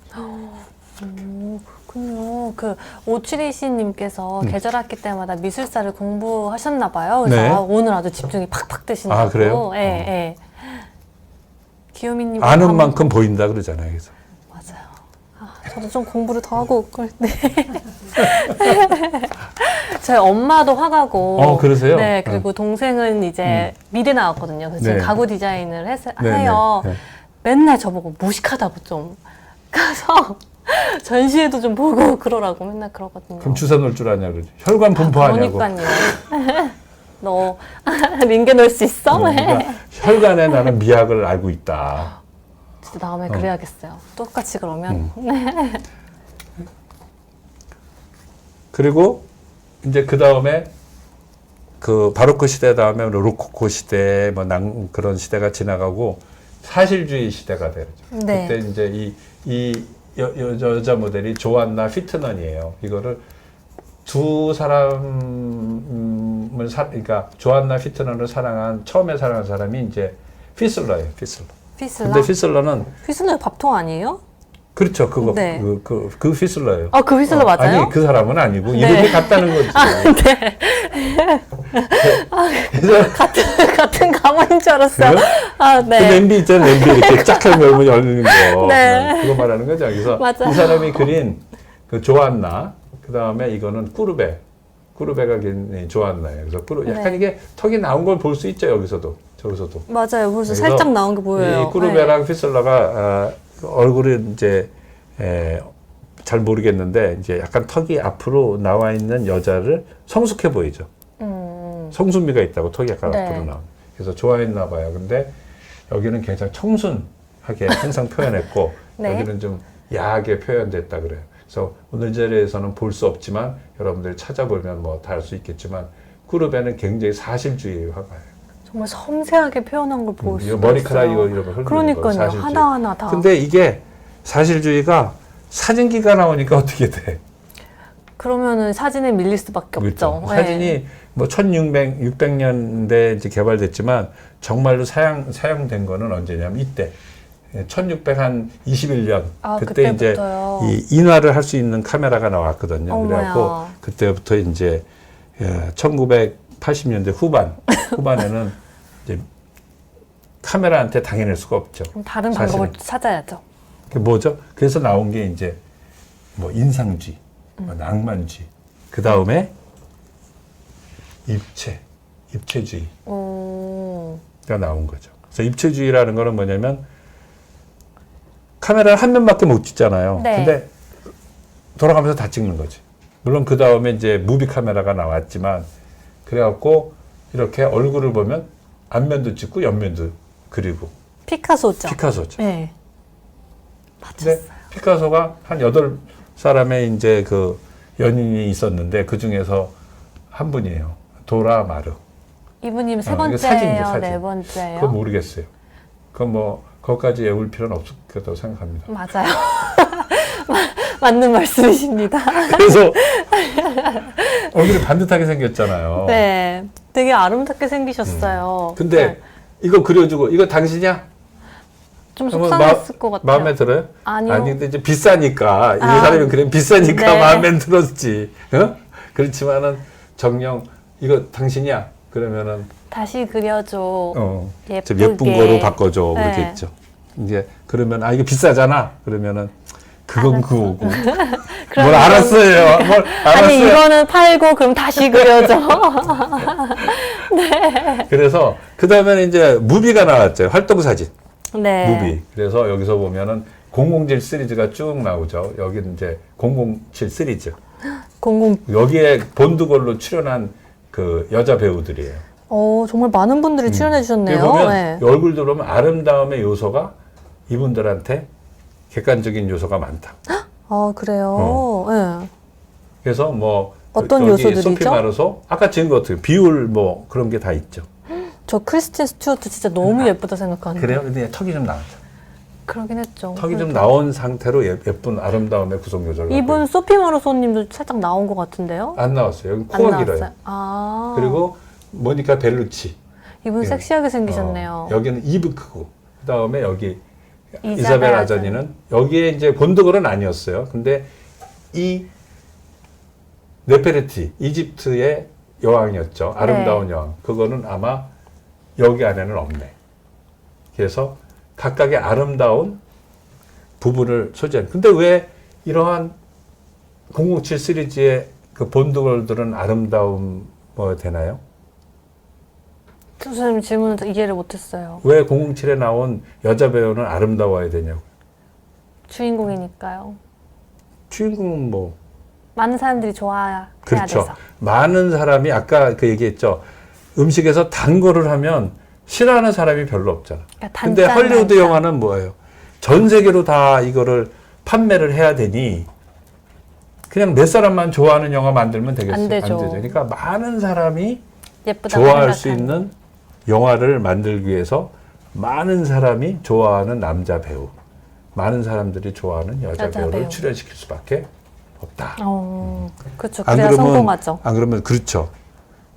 그렇군요. 그 오츠리시님께서 계절학기 때마다 미술사를 공부하셨나 봐요. 그래서 네. 오늘 아주 집중이 팍팍 되신다고. 그래요? 네. 기요미님 아는 만큼 보인다 그러잖아요. 그래서. 맞아요. 저도 좀 공부를 더 하고 올 걸. 네. 저희 엄마도 화가고. 그러세요? 네. 그리고 동생은 이제 미대 나왔거든요. 그래서 지금 네. 가구 디자인을 네, 해요. 네. 맨날 저보고 무식하다고 좀. 가서 전시회도 좀 보고 그러라고 맨날 그러거든요. 그럼 주사 놓을 줄 아냐 그러지. 혈관 분포하냐고. 그러니까요. 너 링게 넣을 수 있어? 그러니까 혈관에 나는 미학을 알고 있다. 진짜 다음에 그래야겠어요. 똑같이 그러면. 그리고 이제 그 다음에 그 바로크 시대 다음에 로코코 시대 그런 시대가 지나가고 사실주의 시대가 되죠. 네. 그때 이제 이 여자 모델이 조안나 피트넌이에요. 이거를 두 사람을 그러니까 조안나 피트넌을 처음에 사랑한 사람이 이제 피슬러예요. 피슬러. 피슬러? 근데 피슬러는 피슬러 밥통 아니에요? 그렇죠. 그거 네. 그 피슬러예요. 아, 그 피슬러 맞아요? 아니 그 사람은 아니고 네. 이름이 같다는 거지. 네. 그래서 같은 가문인 줄 알았어요. 그래요? 아, 그 네. 냄비 있잖아, 냄비 이렇게 쫙 열면 열리는 거. 네. 그거 말하는 거죠. 그래서 맞아요. 이 사람이 그린 그 조안나, 그 다음에 이거는 꾸르베가 그린 조안나예요. 그래서 약간 네. 이게 턱이 나온 걸 볼 수 있죠, 여기서도, 저기서도. 맞아요. 벌써 그래서 살짝 나온 게 보여요. 이 꾸르베랑 피슬러가 얼굴이 이제 잘 모르겠는데 이제 약간 턱이 앞으로 나와 있는 여자를 성숙해 보이죠. 성순미가 있다고 턱이 약간 네. 앞으로 나온. 그래서 좋아했나 봐요. 근데 여기는 굉장히 청순하게 항상 표현했고 네. 여기는 좀 야하게 표현됐다 그래요. 그래서 오늘 자리에서는 볼 수 없지만 여러분들이 찾아보면 뭐 다 알 수 있겠지만 꾸르베는 굉장히 사실주의 화가예요. 정말 섬세하게 표현한 걸 볼 수 있어요. 머리카락 이거 이런 거 흐르는 거 그러니까요. 사실주의. 하나하나 다. 근데 이게 사실주의가 사진기가 나오니까 어떻게 돼? 그러면은 사진에 밀릴 수밖에 그렇죠. 없죠. 사진이 네. 뭐 1600년대 이제 개발됐지만 정말로 사용된 거는 언제냐면 이때 1621년 아, 그때 이제 그때부터요. 이 인화를 할 수 있는 카메라가 나왔거든요. 어머야. 그래갖고 그때부터 이제 1980년대 후반에는 이제 카메라한테 당해낼 수가 없죠. 그럼 다른 사실은. 방법을 찾아야죠. 그게 뭐죠? 그래서 나온 게 이제 뭐 인상주의, 뭐 낭만주의, 그 다음에 입체주의가 오. 나온 거죠. 그래서 입체주의라는 거는 뭐냐면 카메라를 한 면밖에 못 찍잖아요. 네. 근데 돌아가면서 다 찍는 거지. 물론 그 다음에 이제 무비 카메라가 나왔지만 그래갖고 이렇게 얼굴을 보면 앞면도 찍고 옆면도 그리고 피카소죠. 피카소죠. 네. 근데 맞췄어요. 피카소가 한 8사람의 이제 그 연인이 있었는데 그 중에서 한 분이에요. 도라 마르. 이분님 세 이거 사진이죠, 번째예요, 사진. 네 번째예요. 그건 모르겠어요. 그건 뭐 거기까지 외울 필요는 없을 거라고 생각합니다. 맞아요. 맞는 말씀이십니다. 그래서 얼굴이 반듯하게 생겼잖아요. 네, 되게 아름답게 생기셨어요. 근데 네. 이거 그려주고 이거 당신이야? 좀 그러면 속상했을 것 같아요. 마음에 들어요? 아니요. 아니 근데 이제 비싸니까 이 아, 사람이 그래 비싸니까 네. 마음에 들었지. 어? 그렇지만은 정녕 이거 당신이야? 그러면은 다시 그려줘. 예쁘게. 좀 예쁜 거로 바꿔줘. 네. 그러겠죠. 이제 그러면 이게 비싸잖아. 그러면은 그건 그거고. 뭘 그러면- 알았어요. 뭘 알았어요. 아니 이거는 팔고 그럼 다시 그려줘. 그래서 그 다음에는 이제 무비가 나왔죠. 활동 사진. 네. 무비. 그래서 여기서 보면은 007 시리즈가 쭉 나오죠. 여기 이제 007 시리즈. 00. 여기에 본드걸로 출연한 그 여자 배우들이에요. 정말 많은 분들이 출연해 주셨네요. 여기 보면 네. 얼굴 들어오면 아름다움의 요소가 이분들한테 객관적인 요소가 많다. 아 그래요. 네. 그래서 뭐 어떤 여기 요소들이죠? 소피 마르소 아까 지은 것 같아요. 비율 뭐 그런 게 다 있죠. 저 크리스틴 스튜어트 진짜 너무 예쁘다 생각하는데. 그래요? 근데 턱이 좀 나왔죠. 그러긴 했죠. 턱이 좀 나온 상태로 예쁜 아름다움의 구성 요소를 이분 소피 마르소님도 살짝 나온 것 같은데요? 안 나왔어요. 여기 안 코가 길어요. 나왔어요. 아. 그리고 모니카 벨루치. 이분 예. 섹시하게 생기셨네요. 여기는 입이 크고 그다음에 여기 이자벨 이사벨 아자니는 여기에 이제 본드걸은 아니었어요. 근데 이 네페르티 이집트의 여왕이었죠. 아름다운 여왕. 그거는 아마 여기 안에는 없네. 그래서 각각의 아름다운 부분을 소재한. 근데 왜 이러한 007 시리즈의 그 본드걸들은 아름다움 뭐 되나요? 선생님 질문을 이해를 못했어요. 왜 007에 나온 여자 배우는 아름다워야 되냐고. 주인공이니까요. 주인공은 뭐 많은 사람들이 좋아해야 그렇죠. 돼서. 많은 사람이 아까 그 얘기했죠. 음식에서 단 거를 하면 싫어하는 사람이 별로 없잖아. 그러니까 근데 단짠, 헐리우드 단짠. 영화는 뭐예요? 전 세계로 다 이거를 판매를 해야 되니 그냥 몇 사람만 좋아하는 영화 만들면 되겠어요? 안 되죠. 그러니까 많은 사람이 예쁘다고 좋아할 수 생각하는. 있는 영화를 만들기 위해서 많은 사람이 좋아하는 남자 배우, 많은 사람들이 좋아하는 여자 배우를 배우. 출연시킬 수밖에 없다. 그렇죠. 안 그래야 그러면 성공하죠. 안 그러면 그렇죠.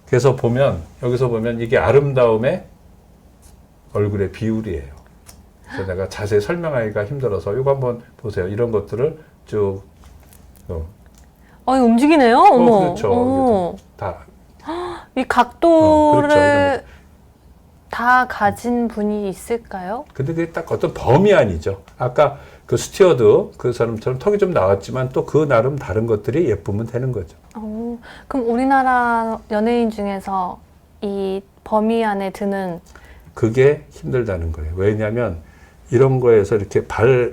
그래서 보면 여기서 보면 이게 아름다움의 얼굴의 비율이에요. 그래서 내가 자세히 설명하기가 힘들어서 이거 한번 보세요. 이런 것들을 쭉 움직이네요. 어머. 그렇죠. 다 이 각도를 그렇죠. 이런 다 가진 분이 있을까요? 근데 그게 딱 어떤 범위 아니죠. 아까 그 스튜어드 그 사람처럼 턱이 좀 나왔지만 또 그 나름 다른 것들이 예쁘면 되는 거죠. 그럼 우리나라 연예인 중에서 이 범위 안에 드는 그게 힘들다는 거예요. 왜냐하면 이런 거에서 이렇게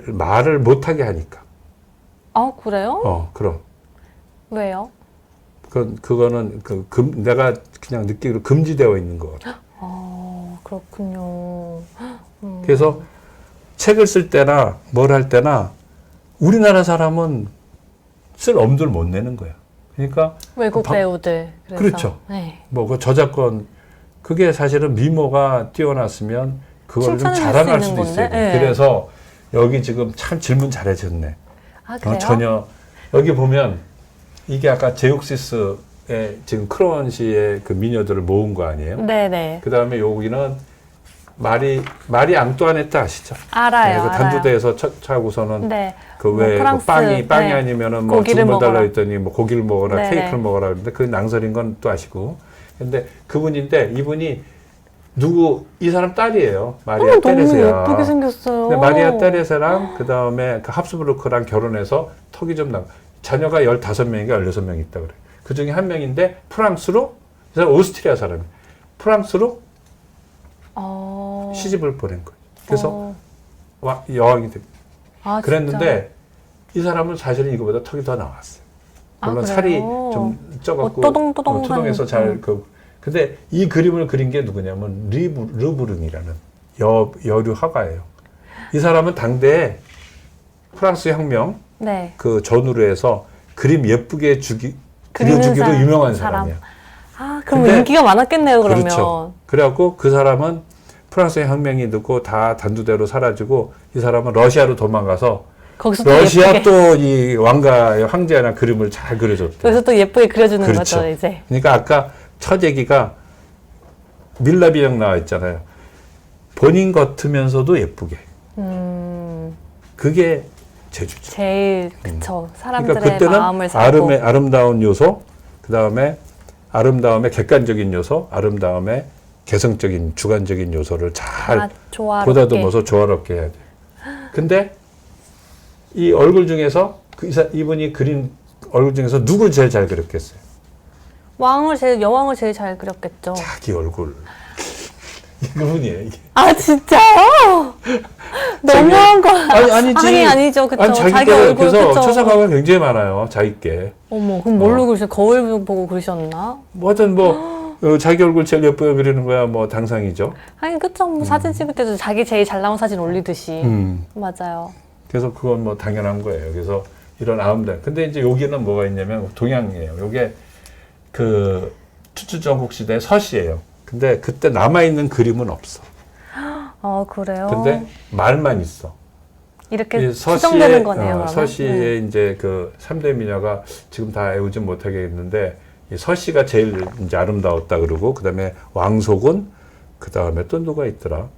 말을 못하게 하니까. 그래요? 그럼. 왜요? 그거는 내가 그냥 느끼기로 금지되어 있는 거 같아요. 그렇군요. 그래서 책을 쓸 때나 뭘 할 때나 우리나라 사람은 쓸 엄두를 못 내는 거야. 그러니까 외국 배우들. 그래서. 그렇죠. 네. 뭐 그 저작권 그게 사실은 미모가 뛰어났으면 그거를 좀 칭찬을 자랑할 할수 수도 있는 있어요. 건데? 네. 그래서 여기 지금 참 질문 잘해줬네. 그래요? 전혀 여기 보면 이게 아까 제육시스의 지금 크로원시의 그 미녀들을 모은 거 아니에요? 네네. 그 다음에 여기는 마리 앙뚜아네트 아시죠? 알아요. 그 알아요. 단두대에서 차고서는 네. 그 왜 뭐 프랑스, 빵이 네. 아니면은 뭐 고기를 죽음을 달라 먹어라. 했더니 뭐 고기를 먹어라 네네. 케이크를 먹어라 그러는데 그 낭설인 건 또 아시고 근데 그분인데 이분이 이 사람 딸이에요. 마리아 너무 테레세야. 예쁘게 생겼어요. 근데 마리아 테레세랑 그 다음에 그 합스부르크랑 결혼해서 턱이 좀 나. 자녀가 15명인가 16명 있다 그래. 그 중에 한 명인데 프랑스로 이 사람 오스트리아 사람이 프랑스로 시집을 보낸 거예요. 그래서 여왕이 됩니다. 그랬는데 이 사람은 사실은 이거보다 턱이 더 나왔어요. 물론 살이 좀 쪄갖고 투동해서 잘 근데 이 그림을 그린 게 누구냐면 르브르잉이라는 여류 화가예요. 이 사람은 당대에 프랑스 혁명 네. 그 전후로 해서 그림 예쁘게 그려주기로 유명한 사람이야. 그럼 근데 인기가 많았겠네요, 그러면. 그렇죠. 그래갖고 그 사람은 프랑스의 혁명이 늦고 다 단두대로 사라지고 이 사람은 러시아로 도망가서 거기서 또 러시아 예쁘게. 또 이 왕가의 황제나 그림을 잘 그려줬대. 거기서 또 예쁘게 그려주는 그렇죠. 거죠, 이제. 그러니까 아까 첫 얘기가 밀라비형 나와 있잖아요. 본인 같으면서도 예쁘게. 그게 제주죠. 제일 그쵸. 사람들의 그러니까 그때는 마음을 사고. 아름다운 요소, 그 다음에 아름다움의 객관적인 요소, 아름다움의 개성적인 주관적인 요소를 잘 조화롭게. 보다듬어서 조화롭게 해야 돼요. 근데 이 얼굴 중에서 이분이 그린 얼굴 중에서 누굴 제일 잘 그렸겠어요? 여왕을 제일 잘 그렸겠죠. 자기 얼굴. 이분이에요, 이게. 진짜요? 너무한 거. 아니지. 아니죠. 그쵸. 아니, 자기 얼굴, 그래서 그쵸. 초상화가 굉장히 많아요, 자기께. 어머, 그럼 뭘로 그리셨어요? 거울 보고 그리셨나? 뭐 하여튼 자기 얼굴 제일 예쁘게 그리는 거야, 뭐, 당상이죠. 그쵸. 뭐 사진 찍을 때도 자기 제일 잘 나온 사진 올리듯이. 맞아요. 그래서 그건 뭐 당연한 거예요. 그래서 이런 아름다움. 근데 이제 여기는 뭐가 있냐면 동양이에요. 요게 그 투추전국 시대 서시예요. 근데 그때 남아있는 그림은 없어. 그래요? 근데 말만 있어. 이렇게 수정되는 거네요, 그러면? 서시의 이제 그 3대 미녀가 지금 다 외우지 못하게 했는데 이 서시가 제일 이제 아름다웠다 그러고 그다음에 왕속은 그다음에 또 누가 있더라?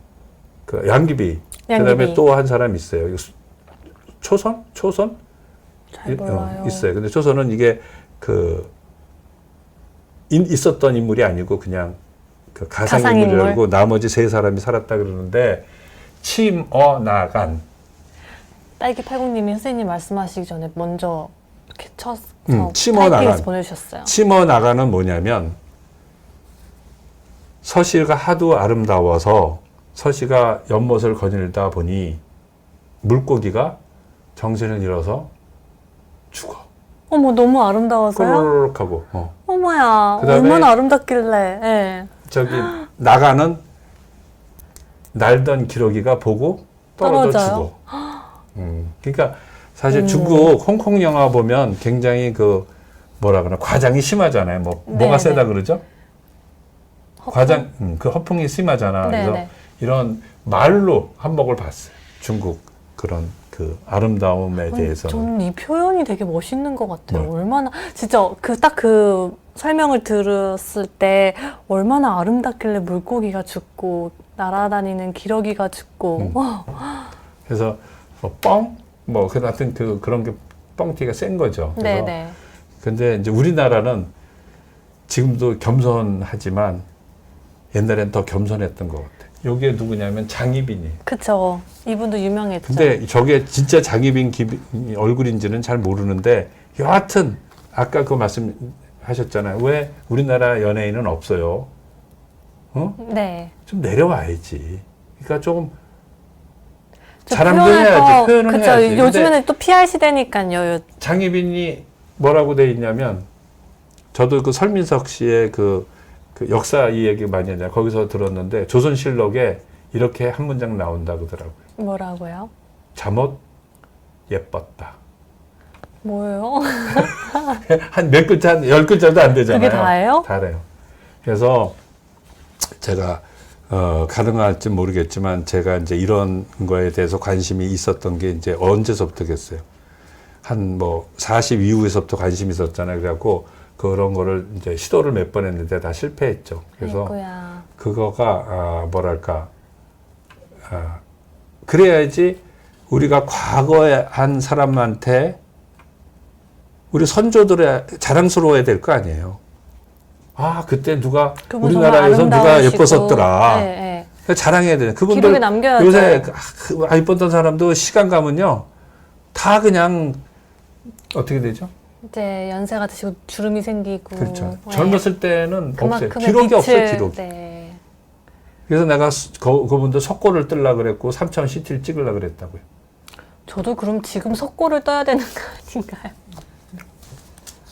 그 양귀비. 그다음에 또 한 사람 있어요. 초선? 잘 몰라요. 있어요. 근데 초선은 이게 있었던 인물이 아니고 그냥 그 가상인물이라고 나머지 3사람이 살았다 그러는데 침어나간 딸기 팔공님이 선생님 말씀하시기 전에 먼저 이렇게 쳐서 침어나간 보내주셨어요. 침어나간은 뭐냐면 서시가 하도 아름다워서 서시가 연못을 거닐다 보니 물고기가 정신을 잃어서 죽어. 어머, 너무 아름다워서요? 꼬르륵 하고. 어머야, 그다음에 얼마나 아름답길래. 예. 저기 나가는 날던 기러기가 보고 떨어져 떨어져요? 죽어. 그러니까 사실 중국 홍콩 영화 보면 굉장히 그 뭐라 그러나 과장이 심하잖아요. 뭐가 네, 세다 네. 그러죠? 허풍? 과장 그 허풍이 심하잖아. 네, 그래서 네. 이런 말로 한몫을 봤어요. 중국 그런 그 아름다움에 대해서. 저는 이 표현이 되게 멋있는 것 같아요. 뭐? 얼마나 진짜 딱 그 설명을 들었을 때 얼마나 아름답길래 물고기가 죽고 날아다니는 기러기가 죽고. 그래서 하여튼 그런 게 뻥튀기가 센 거죠. 그래서 네네. 근데 이제 우리나라는 지금도 겸손하지만 옛날엔 더 겸손했던 것 같아요. 요게 누구냐면 장희빈이에요. 그쵸. 이분도 유명했죠. 근데 저게 진짜 장희빈 얼굴인지는 잘 모르는데 여하튼 아까 그 말씀하셨잖아요. 왜 우리나라 연예인은 없어요? 네. 좀 내려와야지. 그러니까 조금 저 자랑도 표현을 해야지. 표현을 그쵸. 해야지. 근데 요즘에는 또 PR 시대니까요. 장희빈이 뭐라고 돼 있냐면 저도 그 설민석 씨의 그 역사 이 얘기 많이 하잖아요. 거기서 들었는데 조선실록에 이렇게 한 문장 나온다 그러더라고요. 뭐라고요? 잠옷 예뻤다. 뭐예요? 한 몇 글자, 한 10글자도 안 되잖아요. 그게 다예요? 다래요. 그래서 제가 가능할지 모르겠지만 제가 이제 이런 거에 대해서 관심이 있었던 게 이제 언제서부터겠어요. 한 40 이후에서부터 관심이 있었잖아요. 그래갖고 그런 거를 이제 시도를 몇 번 했는데 다 실패했죠. 그래서 아이고야. 그거가 그래야지 우리가 과거에 한 사람한테 우리 선조들의 자랑스러워야 될 거 아니에요. 그때 누가 그분 우리나라에서 정말 누가 아름다우시고. 예뻤었더라. 네, 자랑해야 돼. 그분들 기록에 남겨야죠. 요새 예뻤던 사람도 시간 가면요 다 그냥 어떻게 되죠? 이제 연세가 드시고 주름이 생기고. 그렇죠. 네. 젊었을 때는 없어요. 그만큼의 기록이 빛을, 없어요. 기록이. 네. 그래서 내가 그분도 석고를 뜨려 그랬고 3천 CT를 찍으려 그랬다고요. 저도 그럼 지금 석고를 떠야 되는 거 아닌가요?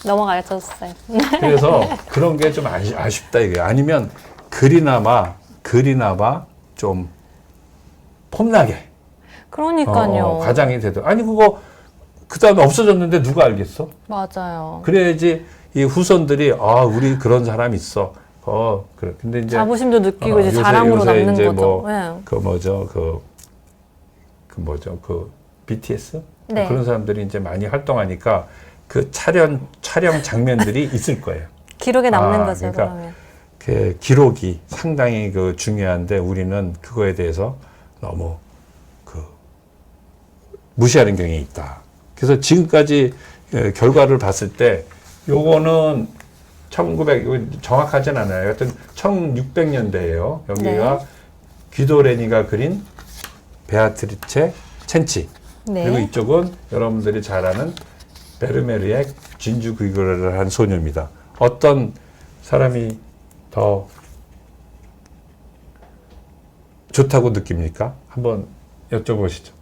넘어가셨어요. 그래서 그런 게 좀 아쉽다 이게. 아니면 글이나마 좀 폼나게 그러니까요. 과장이 되더. 아니 그거 그 다음에 없어졌는데 누가 알겠어? 맞아요. 그래야지 이 후손들이 우리 그런 사람 있어. 그래. 근데 이제 자부심도 느끼고 이제 자랑으로 요새 남는 이제 거죠. 네. 그 BTS 네. 그런 사람들이 이제 많이 활동하니까 그 촬영 장면들이 있을 거예요. 기록에 남는 거죠. 그러니까 그러면. 그 기록이 상당히 중요한데 우리는 그거에 대해서 너무 무시하는 경향이 있다. 그래서 지금까지 결과를 봤을 때 요거는 1900 정확하진 않아요. 하여튼 1600년대예요. 여기가 네. 귀도 레니가 그린 베아트리체 첸치. 네. 그리고 이쪽은 여러분들이 잘 아는 베르메르의 진주 귀걸이를 한 소녀입니다. 어떤 사람이 더 좋다고 느낍니까? 한번 여쭤보시죠.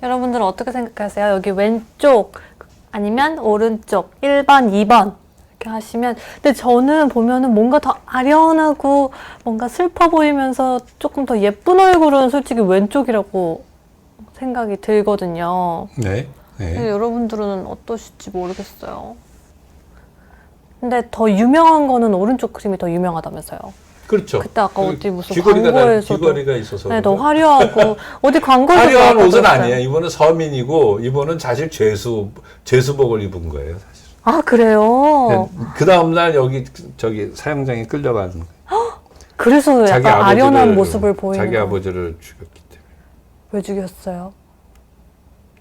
여러분들은 어떻게 생각하세요? 여기 왼쪽 아니면 오른쪽 1번, 2번 이렇게 하시면 근데 저는 보면은 뭔가 더 아련하고 뭔가 슬퍼 보이면서 조금 더 예쁜 얼굴은 솔직히 왼쪽이라고 생각이 들거든요. 네. 근데 여러분들은 어떠실지 모르겠어요. 근데 더 유명한 거는 오른쪽 그림이 더 유명하다면서요. 그렇죠. 그때 아까 어디 무슨 귀걸이가 광고에서도 귀걸이가 있어서 네, 더 화려하고 어디 광고에서 화려한 옷은 나왔다고 아니에요. 이번은 서민이고 이번은 사실 죄수복을 입은 거예요. 사실. 아 그래요? 그 다음 날 여기 사형장에 끌려가는 거예요. 그래서 자기 약간 아련한 아버지를 모습을 보이는 자기 거. 아버지를 죽였기 때문에. 왜 죽였어요?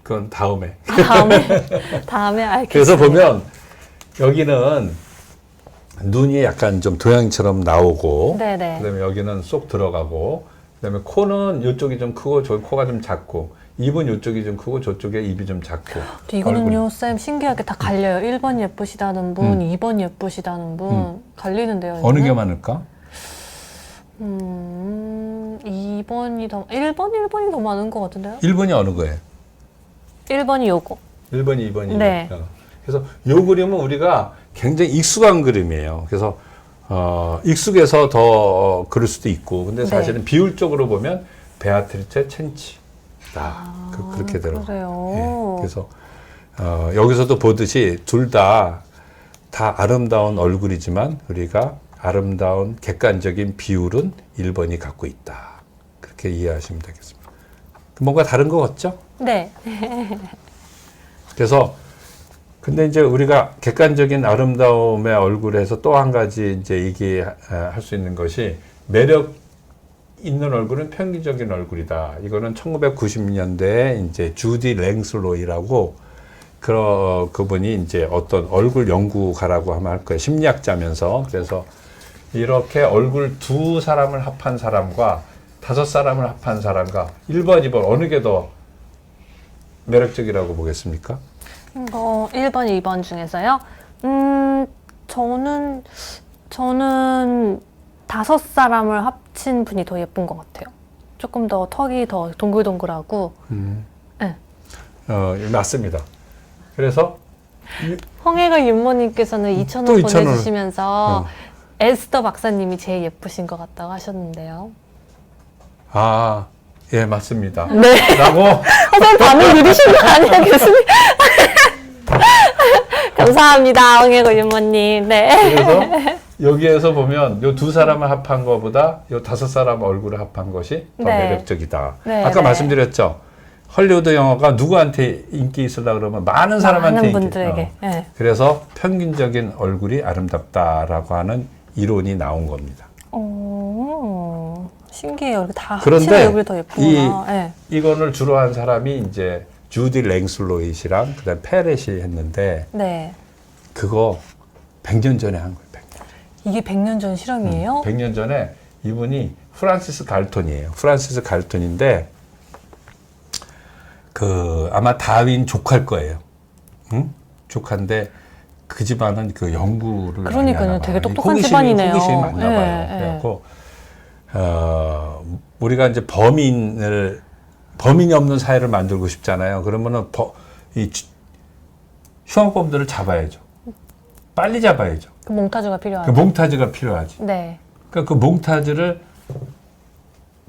그건 다음에. 다음에 알겠습니다. 그래서 보면 여기는 눈이 약간 좀 도양처럼 나오고, 네네. 그다음에 여기는 쏙 들어가고, 그다음에 코는 이쪽이 좀 크고 저기 코가 좀 작고, 입은 이쪽이 좀 크고 저쪽에 입이 좀 작고. 이거는요, 쌤 신기하게 다 갈려요. 1번 예쁘시다는 분, 2번 예쁘시다는 분 갈리는데요. 어느 이거는? 게 많을까? 2번이 더 1번이 더 많은 것 같은데요? 1번이 어느 거예요? 1번이 요거. 1번이 2번이. 네. 그래서 요 그림은 우리가 굉장히 익숙한 그림이에요. 그래서 익숙해서 더 그럴 수도 있고, 근데 사실은 비율적으로 보면 베아트리체 첸치 그렇게 들어요. 그래요. 그래서 여기서도 보듯이 둘 다 아름다운 얼굴이지만 우리가 아름다운 객관적인 비율은 1번이 갖고 있다. 그렇게 이해하시면 되겠습니다. 뭔가 다른 거 같죠? 네. 그래서 근데 이제 우리가 객관적인 아름다움의 얼굴에서 또 한 가지 이제 얘기할 수 있는 것이 매력 있는 얼굴은 평균적인 얼굴이다. 이거는 1990년대에 이제 주디 랭슬로이라고 그분이 이제 어떤 얼굴 연구가라고 하면 할 거예요. 심리학자면서. 그래서 이렇게 얼굴 두 사람을 합한 사람과 5사람을 합한 사람과 1번, 2번 어느 게 더 매력적이라고 보겠습니까? 1번, 2번 중에서요? 저는 5사람을 합친 분이 더 예쁜 것 같아요. 조금 더 턱이 더 동글동글하고. 네. 맞습니다. 그래서 홍해가 윤모님께서는 2,000원 또 2,000원 을. 보내주시면서 에스더 박사님이 제일 예쁘신 것 같다고 하셨는데요. 예, 맞습니다. 네. 라고 선생님 반응 느리신 거 아니에요, 교수님? 감사합니다, 홍해가 윤모님. 네. 그래서 여기에서 보면 요 두 사람을 합한 것보다 요 5사람 얼굴을 합한 것이 더 네. 매력적이다. 네, 아까 네. 말씀드렸죠. 헐리우드 영화가 누구한테 인기 있으려 그러면 많은 사람한테 많은 인기. 분들에게. 네. 그래서 평균적인 얼굴이 아름답다라고 하는 이론이 나온 겁니다. 오, 신기해요. 이렇게 다 그런데 합치면 얼굴이 더 예쁘구나. 네. 이거를 주로 한 사람이 이제 주디 랭슬로이시랑 그다음 페렛이 했는데 네. 그거 100년 전에 한 거예요. 100년. 이게 100년 전 실험이에요? 100년 전에 이분이 프란시스 갈톤이에요. 프란시스 갈톤인데 아마 다윈 조카일 거예요. 응? 조카인데 그 집안은 그 연구를 그러니까요. 되게 똑똑한 호기심이 집안이네요. 많나 네, 봐요. 네. 그래갖고 우리가 이제 범인이 없는 사회를 만들고 싶잖아요. 그러면은 흉악범들을 잡아야죠. 빨리 잡아야죠. 그 몽타주가 필요하죠. 그 몽타주가 필요하지. 네. 그러니까 그 몽타주를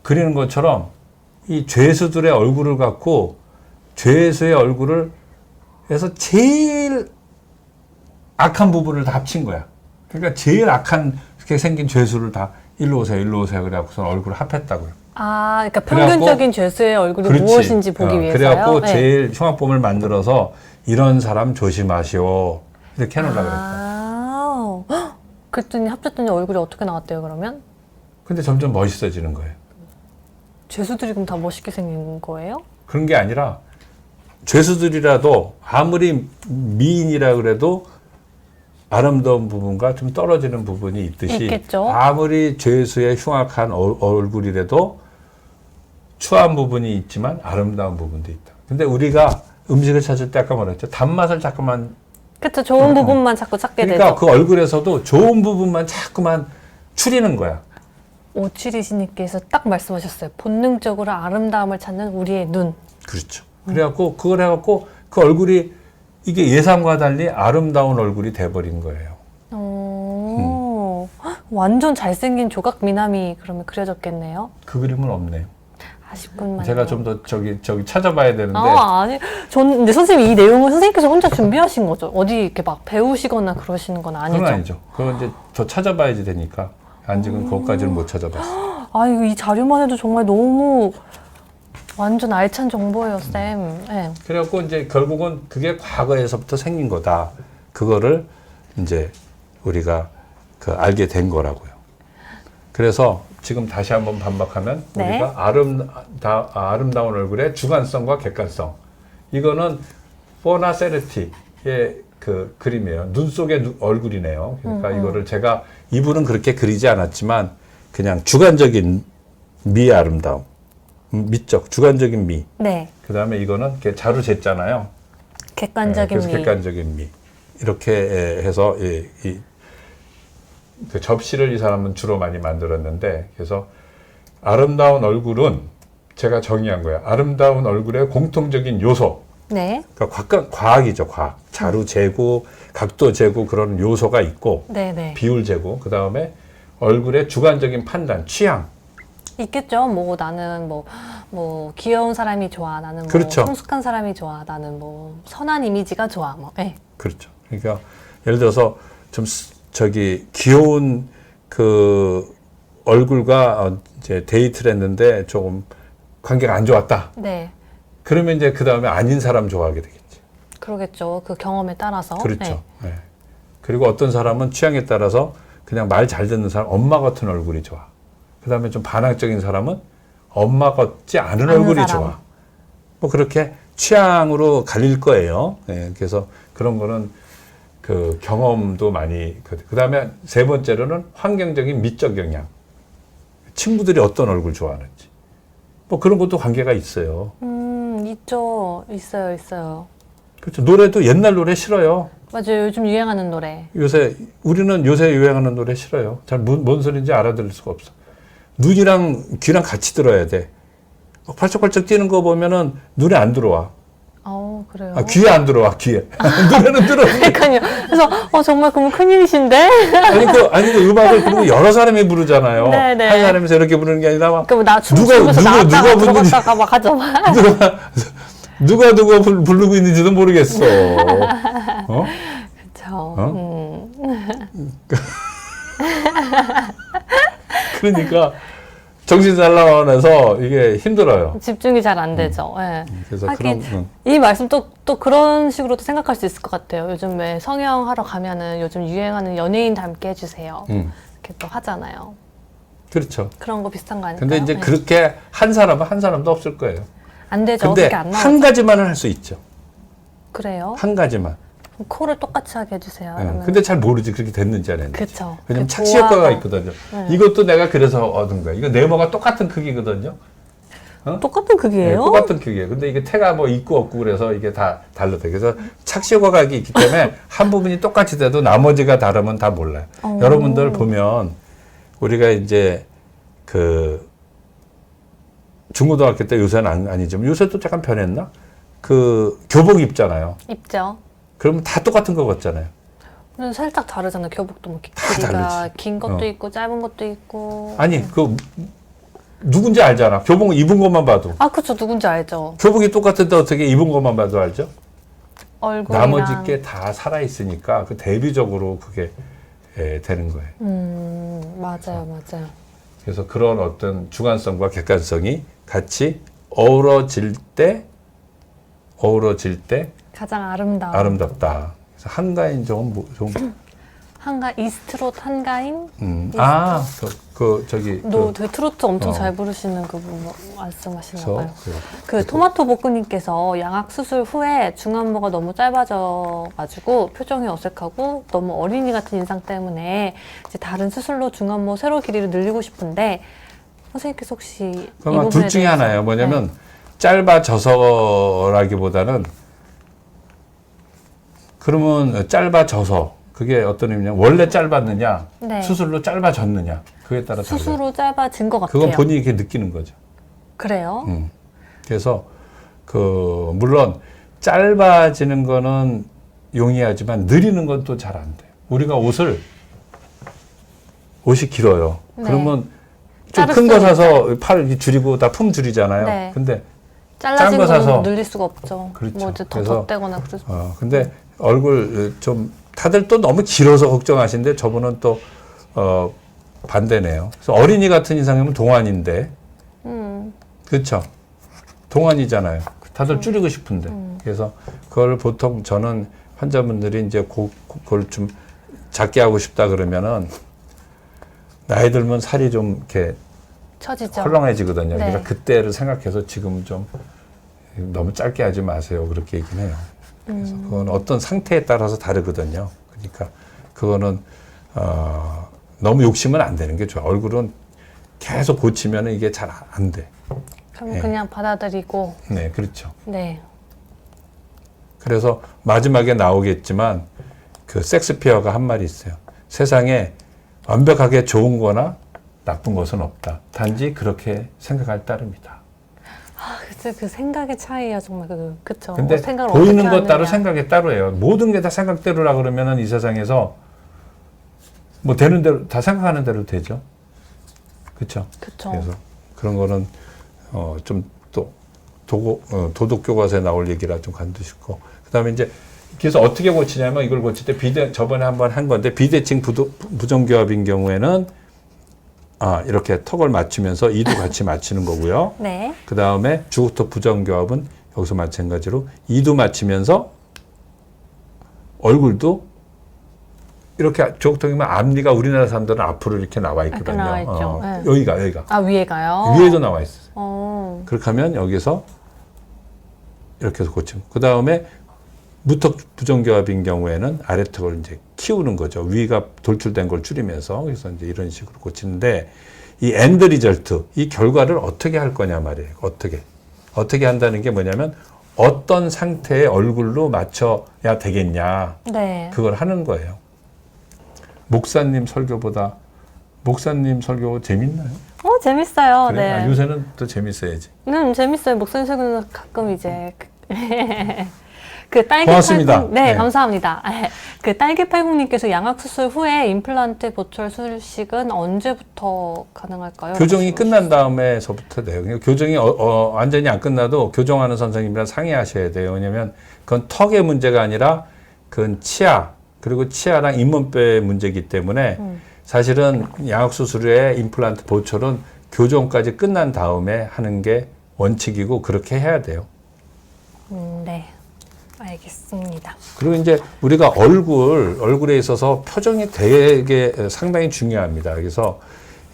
그리는 것처럼 이 죄수들의 얼굴을 갖고 죄수의 얼굴을 해서 제일 악한 부분을 다 합친 거야. 그러니까 제일 악한 게 생긴 죄수를 다 일로 오세요, 일로 오세요. 그래갖고서 얼굴을 합했다고요. 그러니까 평균적인 죄수의 얼굴이 그렇지. 무엇인지 보기 위해서요. 그래갖고 네. 제일 흉악범을 만들어서 이런 사람 조심하시오. 이렇게 해놓으려고 그랬다. 그랬더니 합쳤더니 얼굴이 어떻게 나왔대요, 그러면? 근데 점점 멋있어지는 거예요. 죄수들이 그럼 다 멋있게 생긴 거예요? 그런 게 아니라 죄수들이라도 아무리 미인이라 그래도 아름다운 부분과 좀 떨어지는 부분이 있듯이 있겠죠. 아무리 죄수의 흉악한 얼굴이라도 추한 부분이 있지만 아름다운 부분도 있다. 근데 우리가 음식을 찾을 때 아까 말했죠. 단맛을 자꾸만 그쵸. 좋은 부분만 자꾸 찾게 그러니까 되죠. 그 얼굴에서도 좋은 부분만 자꾸만 추리는 거야. 오칠이시님께서 딱 말씀하셨어요. 본능적으로 아름다움을 찾는 우리의 눈. 그렇죠. 그래갖고 그걸 해갖고 그 얼굴이 이게 예상과 달리 아름다운 얼굴이 돼버린 거예요. 완전 잘생긴 조각 미남이 그러면 그려졌겠네요. 그 그림은 없네요. 아쉽군요. 제가 좀 더 저기 찾아봐야 되는데. 아니. 근데 선생님 이 내용을 선생님께서 혼자 준비하신 거죠? 어디 이렇게 막 배우시거나 그러시는 건 아니죠? 그건 아니죠. 그건 이제 더 찾아봐야지 되니까. 아직은 그것까지는 못 찾아봤어요. 이거 이 자료만 해도 정말 너무 완전 알찬 정보예요, 쌤. 네. 그래갖고 이제 결국은 그게 과거에서부터 생긴 거다. 그거를 이제 우리가 알게 된 거라고요. 그래서 지금 다시 한번 반박하면 네. 우리가 아름다운 얼굴의 주관성과 객관성. 이거는 포나세르티의 그 그림이에요. 눈 속의 얼굴이네요. 그러니까 이거를 제가 이분은 그렇게 그리지 않았지만 그냥 주관적인 미의 아름다움. 미적, 주관적인 미. 네. 그 다음에 이거는 이렇게 자로 쟀잖아요. 객관적인 그래서 미. 객관적인 미. 이렇게 해서 그 접시를 이 사람은 주로 많이 만들었는데, 그래서 아름다운 얼굴은 제가 정의한 거예요. 아름다운 얼굴의 공통적인 요소. 네. 그러니까 과학이죠, 과학. 자루 재고, 각도 재고 그런 요소가 있고 네네. 비율 재고 그다음에 얼굴의 주관적인 판단, 취향. 있겠죠. 뭐 나는 뭐 귀여운 사람이 좋아. 나는 뭐 그렇죠. 성숙한 사람이 좋아. 나는 뭐 선한 이미지가 좋아. 뭐. 네. 그렇죠. 그러니까 예를 들어서 좀 저기 귀여운 그 얼굴과 이제 데이트를 했는데 조금 관계가 안 좋았다. 네. 그러면 이제 그 다음에 아닌 사람 좋아하게 되겠지. 그러겠죠. 그 경험에 따라서. 그렇죠. 네. 그리고 어떤 사람은 취향에 따라서 그냥 말 잘 듣는 사람, 엄마 같은 얼굴이 좋아. 그 다음에 좀 반항적인 사람은 엄마 같지 않은 얼굴이 사람. 좋아. 뭐 그렇게 취향으로 갈릴 거예요. 네. 그래서 그런 거는 그 경험도 많이. 그 다음에 세 번째로는 환경적인 미적 영향. 친구들이 어떤 얼굴 좋아하는지. 뭐 그런 것도 관계가 있어요. 있죠. 있어요. 그렇죠. 노래도 옛날 노래 싫어요. 맞아요. 요즘 유행하는 노래. 우리는 요새 유행하는 노래 싫어요. 잘 뭔 소리인지 알아들을 수가 없어. 눈이랑 귀랑 같이 들어야 돼. 팔쩍팔쩍 뛰는 거 보면은 눈에 안 들어와. 그래요. 귀에 안 들어와, 귀에. 노래는 들어. 그러니까요. 그래서 정말 그러면 큰일이신데. 아니 그 음악을 그리고 여러 사람이 부르잖아요. 네네. 한 사람이서 이렇게 부르는 게 아니라 막 그럼 나 춤추면서 나왔다가 들어갔다가 막 하죠. 누가 부르고 있는지도 모르겠어. 어? 그렇죠. 그러니까 정신 잘 나와서 이게 힘들어요. 집중이 잘 안 되죠. 네. 그래서 하긴 이 말씀 또 그런 식으로도 생각할 수 있을 것 같아요. 요즘 왜 성형하러 가면은 요즘 유행하는 연예인 닮게 해주세요. 이렇게 또 하잖아요. 그렇죠. 그런 거 비슷한 거 아닐까요? 근데 이제 그렇게 한 사람은 한 사람도 없을 거예요. 안 되죠. 근데 어떻게 안 나와요? 한 가지만은 할 수 있죠. 그래요? 한 가지만. 그럼 코를 똑같이 하게 해주세요. 그러면. 근데 잘 모르지 그렇게 됐는지 안 했는지. 그쵸. 왜냐면 그 착시 효과가 조화가. 있거든요. 이것도 내가 그래서 얻은 거야. 이거 네모가 똑같은 크기거든요. 똑같은 크기예요? 네, 똑같은 크기예요. 근데 이게 태가 뭐 있고 없고 그래서 이게 다 달라요. 그래서 착시 효과가 있기 때문에 한 부분이 똑같이 돼도 나머지가 다르면 다 몰라요. 여러분들 보면 우리가 이제 그 중고등학교 때 요새는 아니지만 요새도 잠깐 변했나? 그 교복 입잖아요. 입죠. 그러면 다 똑같은 거 같잖아요. 근데 살짝 다르잖아요. 교복도 뭐 다 길이가 다르지. 긴 것도 있고 짧은 것도 있고. 아니 그 누군지 알잖아. 교복 입은 것만 봐도. 그쵸. 누군지 알죠. 교복이 똑같은데 어떻게 입은 것만 봐도 알죠? 얼굴이랑. 나머지 게 다 살아 있으니까 그 대비적으로 그게 되는 거예요. 맞아요. 그래서 그런 어떤 주관성과 객관성이 같이 어우러질 때 가장 아름다운. 아름답다. 그래서 한가인 좀 이스트롯 한가인? 저기 되게 트로트 엄청 잘 부르시는 그분 말씀하시나 봐요. 그래서 토마토 볶음님께서 양악 수술 후에 중안모가 너무 짧아져가지고 표정이 어색하고 너무 어린이 같은 인상 때문에 이제 다른 수술로 중안모 세로 길이를 늘리고 싶은데 선생님께서 혹시 이 그러면 부분에 둘 중에 대해서- 하나예요. 뭐냐면 짧아져서라기보다는 그러면 짧아져서 그게 어떤 의미냐? 원래 짧았느냐? 네. 수술로 짧아졌느냐? 그에 따라 달라요. 스스로 짧아진 것 같아요. 그건 본인이 이렇게 느끼는 거죠. 그래요? 그래서 물론 짧아지는 거는 용이하지만 느리는 건 또 잘 안 돼요. 우리가 옷이 길어요. 네. 그러면 좀 자를 큰 거 수는 사서 팔 줄이고 다 품 줄이잖아요. 네. 근데 잘라진 거 거는 사서- 늘릴 수가 없죠. 그렇죠. 뭐 이제 더 그래서- 덧대거나 그러죠. 근데 얼굴 좀 다들 또 너무 길어서 걱정하시는데 저분은 또 반대네요. 그래서 어린이 같은 인상이면 동안인데, 그렇죠? 동안이잖아요. 다들 줄이고 싶은데. 그래서 그걸 보통 저는 환자분들이 이제 그걸 좀 작게 하고 싶다 그러면은 나이 들면 살이 좀 이렇게 처지죠. 헐렁해지거든요. 네. 그러니까 그때를 생각해서 지금 좀 너무 짧게 하지 마세요. 그렇게 얘기는 해요. 그래서 그건 어떤 상태에 따라서 다르거든요. 그러니까 그거는 너무 욕심은 안 되는 게 좋아. 얼굴은 계속 고치면 이게 잘 안 돼. 그럼 그냥 받아들이고. 네, 그렇죠. 네. 그래서 마지막에 나오겠지만 그 섹스피어가 한 말이 있어요. 세상에 완벽하게 좋은 거나 나쁜 것은 없다. 단지 그렇게 생각할 따름이다. 진짜 그 생각의 차이야 정말 그쵸. 근데 생각을 보이는 어떻게 것 따로 하느냐. 생각이 따로예요. 모든 게 다 생각대로라 그러면은 이 세상에서 뭐 되는 대로 다 생각하는 대로 되죠. 그렇죠. 그쵸. 그래서 그런 거는 좀 또 도덕 교과서에 나올 얘기라 좀 간두시고 그다음에 이제 그래서 어떻게 고치냐면 이걸 고칠 때 저번에 한번 한 건데 비대칭 부정교합인 경우에는 이렇게 턱을 맞추면서 이도 같이 맞추는 거고요. 네. 그 다음에 주거턱 부정교합은 여기서 마찬가지로 이도 맞추면서 얼굴도 이렇게 주거턱이면 앞니가 우리나라 사람들은 앞으로 이렇게 나와 있거든요. 나와 있죠. 네. 여기가 아 위에가요? 위에도 나와 있어요. 그렇게 하면 여기서 이렇게 해서 고치고 그 다음에 무턱 부정교합인 경우에는 아래턱을 이제 키우는 거죠. 위가 돌출된 걸 줄이면서 그래서 이제 이런 식으로 고치는데 이 엔드 리절트 이 결과를 어떻게 할 거냐 말이에요. 어떻게 한다는 게 뭐냐면 어떤 상태의 얼굴로 맞춰야 되겠냐. 네. 그걸 하는 거예요. 목사님 설교보다 목사님 설교 재밌나요? 재밌어요. 그래? 네. 요새는 또 재밌어야지. 재밌어요. 목사님 최근에 가끔 이제 그 딸기 고맙습니다. 팔공 네, 네. 감사합니다. 그 딸기 팔공님께서 양악 수술 후에 임플란트 보철 수술식은 언제부터 가능할까요? 교정이 끝난 다음에서부터 돼요. 그러니까 교정이 완전히 안 끝나도 교정하는 선생님이랑 상의하셔야 돼요. 왜냐하면 그건 턱의 문제가 아니라 그건 치아 그리고 치아랑 잇몸뼈의 문제이기 때문에 사실은 양악 수술 후에 임플란트 보철은 교정까지 끝난 다음에 하는 게 원칙이고 그렇게 해야 돼요. 네. 알겠습니다. 그리고 이제 우리가 얼굴에 있어서 표정이 되게 상당히 중요합니다. 그래서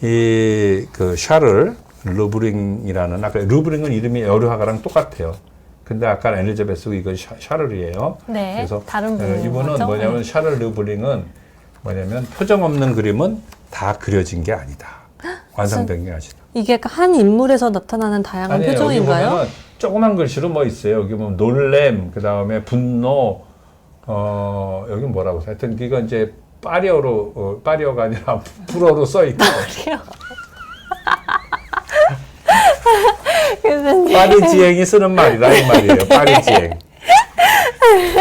그 샤를 르브링이라는 아까 르브링은 이름이 여러 화가랑 똑같아요. 근데 아까 엘리자베스 이건 샤를이에요. 네. 그래서 다른 분인 이분은 거죠? 뭐냐면 샤를 르브링은 뭐냐면 표정 없는 그림은 다 그려진 게 아니다. 완성된 게 아니다. 이게 한 인물에서 나타나는 다양한 아니에요. 여기 표정인가요? 보면은 조그만 글씨로 뭐 있어요. 여기 보면 놀램, 그 다음에 분노, 여기 뭐라고 써? 하여튼 이건 이제 파리어가 아니라 불어로 써 있고. 파리지행이 쓰는 말이라 이 말이에요. 파리지행.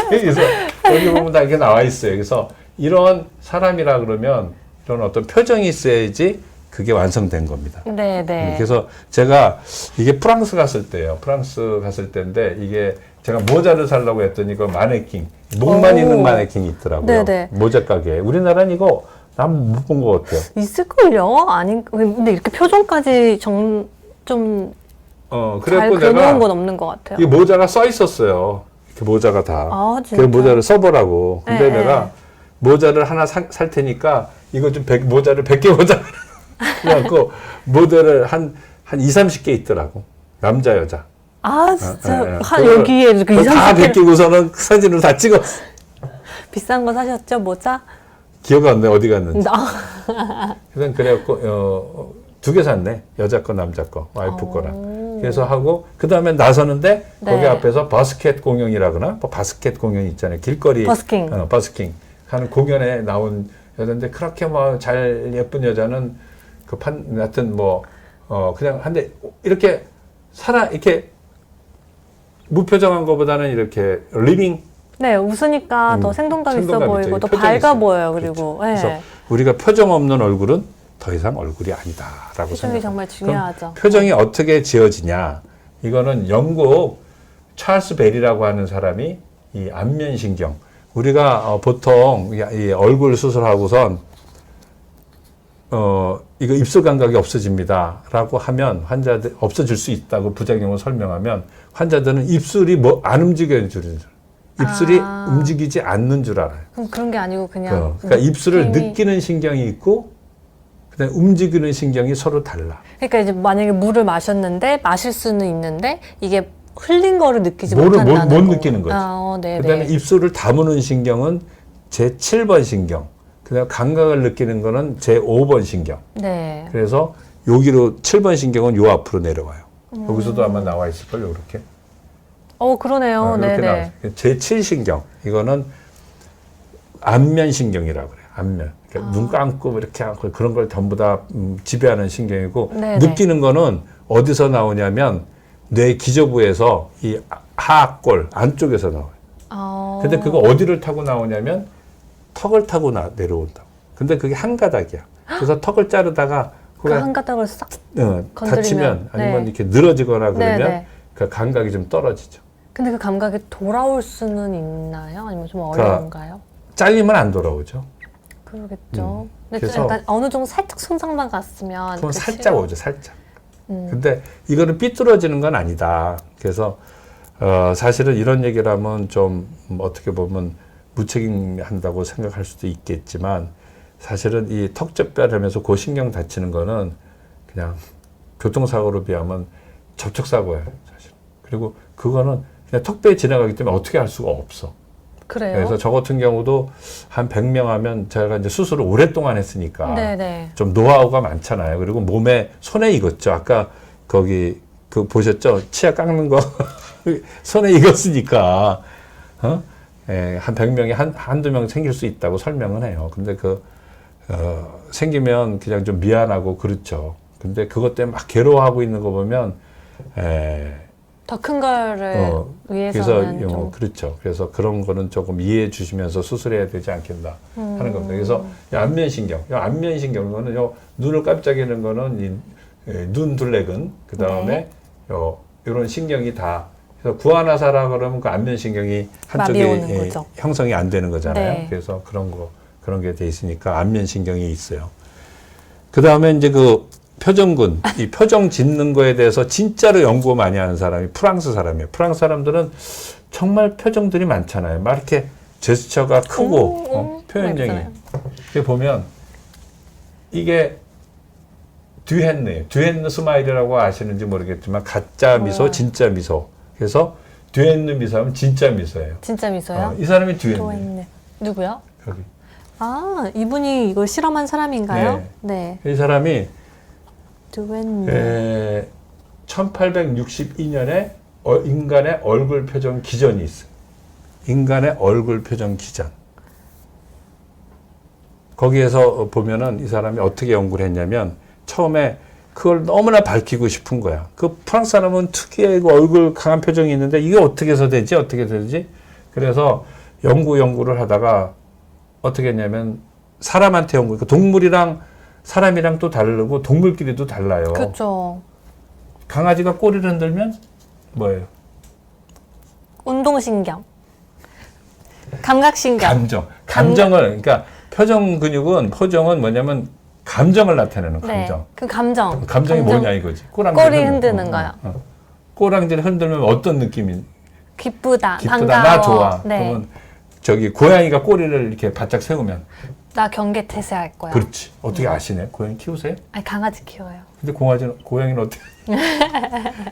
그래서 여기 보면 다 이렇게 나와 있어요. 그래서 이런 사람이라 그러면 이런 어떤 표정이 있어야지 그게 완성된 겁니다. 네, 네. 그래서 제가 이게 프랑스 갔을 때예요. 프랑스 갔을 때인데 이게 제가 모자를 사려고 했더니 그 마네킹, 목만 있는 마네킹이 있더라고요. 네네. 모자 가게에. 우리나라는 이거 난 못 본 것 같아요. 있을걸요? 아니, 근데 이렇게 표정까지 좀 잘 그래갖고 그려놓은 내가 건 없는 것 같아요. 이 모자가 써 있었어요. 이렇게 모자가 다. 아, 그 진짜요? 모자를 써보라고. 근데 네, 내가 모자를 하나 살 테니까 이거 좀 모자를 100개 모자. 그래갖고 모델을 한 30개 있더라고. 남자, 여자. 아, 진짜. 예, 예. 여기에 이렇게 그걸 다 2, 30개 베끼고서는 사진을 다 찍었어. 비싼 거 사셨죠? 모자? 기억 안 나, 어디 갔는지. 나. 그래갖고, 2개 샀네. 여자 거, 남자 거, 와이프 거랑. 그래서 하고, 그 다음에 나서는데, 네. 거기 앞에서 바스켓 공연이라 그러나? 뭐 바스켓 공연 있잖아요. 길거리. 버스킹. 버스킹. 하는 공연에 나온 여자인데, 그렇게 뭐 잘 예쁜 여자는 하여튼 그냥 한데, 이렇게 이렇게 무표정한 것보다는 이렇게 리빙. 네, 웃으니까 더 생동감 있어 생동감 보이고, 있죠. 더 표정이 밝아 있어요. 보여요, 그리고. 네. 그래서 우리가 표정 없는 얼굴은 더 이상 얼굴이 아니다라고 표정이 생각합니다. 정말 중요하죠. 표정이 어떻게 지어지냐? 이거는 영국 찰스 베리라고 하는 사람이 이 안면신경. 우리가 보통 이 얼굴 수술하고선 이거 입술 감각이 없어집니다라고 하면 환자들 없어질 수 있다고 부작용을 설명하면 환자들은 입술이 안 움직이는 줄인 줄. 입술이 움직이지 않는 줄 알아요. 그럼 그런 게 아니고 그냥. 그러니까 입술을 느낌이- 느끼는 신경이 있고 그다음에 움직이는 신경이 서로 달라. 그러니까 이제 만약에 물을 마셨는데 마실 수는 있는데 이게 흘린 거를 느끼지 못 못한다는 거. 느끼는 거지. 네, 그다음에 네. 입술을 다무는 신경은 제7번 신경. 그다음에 감각을 느끼는 거는 제5번 신경. 네. 그래서 여기로 7번 신경은 요 앞으로 내려와요. 여기서도 아마 나와 있을 걸요, 이렇게. 그러네요. 네, 이렇게 나와 네. 있어요. 제7 신경. 이거는 안면 신경이라고 그래요. 안면. 그러니까 눈 감고 이렇게 하고 그런 걸 전부 다 지배하는 신경이고 네, 느끼는 거는 어디서 나오냐면 뇌 기저부에서 이 하악골 안쪽에서 나와요. 근데 그거 어디를 타고 나오냐면 턱을 타고 내려온다고. 근데 그게 한 가닥이야. 그래서 턱을 자르다가 그 한 가닥을 싹 다치면 아니면 네. 이렇게 늘어지거나 그러면 네, 네. 그 감각이 좀 떨어지죠. 근데 그 감각이 돌아올 수는 있나요? 아니면 좀 어려운가요? 잘리면 안 돌아오죠. 그러겠죠. 근데 그래서 좀 약간 어느 정도 살짝 손상만 갔으면 그건 그 살짝 치료- 오죠, 살짝. 근데 이거는 삐뚤어지는 건 아니다. 그래서 사실은 이런 얘기를 하면 좀 어떻게 보면 무책임한다고 생각할 수도 있겠지만 사실은 이 턱접변하면서 고신경 다치는 거는 그냥 교통사고로 비하면 접촉사고예요, 사실. 그리고 그거는 그냥 턱뼈에 지나가기 때문에 어떻게 할 수가 없어. 그래요? 그래서 저 같은 경우도 한 100명 하면 제가 이제 수술을 오랫동안 했으니까 네네. 좀 노하우가 많잖아요. 그리고 몸에 손에 익었죠. 아까 거기 그 보셨죠? 치아 깎는 거 손에 익었으니까 한 100명이 한두 명 생길 수 있다고 설명은 해요. 근데 생기면 그냥 좀 미안하고 그렇죠. 근데 그것 때문에 막 괴로워하고 있는 거 보면 더 큰 거를 그래서 위해서는 좀 그렇죠. 그래서 그런 거는 조금 이해해 주시면서 수술해야 되지 않겠나 하는 겁니다. 그래서 안면신경, 안면신경은 눈을 깜짝이는 거는 눈 둘레근, 그 다음에 이런 신경이 다 그래서 구안화사라 그러면 그 안면신경이 마비 오는 한쪽에 거죠. 형성이 안 되는 거잖아요. 네. 그래서 그런 게 돼 있으니까 안면신경이 있어요. 그 다음에 이제 그 표정근, 이 표정 짓는 거에 대해서 진짜로 연구 많이 하는 사람이 프랑스 사람이에요. 프랑스 사람들은 정말 표정들이 많잖아요. 막 이렇게 제스처가 크고 표현력이. 맞아요. 이렇게 보면 이게 듀헨느 스마일이라고 아시는지 모르겠지만 가짜 미소, 진짜 미소. 그래서 듀헨느 미소하면 진짜 미소예요. 진짜 미소요? 이 사람이 듀헨느. 좋아했네. 누구요? 여기. 아, 이분이 이걸 실험한 사람인가요? 네. 이 사람이 두웬 1862년에 인간의 얼굴 표정 기전이 있어요. 인간의 얼굴 표정 기전. 거기에서 보면은 이 사람이 어떻게 연구를 했냐면 처음에 그걸 너무나 밝히고 싶은 거야. 그 프랑스 사람은 특유의 그 얼굴 강한 표정이 있는데 이게 어떻게 해서 되지? 어떻게 되지? 그래서 연구를 하다가 어떻게 했냐면 사람한테 그러니까 동물이랑 사람이랑 또 다르고 동물끼리도 달라요. 그렇죠. 강아지가 꼬리를 흔들면 뭐예요? 운동신경. 감각신경. 감정을 그러니까 표정은 뭐냐면 감정을 나타내는 감정. 네. 그 감정이 감정이 뭐냐 이거지. 꼬리 흔드는 거요. 꼬랑지를 흔들면 어떤 느낌이? 기쁘다, 기쁘다, 반가워. 나 좋아. 네. 그러면 저기 고양이가 꼬리를 이렇게 바짝 세우면 나 경계태세할 거야. 그렇지. 어떻게 아시네? 고양이 키우세요? 아니, 강아지 키워요. 근데 고양이는 어떻게?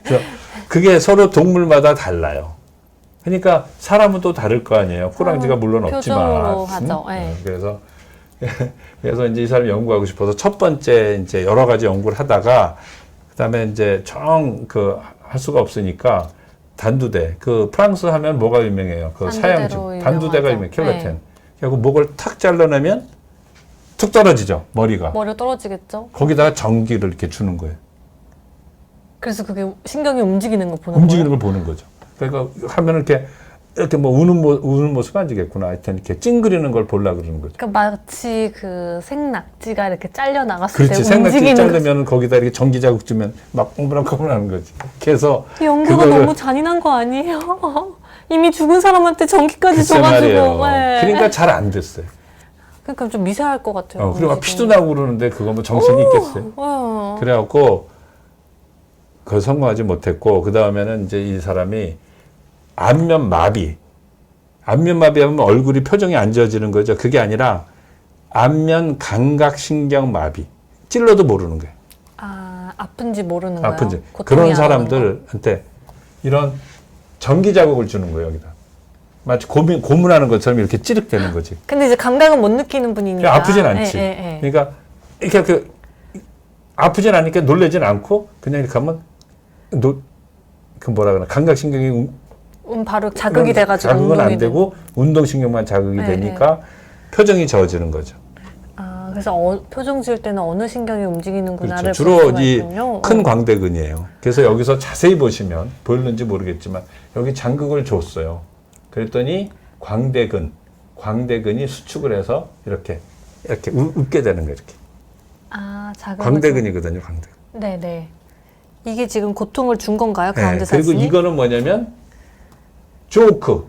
그래서 그게 서로 동물마다 달라요. 그러니까 사람은 또 다를 거 아니에요. 꼬랑지가 물론 없지만. 표정으로 하죠. 네. 그래서 이제 이 사람이 연구하고 싶어서 첫 번째 이제 여러 가지 연구를 하다가 그다음에 이제 할 수가 없으니까 단두대. 그 프랑스 하면 뭐가 유명해요? 그 사형증. 단두대가 유명해. 킬로텐. 네. 그리고 목을 탁 잘라내면 툭 떨어지죠. 머리가. 떨어지겠죠? 거기다가 전기를 이렇게 주는 거예요. 그래서 그게 신경이 움직이는 거 보는 움직이는 거예요? 걸 보는 거죠. 그러니까 하면 이렇게 뭐 우는 모습 아니겠구나. 하여튼 이렇게 찡그리는 걸 보려고 그러는 거죠. 그러니까 마치 그 생낙지가 이렇게 잘려 나갔을 그렇지. 때 생낙지 움직이는 자르면 거기다 이렇게 전기 자국 주면 막 꽁무락꽁무락 하는 거지. 그래서 이 연구가 너무 잔인한 거 아니에요? 이미 죽은 사람한테 전기까지 글쎄 줘가지고. 말이에요. 네. 그러니까 잘 안 됐어요. 그러니까 좀 미세할 것 같아요. 그리고 막 피도 나고 그러는데 그거 뭐 정신이 있겠어요. 그래갖고 그걸 성공하지 못했고 그 다음에는 이제 이 사람이 안면 마비하면 얼굴이 표정이 안 지어지는 거죠. 그게 아니라 안면 감각신경 마비. 찔러도 모르는 거예요. 아, 아픈지 모르는 거예요. 아픈지. 고통이 그런 안 사람들한테 이런 전기 자극을 주는 거예요, 여기다. 마치 고문하는 것처럼 이렇게 찌륵대는 거지. 근데 이제 감각은 못 느끼는 분이니까. 아프진 않지. 그러니까 이렇게 아프진 않으니까 놀라진 않고 그냥 이렇게 하면 그 뭐라 그러나 감각신경이 바로 자극이 돼가지고 자극은 운동이 안 되고 운동신경만 자극이 되니까 표정이 저어지는 거죠. 아, 그래서 표정 지을 때는 어느 신경이 움직이는구나를 그렇죠. 볼 주로 수가 이 있군요. 큰 광대근이에요. 그래서 여기서 자세히 보시면 보였는지 모르겠지만 여기 자극을 줬어요. 그랬더니 광대근이 수축을 해서 이렇게 웃게 되는 거예요. 이렇게. 아, 자극을 광대근이거든요. 광대근. 네네. 이게 지금 고통을 준 건가요? 네, 가운데 그리고 사진이? 이거는 뭐냐면 조크,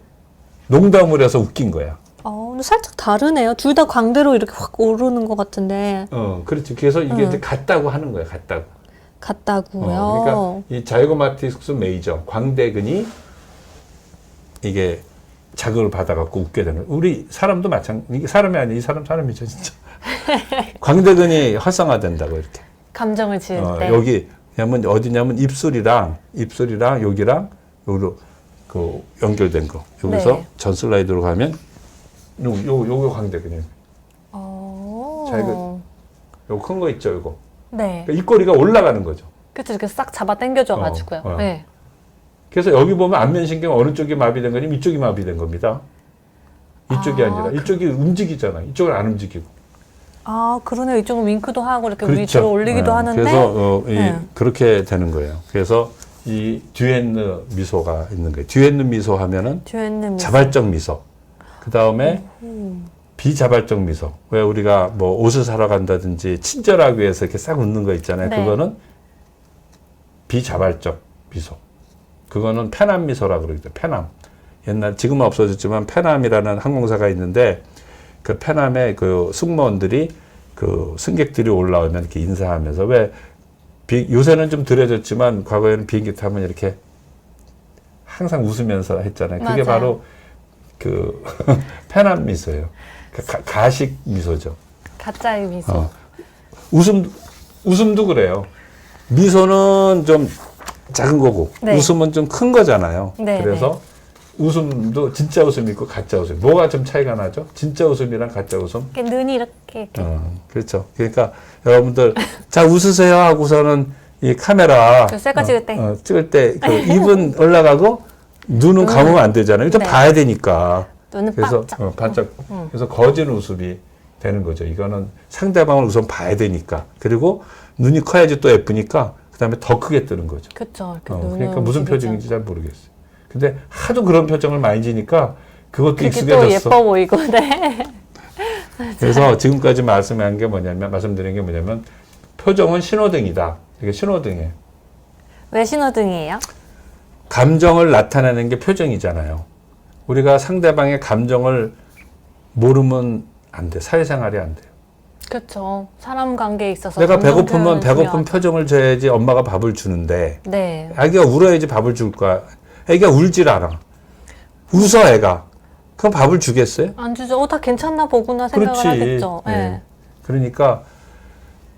농담을 해서 웃긴 거야. 근데 살짝 다르네요. 둘 다 광대로 이렇게 확 오르는 것 같은데. 그렇지. 그래서 이게 이제 같다고 하는 거야. 같다고. 같다고요? 그러니까 이 자이고마티스 메이저, 광대근이 이게 자극을 받아갖고 웃게 되는 거예요. 우리 사람도 마찬가지. 이게 사람이 아니야. 이 사람이죠, 진짜. 광대근이 활성화된다고 이렇게. 감정을 지을 때. 여기 왜냐면 어디냐면 입술이랑 여기랑 여기로 그 연결된 거. 여기서 네. 전 슬라이드로 가면 요거 광대근이에요. 자, 이거 큰 거 있죠, 이거. 네. 그러니까 입꼬리가 올라가는 거죠. 그쵸, 이렇게 싹 잡아 당겨줘가지고요. 네. 그래서 여기 보면 안면신경 어느 쪽이 마비된 거냐면 이쪽이 마비된 겁니다. 이쪽이 아니라 이쪽이 움직이잖아. 이쪽은 안 움직이고. 그러네요. 이쪽은 윙크도 하고 이렇게 그렇죠. 위로 올리기도 하는데. 그래서 그렇게 되는 거예요. 그래서 이 듀엔느 미소가 있는 거예요. 듀엔느 미소 하면은 듀엔느 미소. 자발적 미소. 그 다음에 비자발적 미소. 왜 우리가 뭐 옷을 사러 간다든지 친절하기 위해서 이렇게 싹 웃는 거 있잖아요. 네. 그거는 비자발적 미소. 그거는 페남 미소라고 그러죠. 페남. 지금은 없어졌지만 페남이라는 항공사가 있는데 그 페남의 그 승무원들이 그 승객들이 올라오면 이렇게 인사하면서 요새는 좀 덜해졌지만 과거에는 비행기 타면 이렇게 항상 웃으면서 했잖아요. 그게 맞아요. 바로 그 페남 미소예요. 가식 미소죠. 가짜의 미소. 웃음도 그래요. 미소는 좀 작은 거고 네. 웃음은 좀 큰 거잖아요. 네, 그래서 웃음도 진짜 웃음이 있고 가짜 웃음. 뭐가 좀 차이가 나죠? 진짜 웃음이랑 가짜 웃음. 이렇게 눈이 이렇게. 그렇죠. 그러니까 여러분들 자 웃으세요 하고서는 이 카메라 셀카 찍을 때. 그 입은 올라가고 눈은 감으면 안 되잖아요. 일단 네. 봐야 되니까. 눈은 그래서 반짝. 반짝. 그래서 거짓 웃음이 되는 거죠. 이거는 상대방을 우선 봐야 되니까. 그리고 눈이 커야지 또 예쁘니까 그다음에 더 크게 뜨는 거죠. 그쵸. 이렇게 눈을 그러니까 무슨 움직이지 표정인지 잘 모르겠어요. 근데 하도 그런 표정을 많이 지니까 그것도 그게 또 익숙해졌어. 예뻐 보이고, 네. 그래서 지금까지 말씀드린 게 뭐냐면 표정은 신호등이다. 이게 신호등이에요. 왜 신호등이에요? 감정을 나타내는 게 표정이잖아요. 우리가 상대방의 감정을 모르면 안 돼. 사회생활이 안 돼요. 그렇죠. 사람 관계에 있어서 내가 감정 배고프면 표현은 배고픈 중요하죠. 표정을 줘야지 엄마가 밥을 주는데 네. 애기가 울어야지 밥을 줄 거야. 애기가 울질 않아. 웃어 애가. 그럼 밥을 주겠어요? 안 주죠. 다 괜찮나 보구나 생각을 그렇지. 하겠죠. 네. 예. 그러니까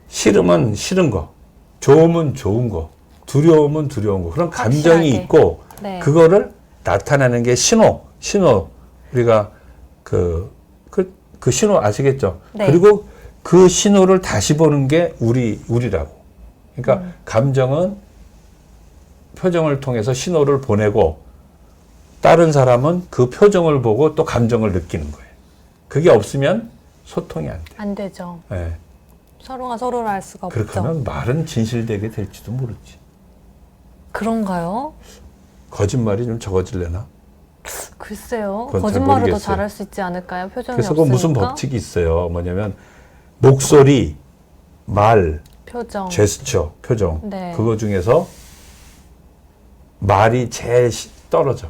싫으면 싫은 거, 좋으면 좋은 거, 두려우면 두려운 거. 그런 감정이 확실하게. 있고 네. 그거를 나타내는 게 신호. 우리가 그 신호 아시겠죠? 네. 그리고 그 신호를 다시 보는 게 우리라고. 그러니까 감정은 표정을 통해서 신호를 보내고 다른 사람은 그 표정을 보고 또 감정을 느끼는 거예요. 그게 없으면 소통이 안 돼. 안 되죠. 네. 서로가 서로를 알 수가 그렇게 없죠. 하면 말은 진실되게 될지도 모르지. 그런가요? 거짓말이 좀 적어질래나? 글쎄요. 그건 잘 거짓말을 더 모르겠어요. 잘할 수 있지 않을까요? 표정이 그래서 없으니까. 그 무슨 법칙이 있어요. 뭐냐면 목소리, 말, 표정. 제스처, 표정. 네. 그거 중에서 말이 제일 떨어져.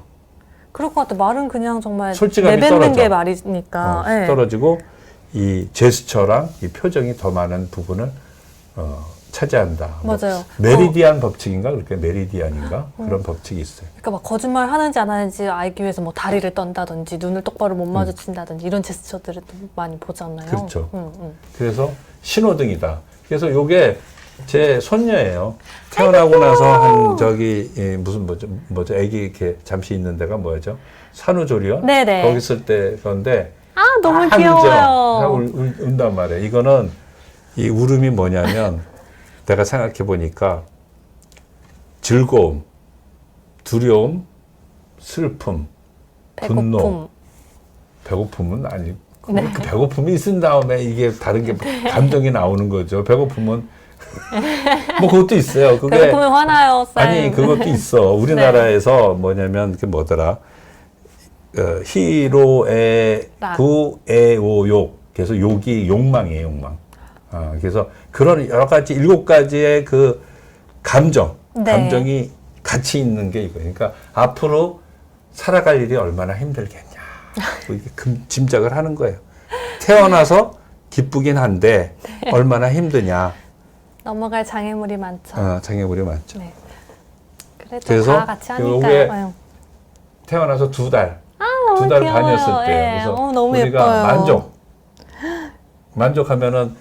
그럴 것 같아. 말은 그냥 정말 솔직함이 내뱉는 떨어져. 게 말이니까. 네. 떨어지고 이 제스처랑 이 표정이 더 많은 부분을 차지한다. 맞아요. 메리디안 법칙인가? 그렇게 메리디안인가? 그런 법칙이 있어요. 그러니까 막 거짓말 하는지 안 하는지 알기 위해서 뭐 다리를 떤다든지 눈을 똑바로 못 마주친다든지 이런 제스처들을 또 많이 보잖아요. 그렇죠. 그래서 신호등이다. 그래서 요게 제 손녀예요. 태어나고 나서 무슨 뭐죠? 애기 이렇게 잠시 있는 데가 뭐죠? 산후조리원? 네네. 거기 있을 때 그런데 너무 울죠. 귀여워요. 운단 말이에요. 이거는 이 울음이 뭐냐면 내가 생각해 보니까 즐거움, 두려움, 슬픔, 분노, 배고픔은 아니고 네. 그 배고픔이 있은 다음에 이게 다른 게 감정이 나오는 거죠. 배고프면 뭐 그것도 있어요. 그게 배고프면 화나요, 쌤. 아니 그것도 있어. 우리나라에서 뭐냐면 그게 뭐더라? 희로애 락. 구애오욕. 그래서 욕이 욕망이에요, 욕망. 그래서 그런 여러 가지 7가지의 그 감정, 네. 감정이 같이 있는 게 이거. 그러니까 앞으로 살아갈 일이 얼마나 힘들겠냐. 뭐 이게 짐작을 하는 거예요. 태어나서 기쁘긴 한데 네. 얼마나 힘드냐. 넘어갈 장애물이 많죠. 장애물이 많죠. 네. 그래도 그래서 다 같이 요게 하니까요. 태어나서 2달, 너무 2달 귀여워요. 반이었을 때. 예. 그래서 너무 우리가 예뻐요. 만족하면은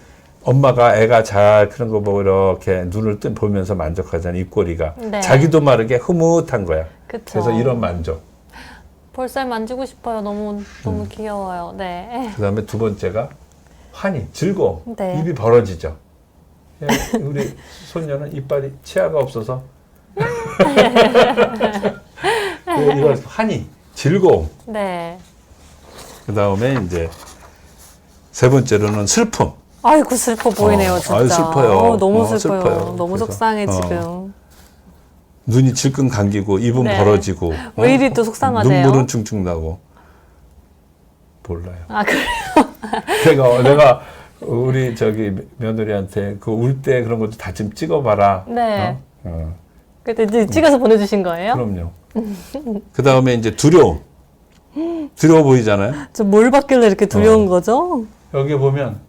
엄마가 애가 잘 그런 거 보고 이렇게 눈을 보면서 만족하잖아요. 입꼬리가. 네. 자기도 모르게 흐뭇한 거야. 그쵸. 그래서 이런 만족. 볼살 만지고 싶어요. 너무 귀여워요. 네. 그 다음에 2번째가 환희, 즐거움. 네. 입이 벌어지죠. 우리 손녀는 이빨이 치아가 없어서. 이거 환희, 즐거움. 네. 그 다음에 이제 3번째로는 슬픔. 아이고 슬퍼 보이네요, 진짜. 아유, 슬퍼요. 너무 슬퍼요. 슬퍼요. 너무 그래서, 속상해 지금. 눈이 질끈 감기고 입은 네. 벌어지고 왜 이리 또 속상하세요? 눈물은 충충 나고 몰라요. 아 그래요? 내가 우리 저기 며느리한테 그 울 때 그런 것도 다 좀 찍어봐라. 네. 어? 그때 이제 찍어서 보내주신 거예요? 그럼요. 그 다음에 이제 두려움. 두려워 보이잖아요. 저 뭘 받길래 이렇게 두려운 거죠? 여기 보면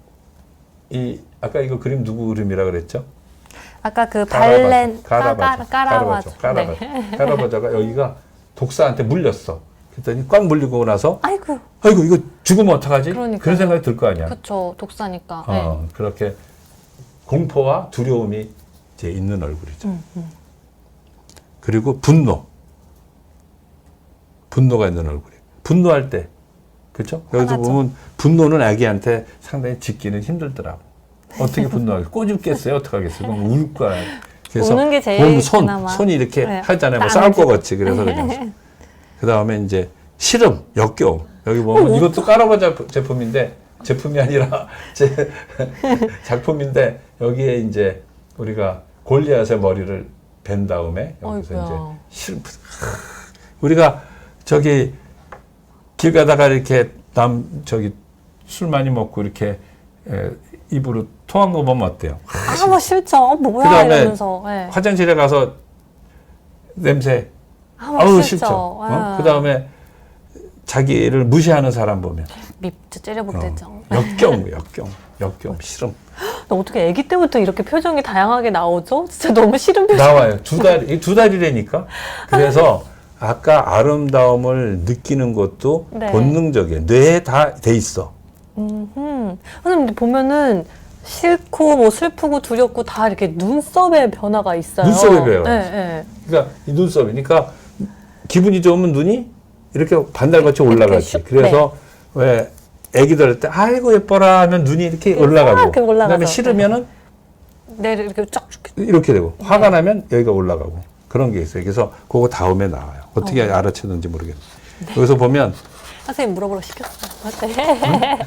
이 아까 이거 그림 누구 그림이라 그랬죠? 아까 그 발렌 까라바조. 네. 까라바조가 여기가 독사한테 물렸어. 그랬더니 꽉 물리고 나서 아이고. 아이고 이거 죽으면 어떡하지? 그러니까요. 그런 생각이 들 거 아니야. 그쵸, 독사니까. 네. 그렇게 공포와 두려움이 이제 있는 얼굴이죠. 그리고 분노가 있는 얼굴이에요. 분노할 때, 그렇죠? 여기서 화나죠. 보면 분노는 아기한테 상당히 짓기는 힘들더라고. 어떻게 분노하겠어요? 꼬집겠어요? 어떻게 하겠어요? 그럼 울 거야. 그래서 우는 게 제일 보면 그나마. 손이 이렇게 네. 하잖아요. 뭐 딱 싸울 것 안아주고. 같이. 그래서 그냥. 그 다음에 이제 싫음, 역겨움. 여기 보면 이것도 까라바 제품인데 제품이 아니라 제 작품인데 여기에 이제 우리가 골리앗의 머리를 벤 다음에 여기서 어이구야. 이제 싫음. 우리가 저기 길 가다가 이렇게 술 많이 먹고 이렇게 입으로 토한 거 보면 어때요? 뭐 싫죠. 뭐야 그다음에 이러면서. 네. 화장실에 가서 냄새 뭐 아우 싫죠. 싫죠. 네. 그 다음에 자기를 무시하는 사람 보면 밉죠. 째려볼 때죠. 역겨움, 싫음 어떻게 아기 때부터 이렇게 표정이 다양하게 나오죠? 진짜 너무 싫은 표정. 나와요. 2달이라니까. 그래서 아까 아름다움을 느끼는 것도 네. 본능적이에요. 뇌에 다 돼 있어. 선생님 보면은 싫고 뭐 슬프고 두렵고 다 이렇게 눈썹에 변화가 있어요. 눈썹에 변화가 네, 있어요. 네. 그러니까 이 눈썹이니까 기분이 좋으면 눈이 이렇게 반달같이 올라가지. 슉, 그래서 왜 애기들 할 때 아이고 예뻐라 하면 눈이 이렇게 이렇게 올라가고 이렇게 올라가죠. 그다음에 싫으면은 네, 이렇게 쫙 이렇게 되고 화가 나면 여기가 올라가고 그런 게 있어요. 그래서 그거 다음에 나와요. 어떻게 알아채는지 모르겠어요. 여기서 보면 선생님 물어보러 시켰어요. 네.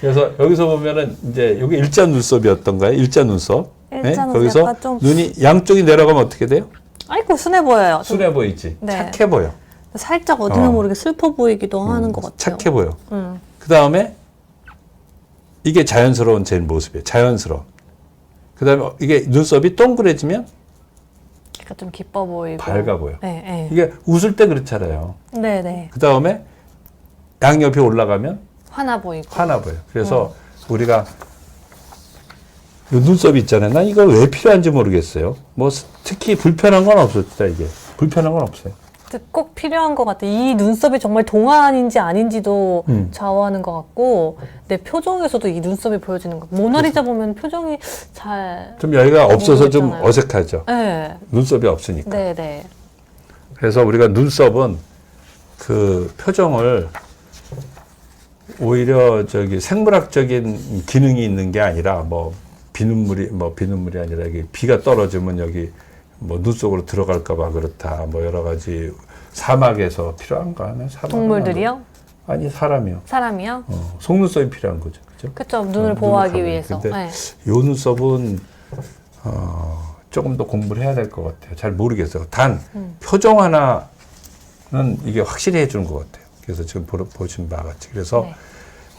그래서 여기서 보면은 이제 여기 일자 눈썹이었던가요? 일자 눈썹. 일자 눈썹 거기서 약간 좀- 눈이 양쪽이 내려가면 어떻게 돼요? 아이고 순해 보여요. 좀 순해 보이지. 네. 착해 보여. 살짝 어디는 모르게 슬퍼 보이기도 하는 것 같아요. 착해 보여. 음. 그 다음에 이게 자연스러운 제 모습이에요. 자연스러운. 그 다음에 이게 눈썹이 동그래지면 그러니까 좀 기뻐 보이고. 밝아 보여. 네, 이게 웃을 때 그렇잖아요. 네, 네. 그 다음에 양옆이 올라가면 화나 보이고. 화나 보여. 그래서 우리가 이 눈썹이 있잖아요. 난 이거 왜 필요한지 모르겠어요. 뭐 특히 불편한 건 없었다 이게. 불편한 건 없어요. 꼭 필요한 것 같아요. 이 눈썹이 정말 동안인지 아닌지도 좌우하는 것 같고 내 표정에서도 이 눈썹이 보여지는 것. 모나리자 보면 표정이 잘. 좀 여기가 없어서 좀 모르겠잖아요. 어색하죠. 네, 눈썹이 없으니까. 네, 네. 그래서 우리가 눈썹은 그 표정을 오히려 저기 생물학적인 기능이 있는 게 아니라 뭐 비눗물이 아니라 이게 비가 떨어지면 여기 뭐 눈 속으로 들어갈까봐 그렇다. 뭐 여러 가지 사막에서 필요한가 하면 사막은 동물들이요? 아니 사람이요. 사람이요? 속눈썹이 필요한 거죠. 그죠? 그쵸. 눈을 보호하기 눈을 위해서. 근데 네. 요 눈썹은 조금 더 공부를 해야 될 것 같아요. 잘 모르겠어요. 단 표정 하나는 이게 확실히 해주는 것 같아요. 그래서 지금 보신 바와 같이. 그래서 네.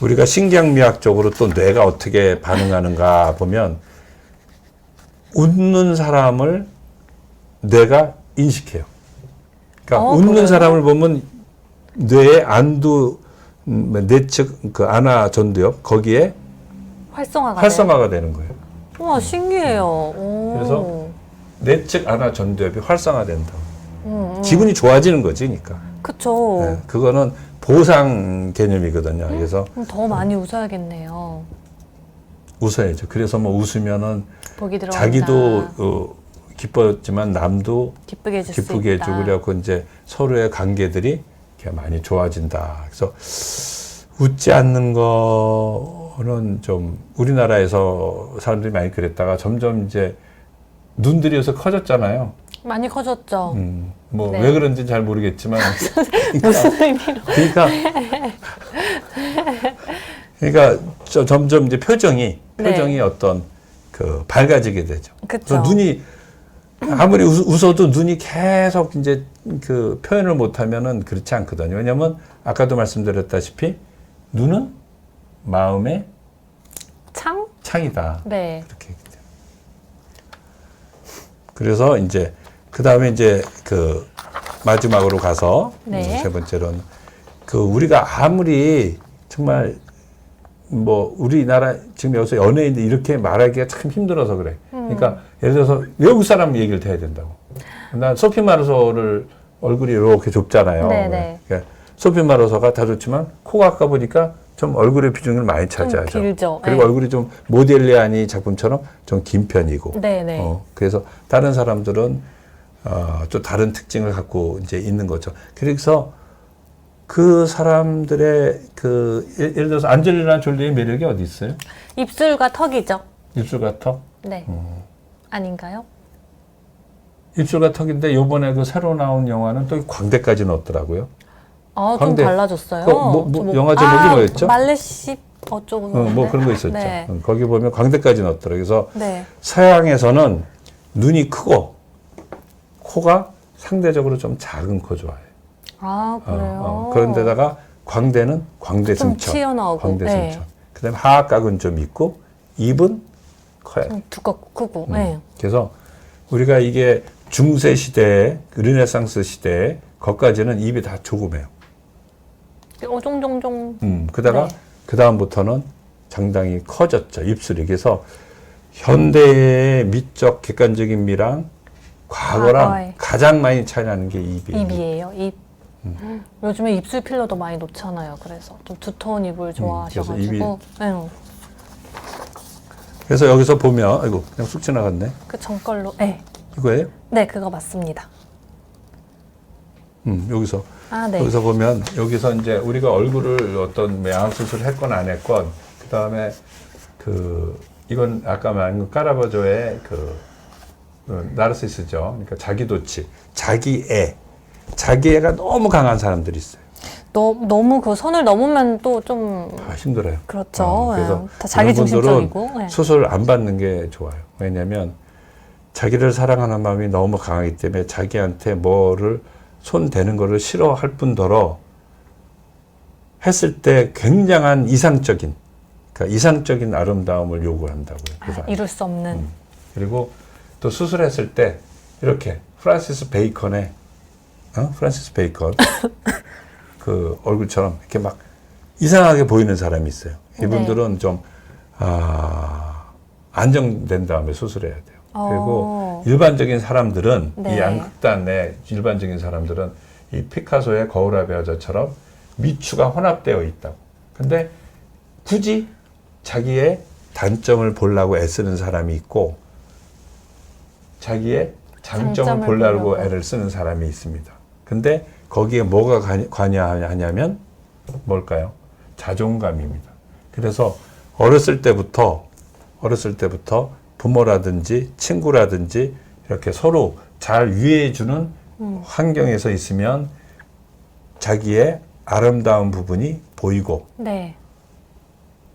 우리가 신경미학적으로 또 뇌가 어떻게 반응하는가 보면 웃는 사람을 뇌가 인식해요. 그러니까 웃는 그래요? 사람을 보면 뇌의 안두 뇌측 그 안아 전두엽 거기에 활성화가 되는 거예요. 우와, 신기해요. 오. 그래서 뇌측 안아 전두엽이 활성화된다고. 기분이 좋아지는 거지, 그러니까. 그쵸. 네, 그거는 보상 개념이거든요. 그래서 그럼 더 많이 웃어야겠네요. 웃어야죠. 그래서 뭐 웃으면은 복이 들어간다. 자기도 기뻤지만 남도 기쁘게 해줄 수 기쁘게 있다. 해주고 그래갖고 이제 서로의 관계들이 이렇게 많이 좋아진다. 그래서 웃지 않는 거는 좀 우리나라에서 사람들이 많이 그랬다가 점점 이제 눈들이 요새 커졌잖아요. 많이 커졌죠. 뭐 네. 왜 그런지는 잘 모르겠지만 무슨 의미로? 그러니까 점점 이제 표정이 네. 어떤 그 밝아지게 되죠. 그쵸. 그래서 눈이 아무리 웃어도 눈이 계속 이제 그 표현을 못하면은 그렇지 않거든요. 왜냐하면 아까도 말씀드렸다시피 눈은 마음의 창? 창이다. 네. 그렇게 얘기해요. 그래서 이제 그 다음에 이제 그 마지막으로 가서 네. 세 번째로는 그 우리가 아무리 정말 뭐 우리나라 지금 여기서 연예인들 이렇게 말하기가 참 힘들어서 그래. 그러니까 예를 들어서 외국 사람 얘기를 해야 된다고. 난 소피 마르소를 얼굴이 이렇게 좁잖아요. 네네. 그러니까 소피 마르소가 다 좋지만 코가 아까 보니까 좀 얼굴의 비중을 많이 차지하죠. 길죠. 그리고 네. 얼굴이 좀 모델리아니 작품처럼 좀 긴 편이고. 네네. 그래서 다른 사람들은 또 다른 특징을 갖고 이제 있는 거죠. 그래서 그 사람들의 그 예를 들어서 안젤리나 졸리의 매력이 어디 있어요? 입술과 턱이죠. 입술과 턱? 네. 아닌가요? 입술과 턱인데 요번에 그 새로 나온 영화는 또 광대까지 넣었더라고요. 좀 광대. 달라졌어요. 영화 제목이 뭐였죠? 말레시 어쩌고 뭐 그런 거 있었죠. 네. 거기 보면 광대까지 넣었더라고요. 그래서 네. 서양에서는 눈이 크고 코가 상대적으로 좀 작은 코 좋아해요. 아, 그래요? 그런데다가 광대는 광대승천. 좀 튀어나오고. 광대승천. 네. 그다음에 하악각은 좀 있고 입은 커야 돼. 두껍고 크고. 네. 그래서 우리가 이게 중세 시대, 르네상스 시대 거기까지는 입이 다 조그매요. 어종종종. 그다가 네. 그 다음부터는 상당히 커졌죠. 입술이. 그래서 현대의 미적 객관적인 미랑 과거랑 과거에. 가장 많이 차이나는 게 입이에요. 입이에요. 입. 요즘에 입술 필러도 많이 놓잖아요. 그래서 좀 두터운 입을 좋아하셔가지고. 네. 그래서 여기서 보면 아이고 그냥 쑥 지나갔네. 그 전걸로. 네. 이거예요? 네, 그거 맞습니다. 여기서 아, 네. 여기서 보면 여기서 이제 우리가 얼굴을 어떤 양악 수술을 했건 안 했건 그 다음에 그 이건 아까 말한 그 까라바조의 그 나르시스죠. 그러니까 자기도취, 자기애가 너무 강한 사람들이 있어요. 너무 그 선을 넘으면 또 좀 힘들어요. 그렇죠. 그래서 네. 다 자기 이런 분들은 중심적이고. 네. 수술 안 받는 게 좋아요. 왜냐하면 자기를 사랑하는 마음이 너무 강하기 때문에 자기한테 뭐를 손 대는 거를 싫어할 뿐더러 했을 때 굉장한 이상적인 아름다움을 요구한다고요. 그래서 이룰 수 없는. 그리고 또 수술했을 때 이렇게 프란시스 베이컨 그 얼굴처럼 이렇게 막 이상하게 보이는 사람이 있어요. 이분들은 좀 안정된 다음에 수술해야 돼요. 그리고 일반적인 사람들은 네. 이 양극단의 일반적인 사람들은 이 피카소의 거울압의 여자처럼 미추가 혼합되어 있다고. 근데 굳이 자기의 단점을 보려고 애쓰는 사람이 있고 자기의 장점을 보려고 애를 쓰는 사람이 있습니다. 근데 거기에 뭐가 관여하냐면 뭘까요? 자존감입니다. 그래서 어렸을 때부터 부모라든지 친구라든지 이렇게 서로 잘 위해주는 환경에서 있으면 자기의 아름다운 부분이 보이고 네.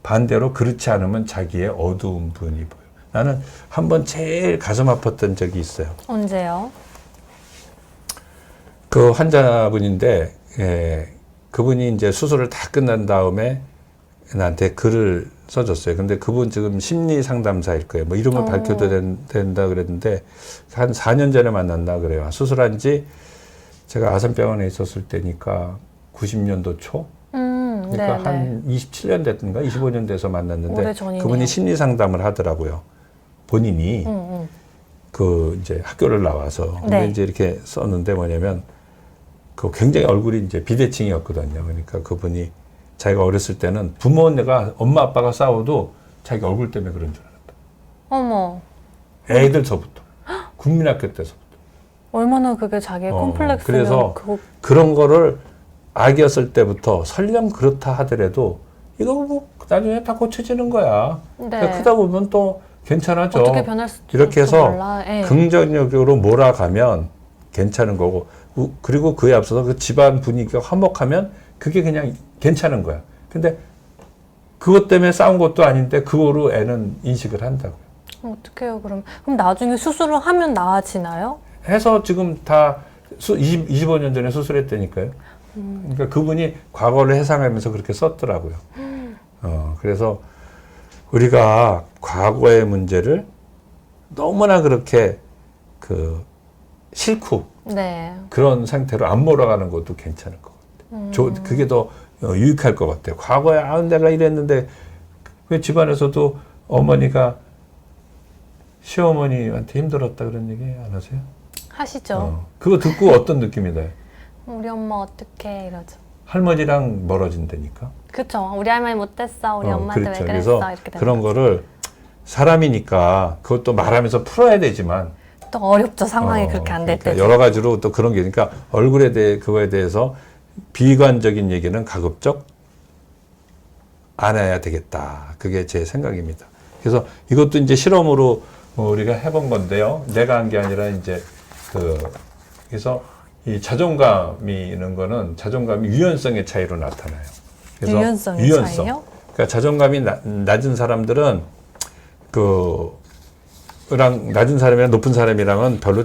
반대로 그렇지 않으면 자기의 어두운 부분이 보여요. 나는 한번 제일 가슴 아팠던 적이 있어요. 언제요? 그 환자분인데 그분이 이제 수술을 다 끝난 다음에 나한테 글을 써줬어요. 근데 그분 지금 심리 상담사일 거예요. 뭐 이름을 밝혀도 된다 그랬는데 한 4년 전에 만났나 그래요. 수술한 지 제가 아산병원에 있었을 때니까 90년도 초? 그러니까 네네. 한 27년 됐던가 25년 돼서 만났는데 오래전이네요. 그분이 심리 상담을 하더라고요. 본인이 그 이제 학교를 나와서 근데 네. 이제 이렇게 썼는데 뭐냐면 그 굉장히 얼굴이 이제 비대칭이었거든요. 그러니까 그분이 자기가 어렸을 때는 부모가 엄마 아빠가 싸워도 자기 얼굴 때문에 그런 줄 알았다. 어머, 애들서부터 국민학교 때서부터. 얼마나 그게 자기의 콤플렉스면 그래서 그거 그런 거를 아기였을 때부터 설령 그렇다 하더라도 이거 뭐 나중에 다 고쳐지는 거야. 네. 크다 보면 또 괜찮아져. 어떻게 변할지 이렇게 해서 몰라. 예. 긍정적으로 몰아가면 괜찮은 거고 그리고 그에 앞서서 그 집안 분위기가 화목하면 그게 그냥 괜찮은 거야. 근데 그것 때문에 싸운 것도 아닌데 그거로 애는 인식을 한다고요. 어떡해요, 그럼. 그럼 나중에 수술을 하면 나아지나요? 해서 지금 다 25년 전에 수술했다니까요. 그러니까 그분이 과거를 해상하면서 그렇게 썼더라고요. 그래서 우리가 과거의 문제를 너무나 그렇게 그 싫고 네. 그런 상태로 안 몰아가는 것도 괜찮을 것 같아요. 그게 더 유익할 것 같아요. 과거에 내가 이랬는데 왜 집안에서도 어머니가 시어머니한테 힘들었다 그런 얘기 안 하세요? 하시죠. 그거 듣고 어떤 느낌이 나요? 우리 엄마 어떡해 이러죠. 할머니랑 멀어진다니까. 그쵸. 우리 할머니 못됐어. 우리 엄마한테 그렇죠. 왜 그랬어. 그래서 이렇게 되는 그런 거죠. 거를 사람이니까 그것도 말하면서 풀어야 되지만 또 어렵죠. 상황이 그렇게 안 될 그러니까 때. 여러 가지로 또 그런 게 그러니까 얼굴에 대해 그거에 대해서 비관적인 얘기는 가급적 안 해야 되겠다. 그게 제 생각입니다. 그래서 이것도 이제 실험으로 우리가 해본 건데요. 내가 한 게 아니라 이제 그래서 이 자존감이 있는 거는 자존감이 유연성의 차이로 나타나요. 그래서 유연성의 차이요? 그러니까 자존감이 낮은 사람들은 그랑 낮은 사람이랑 높은 사람이랑은 별로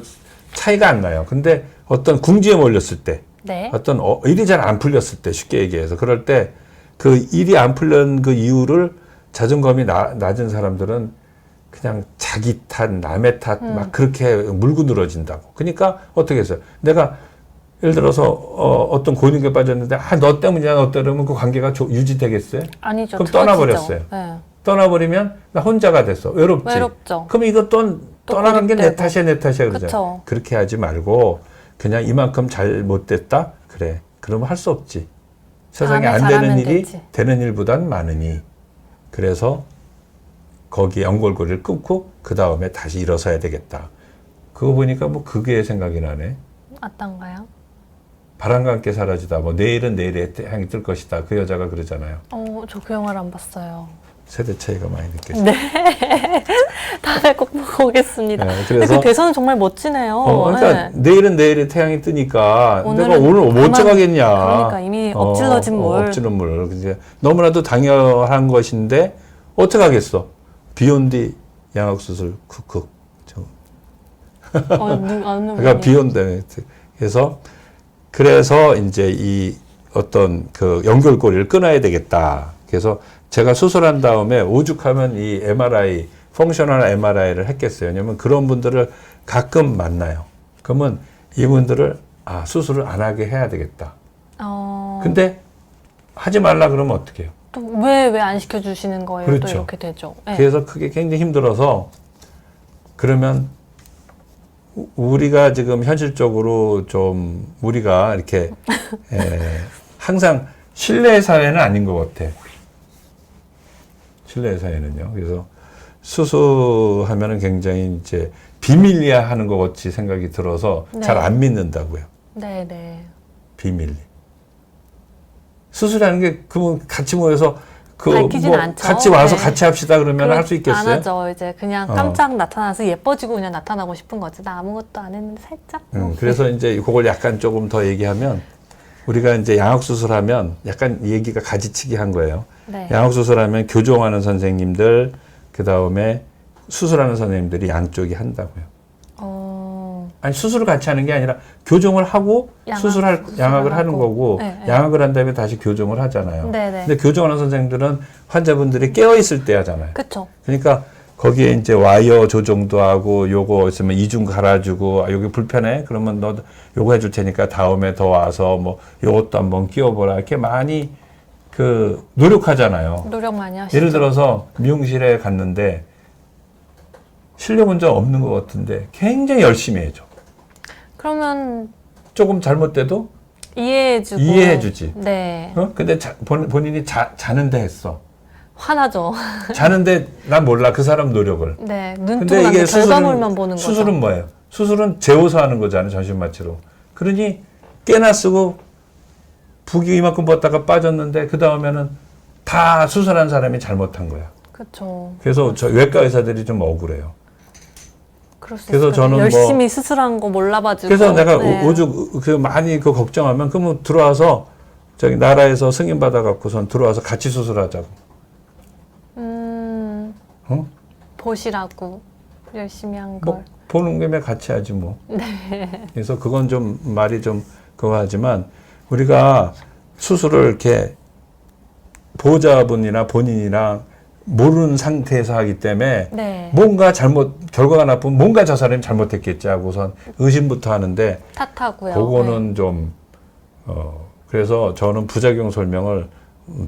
차이가 안 나요. 근데 어떤 궁지에 몰렸을 때, 네. 어떤 일이 잘 안 풀렸을 때, 쉽게 얘기해서 그럴 때 그 일이 안 풀린 그 이유를 자존감이 낮은 사람들은 그냥 자기 탓, 남의 탓, 막 그렇게 물고 늘어진다고. 그러니까 어떻게 했어요? 내가 예를 들어서 어떤 곤욕에 빠졌는데 너 때문이야, 너 때문에 그 관계가 유지되겠어요? 아니죠. 그럼 틀어지죠. 떠나버렸어요. 네. 떠나버리면 나 혼자가 됐어. 외롭지. 외롭죠. 그럼 이거 떠나는 게 내 고립되고. 탓이야, 내 탓이야 그러잖아. 그쵸. 그렇게 하지 말고 그냥 이만큼 잘못됐다? 그래. 그러면 할 수 없지. 세상에 다음에 안 되는 잘하면 일이 되지. 되는 일보단 많으니. 그래서 거기에 연골고리를 끊고 그 다음에 다시 일어서야 되겠다. 그거 보니까 뭐 그게 생각이 나네. 어떤가요? 바람과 함께 사라지다. 뭐 내일은 내일의 태양이 뜰 것이다. 그 여자가 그러잖아요. 저 그 영화를 안 봤어요. 세대 차이가 많이 느껴져요. 네. 다음에 꼭 보고 오겠습니다. 네, 근데 그래서 그 대사는 정말 멋지네요. 그러니까 네. 내일은 내일의 태양이 뜨니까 오늘은 내가 오늘 못 가만- 정하겠냐. 그러니까 이미 엎질러진 물. 엎질러진 물. 이제 너무나도 당연한 것인데 어떻게 하겠어? 비욘디 양악수술 쿡쿡. 그러니까 비욘드. 그래서 이제 이 어떤 그 연결고리를 끊어야 되겠다. 그래서 제가 수술한 다음에 오죽하면 이 MRI, 펑셔널 MRI를 했겠어요. 왜냐면 그런 분들을 가끔 만나요. 그러면 이분들을 수술을 안 하게 해야 되겠다. 근데 하지 말라 그러면 어떻게 해요? 또 왜 안 시켜주시는 거예요? 그렇죠. 또 이렇게 되죠. 네. 그래서 그게 굉장히 힘들어서 그러면 우리가 지금 현실적으로 좀 우리가 이렇게 항상 신뢰의 사회는 아닌 것 같아. 신뢰의 사회는요. 그래서 수수하면은 굉장히 이제 비밀리야 하는 것 같이 생각이 들어서 네. 잘 안 믿는다고요. 네네. 비밀리. 수술하는 게 그러면 같이 모여서 밝히진 않죠. 같이 와서 네. 같이 합시다 그러면 할 수 안 있겠어요? 하죠. 이제 그냥 깜짝 나타나서 예뻐지고 그냥 나타나고 싶은 거지. 나 아무것도 안 했는데 살짝. 그래서 이제 그걸 약간 조금 더 얘기하면 우리가 이제 양악수술하면 약간 얘기가 가지치기 한 거예요. 네. 양악수술하면 교정하는 선생님들, 그 다음에 수술하는 선생님들이 양쪽이 한다고요. 아니, 수술을 같이 하는 게 아니라 교정을 하고 양악을 하는 거고, 네, 네. 양악을 한 다음에 다시 교정을 하잖아요. 네네. 근데 교정하는 선생님들은 환자분들이 깨어있을 때 하잖아요. 그쵸. 그러니까 거기에 이제 와이어 조정도 하고, 요거 있으면 이중 갈아주고, 아, 여기 불편해? 그러면 너 요거 해줄 테니까 다음에 더 와서 뭐 요것도 한번 끼워보라. 이렇게 많이 노력하잖아요. 노력 많이 하시죠. 예를 들어서 미용실에 갔는데 실력은 좀 없는 것 같은데 굉장히 열심히 해줘. 그러면 조금 잘못돼도 이해해주고. 이해해주지. 네. 근데 본인이 자는데 했어. 화나죠. 자는데 난 몰라. 그 사람 노력을. 네. 눈 근데 뜨고 이게 나서 결과물만 보는 거죠. 수술은 뭐예요? 수술은 재워서 하는 거잖아요. 전신마취로. 그러니 깨나 쓰고 붓기 이만큼 벗다가 빠졌는데 그 다음에는 다 수술한 사람이 잘못한 거야. 그렇죠. 그래서 저 외과 의사들이 좀 억울해요. 그럴 수 그래서 있을 저는 거예요. 뭐- 열심히 수술한 거 몰라가지고. 그래서 내가 네. 오죽 많이 걱정하면 그러면 들어와서 저기 나라에서 승인 받아갖고선 들어와서 같이 수술하자고. 어? 보시라고 열심히 한 걸. 뭐 보는 김에 같이 하지 뭐. 그래서 그건 좀 말이 좀 그거 하지만 우리가 수술을 이렇게 보호자분이나 본인이랑 모르는 상태에서 하기 때문에 네. 뭔가 결과가 나쁘면 뭔가 저 사람이 잘못했겠지 하고선 의심부터 하는데 탓하고요. 그거는 좀 그래서 저는 부작용 설명을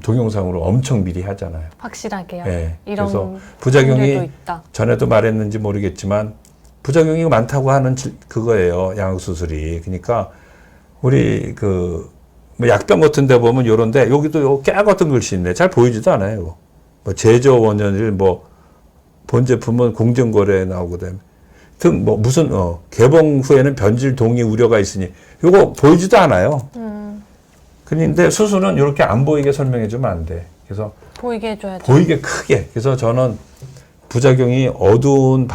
동영상으로 엄청 미리 하잖아요. 확실하게요. 예. 이런 그래서 부작용이 문제도 있다. 전에도 말했는지 모르겠지만 부작용이 많다고 하는 그거예요. 양악수술이. 그러니까 우리 뭐 약병 같은 데 보면 요런데 여기도 요 깨 같은 글씨 있네. 잘 보이지도 않아요. 이거. 뭐 제조 원연일 뭐 본 제품은 공정거래에 나오거든. 등 뭐 무슨 개봉 후에는 변질 동의 우려가 있으니 요거 보이지도 않아요. 그런데 수술은 이렇게 안 보이게 설명해 주면 안 돼. 그래서 보이게 해줘야죠. 보이게 크게. 그래서 저는 부작용이 어두운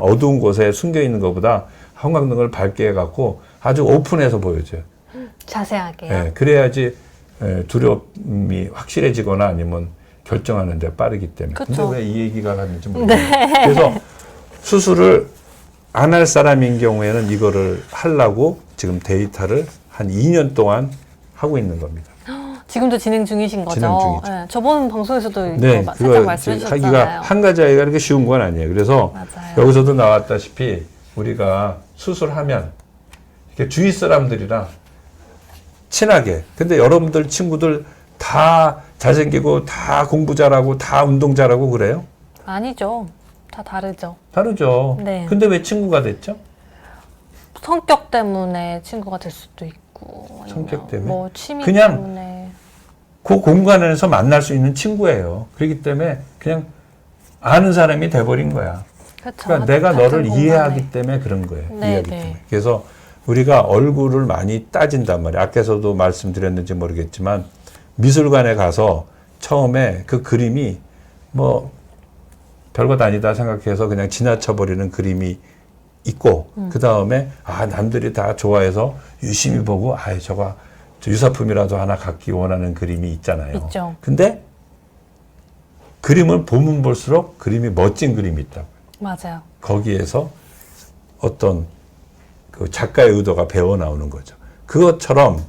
어두운 곳에 숨겨 있는 것보다 형광등을 밝게 해갖고 아주 오픈해서 보여줘요. 자세하게요. 예, 그래야지 두려움이 확실해지거나 아니면 결정하는데 빠르기 때문에. 그쵸. 근데 왜 이 얘기가 나는지 모르겠어요. 그래서 수술을 안 할 사람인 경우에는 이거를 하려고 지금 데이터를 한 2년 동안 하고 있는 겁니다. 지금도 진행 중이신 거죠? 진행 중이죠. 네, 저번 방송에서도 네, 살짝 그거 말씀해 하기가 주셨잖아요. 한 가지 하기가 그렇게 쉬운 건 아니에요. 그래서 맞아요. 여기서도 나왔다시피 우리가 수술하면 이렇게 주위 사람들이랑 친하게. 근데 여러분들 친구들 다 잘생기고 다 공부 잘하고 다 운동 잘하고 그래요? 아니죠. 다 다르죠. 다르죠. 네. 근데 왜 친구가 됐죠? 성격 때문에 친구가 될 수도 있고 아니면 성격 때문에? 뭐 취미 그냥 때문에 그 공간에서 만날 수 있는 친구예요. 그렇기 때문에 그냥 아는 사람이 돼버린 거야. 그렇죠. 그러니까 내가 같은 너를 공간에. 이해하기 때문에 그런 거예요. 네, 이해하기 네. 때문에. 그래서 우리가 얼굴을 많이 따진단 말이에요. 아까서도 말씀드렸는지 모르겠지만 미술관에 가서 처음에 그 그림이 뭐 별것 아니다 생각해서 그냥 지나쳐버리는 그림이 있고 그 다음에 남들이 다 좋아해서 유심히 보고 저거 유사품이라도 하나 갖기 원하는 그림이 있잖아요. 있죠. 근데 그림을 보면 볼수록 그림이 멋진 그림이 있다고. 맞아요. 거기에서 어떤 그 작가의 의도가 배어 나오는 거죠. 그것처럼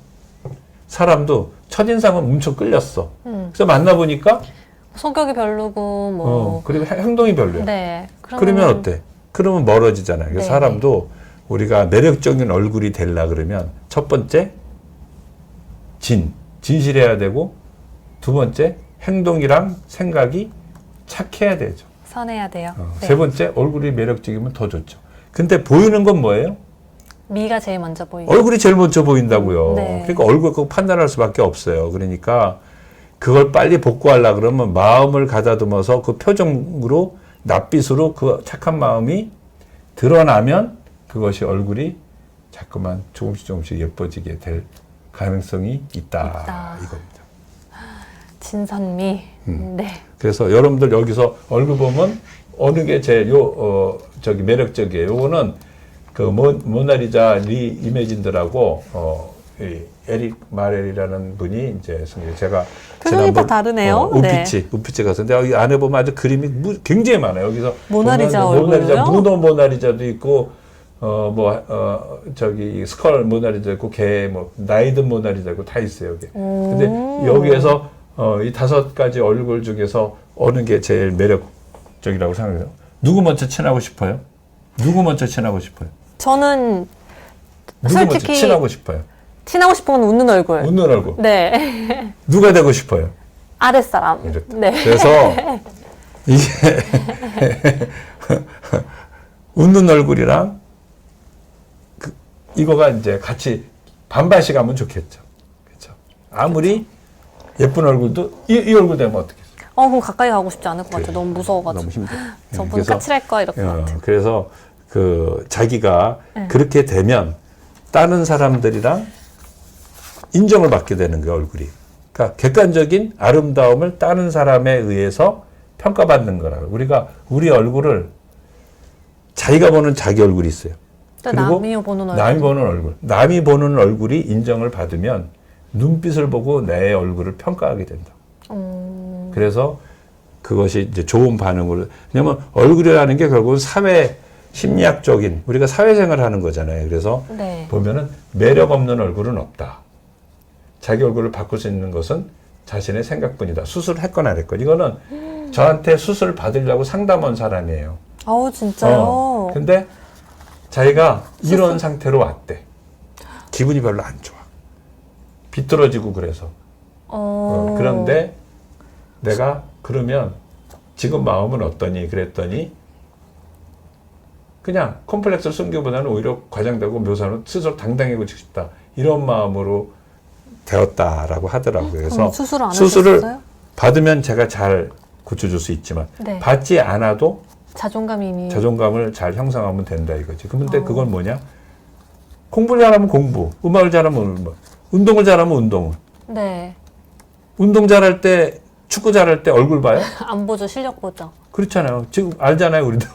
사람도 첫인상은 엄청 끌렸어. 그래서 만나보니까 성격이 별로고 뭐 그리고 행동이 별로야. 네. 그러면 어때? 그러면 멀어지잖아요. 그래서 네, 사람도 우리가 매력적인 얼굴이 되려 그러면 첫 번째 진실해야 되고 두 번째 행동이랑 생각이 착해야 되죠. 선해야 돼요. 네. 세 번째 얼굴이 매력적이면 더 좋죠. 근데 보이는 건 뭐예요? 미가 제일 먼저 보이죠. 얼굴이 제일 먼저 보인다고요. 네. 그러니까 얼굴 그거 판단할 수밖에 없어요. 그러니까 그걸 빨리 복구하려 그러면 마음을 가다듬어서 그 표정으로 낯빛으로 그 착한 마음이 드러나면 그것이 얼굴이 자꾸만 조금씩 예뻐지게 될 가능성이 있다. 이겁니다. 진선미. 네. 그래서 여러분들 여기서 얼굴 보면 어느 게 제일 매력적이에요. 요거는 그 모나리자 리 이매진들하고 이 에릭 마렐이라는 분이 이제 제가 표정이 다 다르네요. 우피치 갔었는데 여기 안에 보면 아주 그림이 굉장히 많아요. 여기서 모나리자 모나리자, 얼굴이요? 문어 모나리자도 있고 저기 스컬 모나리자 있고 개 나이든 모나리자 있고 다 있어요. 여기. 근데 여기에서 이 5가지 얼굴 중에서 어느 게 제일 매력적이라고 생각해요? 누구 먼저 친하고 싶어요? 누구 먼저 친하고 싶어요? 저는 누구 먼저 솔직히 친하고 싶어요? 친하고 싶은 건 웃는 얼굴. 웃는 얼굴. 네. 누가 되고 싶어요? 아랫사람. 이렇다. 네. 그래서 이게 웃는 얼굴이랑 이거가 이제 같이 반반씩 하면 좋겠죠. 그렇죠. 아무리 예쁜 얼굴도 이 얼굴 되면 어떻겠어요? 그럼 가까이 가고 싶지 않을 것 같아요. 그래. 너무 무서워가지고. 너무 힘들어. 저분 그래서, 까칠할 거야 이럴 것 같아요. 그래서 자기가 그렇게 되면 다른 사람들이랑 인정을 받게 되는 거예요, 얼굴이. 그러니까 객관적인 아름다움을 다른 사람에 의해서 평가받는 거라고. 우리가 우리 얼굴을 자기가 보는 자기 얼굴이 있어요. 또 그리고 남이 보는 얼굴. 남이 보는 얼굴. 남이 보는 얼굴이 인정을 받으면 눈빛을 보고 내 얼굴을 평가하게 된다. 그래서 그것이 이제 좋은 반응으로. 왜냐면 얼굴이라는 게 결국은 사회 심리학적인 우리가 사회생활을 하는 거잖아요. 그래서 네. 보면은 매력 없는 얼굴은 없다. 자기 얼굴을 바꿀 수 있는 것은 자신의 생각뿐이다. 수술을 했거나 안 했거나. 이거는 저한테 수술을 받으려고 상담 온 사람이에요. 아우 진짜요? 근데 자기가 이런 상태로 왔대. 기분이 별로 안 좋아. 비뚤어지고 그래서. 그런데 내가 그러면 지금 마음은 어떠니? 그랬더니 그냥 콤플렉스를 숨기보다는 오히려 과장되고 묘사는 스스로 당당해지고 싶다. 이런 마음으로 되었다라고 하더라고요. 그래서 수술을 안 수술을 하셨어요? 받으면 제가 잘 고쳐줄 수 있지만 네. 받지 않아도 자존감이 이미. 자존감을 잘 형성하면 된다 이거지. 근데 그건 뭐냐? 공부를 잘하면 공부, 음악을 잘하면 음악, 운동을 잘하면 운동을. 네. 운동 잘할 때, 축구 잘할 때 얼굴 봐요? 안 보죠. 실력 보죠. 그렇잖아요. 지금 알잖아요, 우리도.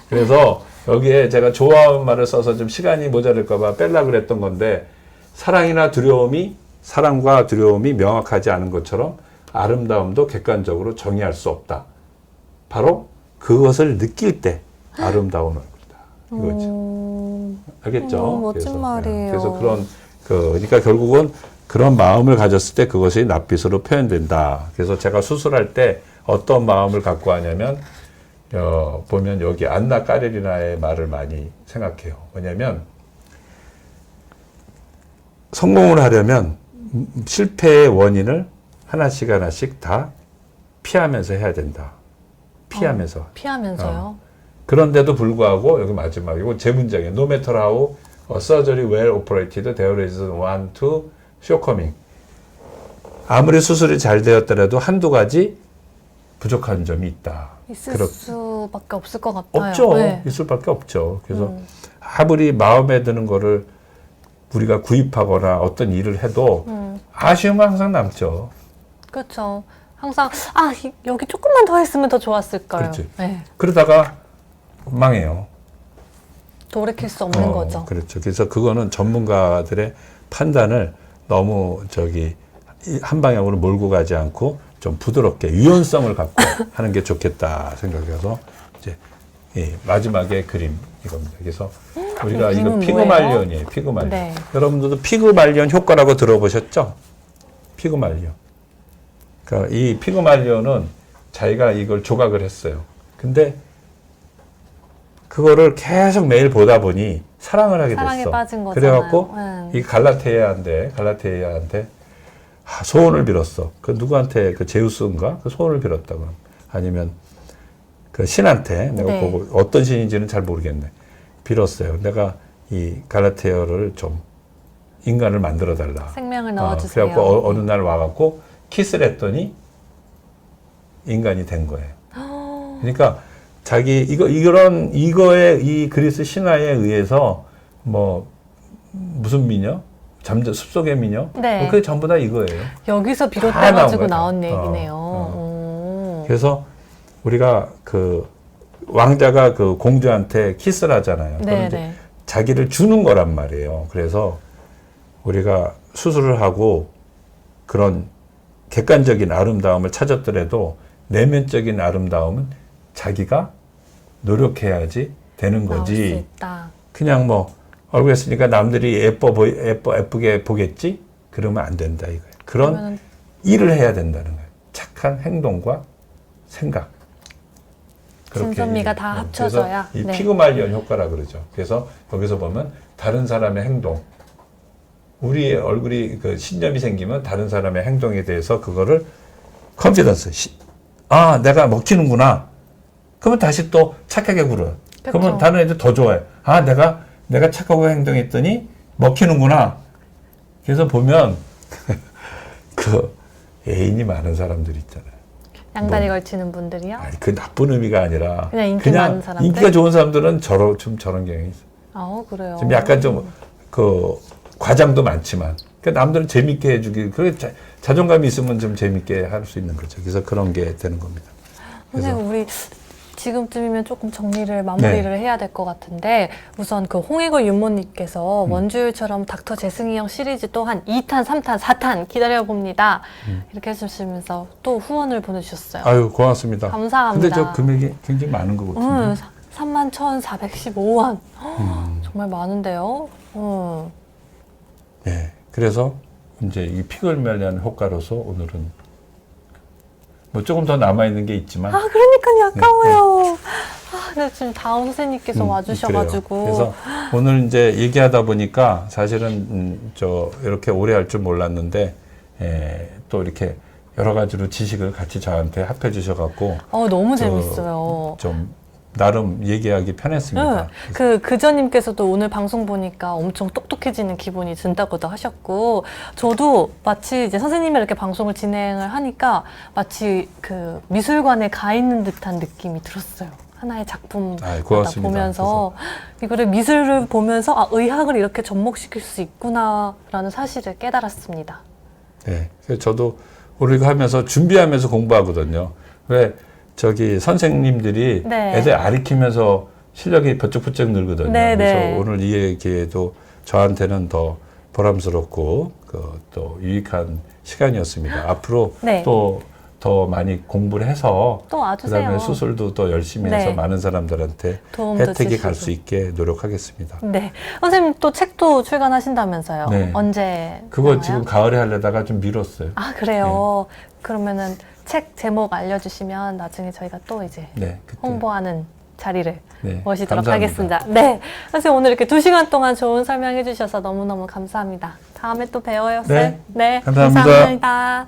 그래서 여기에 제가 좋아하는 말을 써서 좀 시간이 모자랄까봐 뺄라 그랬던 건데, 사랑과 두려움이 명확하지 않은 것처럼 아름다움도 객관적으로 정의할 수 없다. 바로 그것을 느낄 때 아름다운 얼굴이다. 이거죠. 알겠죠? 멋진 말이에요. 그래서 그러니까 결국은 그런 마음을 가졌을 때 그것이 낯빛으로 표현된다. 그래서 제가 수술할 때 어떤 마음을 갖고 하냐면, 보면 여기 안나 까레리나의 말을 많이 생각해요. 왜냐면, 성공을 하려면 실패의 원인을 하나씩 다 피하면서 해야 된다. 피하면서. 피하면서요? 그런데도 불구하고 여기 마지막이고 제 문장이에요. No matter how surgery well operated, there is one, two shortcoming. 아무리 수술이 잘 되었더라도 한두 가지 부족한 점이 있다. 있을 수밖에 없을 것 같아요. 없죠. 네. 있을 밖에 없죠. 그래서 아무리 마음에 드는 거를 우리가 구입하거나 어떤 일을 해도 아쉬움은 항상 남죠. 그렇죠. 항상 여기 조금만 더 했으면 더 좋았을 거예요. 그렇지. 네. 그러다가 망해요. 돌이킬 수 없는 거죠. 그렇죠. 그래서 그거는 전문가들의 판단을 너무 한 방향으로 몰고 가지 않고 좀 부드럽게 유연성을 갖고 하는 게 좋겠다 생각해서 이제 마지막에 그림 이겁니다. 그래서 우리가 이거 피그말리온이에요. 피그말리온. 네. 여러분들도 피그말리온 효과라고 들어보셨죠? 피그말리온. 그러니까 이 피그말리온은 자기가 이걸 조각을 했어요. 근데 그거를 계속 매일 보다 보니 사랑을 하게 됐어. 사랑에 빠진 거잖아요. 그래갖고 이 갈라테아한테 소원을 빌었어. 그 누구한테 그 제우스인가 그 소원을 빌었다고. 아니면 그 신한테 내가 보고 어떤 신인지는 잘 모르겠네. 빌었어요. 내가 이 갈라테아를 좀 인간을 만들어 달라. 생명을 넣어주세요. 그래갖고 어느 날 와갖고 키스를 했더니 인간이 된 거예요. 그러니까 이거에 이 그리스 신화에 의해서 무슨 미녀? 숲속의 미녀? 네. 그게 전부 다 이거예요. 여기서 비롯돼가지고 나온 거예요. 얘기네요. 그래서 우리가 그 왕자가 그 공주한테 키스를 하잖아요. 그런데 자기를 주는 거란 말이에요. 그래서 우리가 수술을 하고 그런 객관적인 아름다움을 찾았더라도 내면적인 아름다움은 자기가 노력해야지 되는 나올 수 거지. 있다. 그냥 뭐 얼굴 했으니까 남들이 예쁘게 보겠지? 그러면 안 된다 이거예요. 그런 그러면은 일을 해야 된다는 거예요. 착한 행동과 생각. 진선미가 다 합쳐져야. 그래서 이 네. 피그말리온 효과라 그러죠. 그래서 여기서 보면 다른 사람의 행동, 우리의 얼굴이 그 신념이 생기면 다른 사람의 행동에 대해서 그거를 컨피던스. 아, 내가 먹히는구나. 그러면 다시 또 착하게 굴어요. 그러면 다른 애들 더 좋아해. 아, 내가 착하고 행동했더니 먹히는구나. 그래서 보면 그 애인이 많은 사람들 있잖아요. 양다리 걸치는 분들이요? 아니, 그 나쁜 의미가 아니라 그냥 인기 많은 사람들? 인기가 좋은 사람들은 좀 저런 경향이 있어요. 아, 그래요. 좀 약간 좀 그 과장도 많지만 그 남들은 재밌게 해주기 그래 자존감이 있으면 좀 재밌게 할 수 있는 거죠. 그래서 그런 게 되는 겁니다. 선생님, 우리 지금쯤이면 조금 정리를 마무리를 해야 될 것 같은데 우선 그 홍익을 윤모님께서 원주율처럼 닥터 재승이 형 시리즈 또한 2탄, 3탄, 4탄 기다려봅니다. 이렇게 해주시면서 또 후원을 보내주셨어요. 아유 고맙습니다. 감사합니다. 근데 저 금액이 굉장히 많은 것 같은데. 31,415원. 정말 많은데요. 네. 그래서 이제 이 피글말리한 효과로서 오늘은 뭐 조금 더 남아 있는 게 있지만. 아, 그러니까요. 아까워요. 아, 근데 지금 다음 선생님께서 그래요. 와주셔가지고. 그래서 오늘 이제 얘기하다 보니까 사실은 저 이렇게 오래 할 줄 몰랐는데 또 이렇게 여러 가지로 지식을 같이 저한테 합해 주셔갖고 너무 재밌어요. 좀 나름 얘기하기 편했습니다. 그저님께서도 오늘 방송 보니까 엄청 똑똑해지는 기분이 든다고도 하셨고, 저도 마치 이제 선생님이 이렇게 방송을 진행을 하니까 마치 그 미술관에 가 있는 듯한 느낌이 들었어요. 하나의 작품 보면서 이거를 미술을 보면서 아, 의학을 이렇게 접목시킬 수 있구나라는 사실을 깨달았습니다. 네, 그래서 저도 우리가 하면서 준비하면서 공부하거든요. 왜 저기 선생님들이 네. 애들 가르치면서 실력이 번쩍번쩍 늘거든요. 네, 그래서 네. 오늘 이 얘기도 저한테는 더 보람스럽고 또 유익한 시간이었습니다. 앞으로 네. 또 더 많이 공부를 해서 또 와주세요. 그다음에 수술도 더 열심히 해서 네. 많은 사람들한테 도움도 혜택이 갈 주시고. 수 있게 노력하겠습니다. 네. 선생님 또 책도 출간하신다면서요. 네. 언제? 그거 나와요? 지금 가을에 하려다가 좀 미뤘어요. 아, 그래요? 그러면은 책 제목 알려주시면 나중에 저희가 또 이제 네, 그때. 홍보하는 자리를 네, 모시도록 감사합니다. 하겠습니다. 네. 선생님 오늘 이렇게 2시간 동안 좋은 설명해 주셔서 너무너무 감사합니다. 다음에 또 봬요, 쌤. 네. 네. 감사합니다. 감사합니다.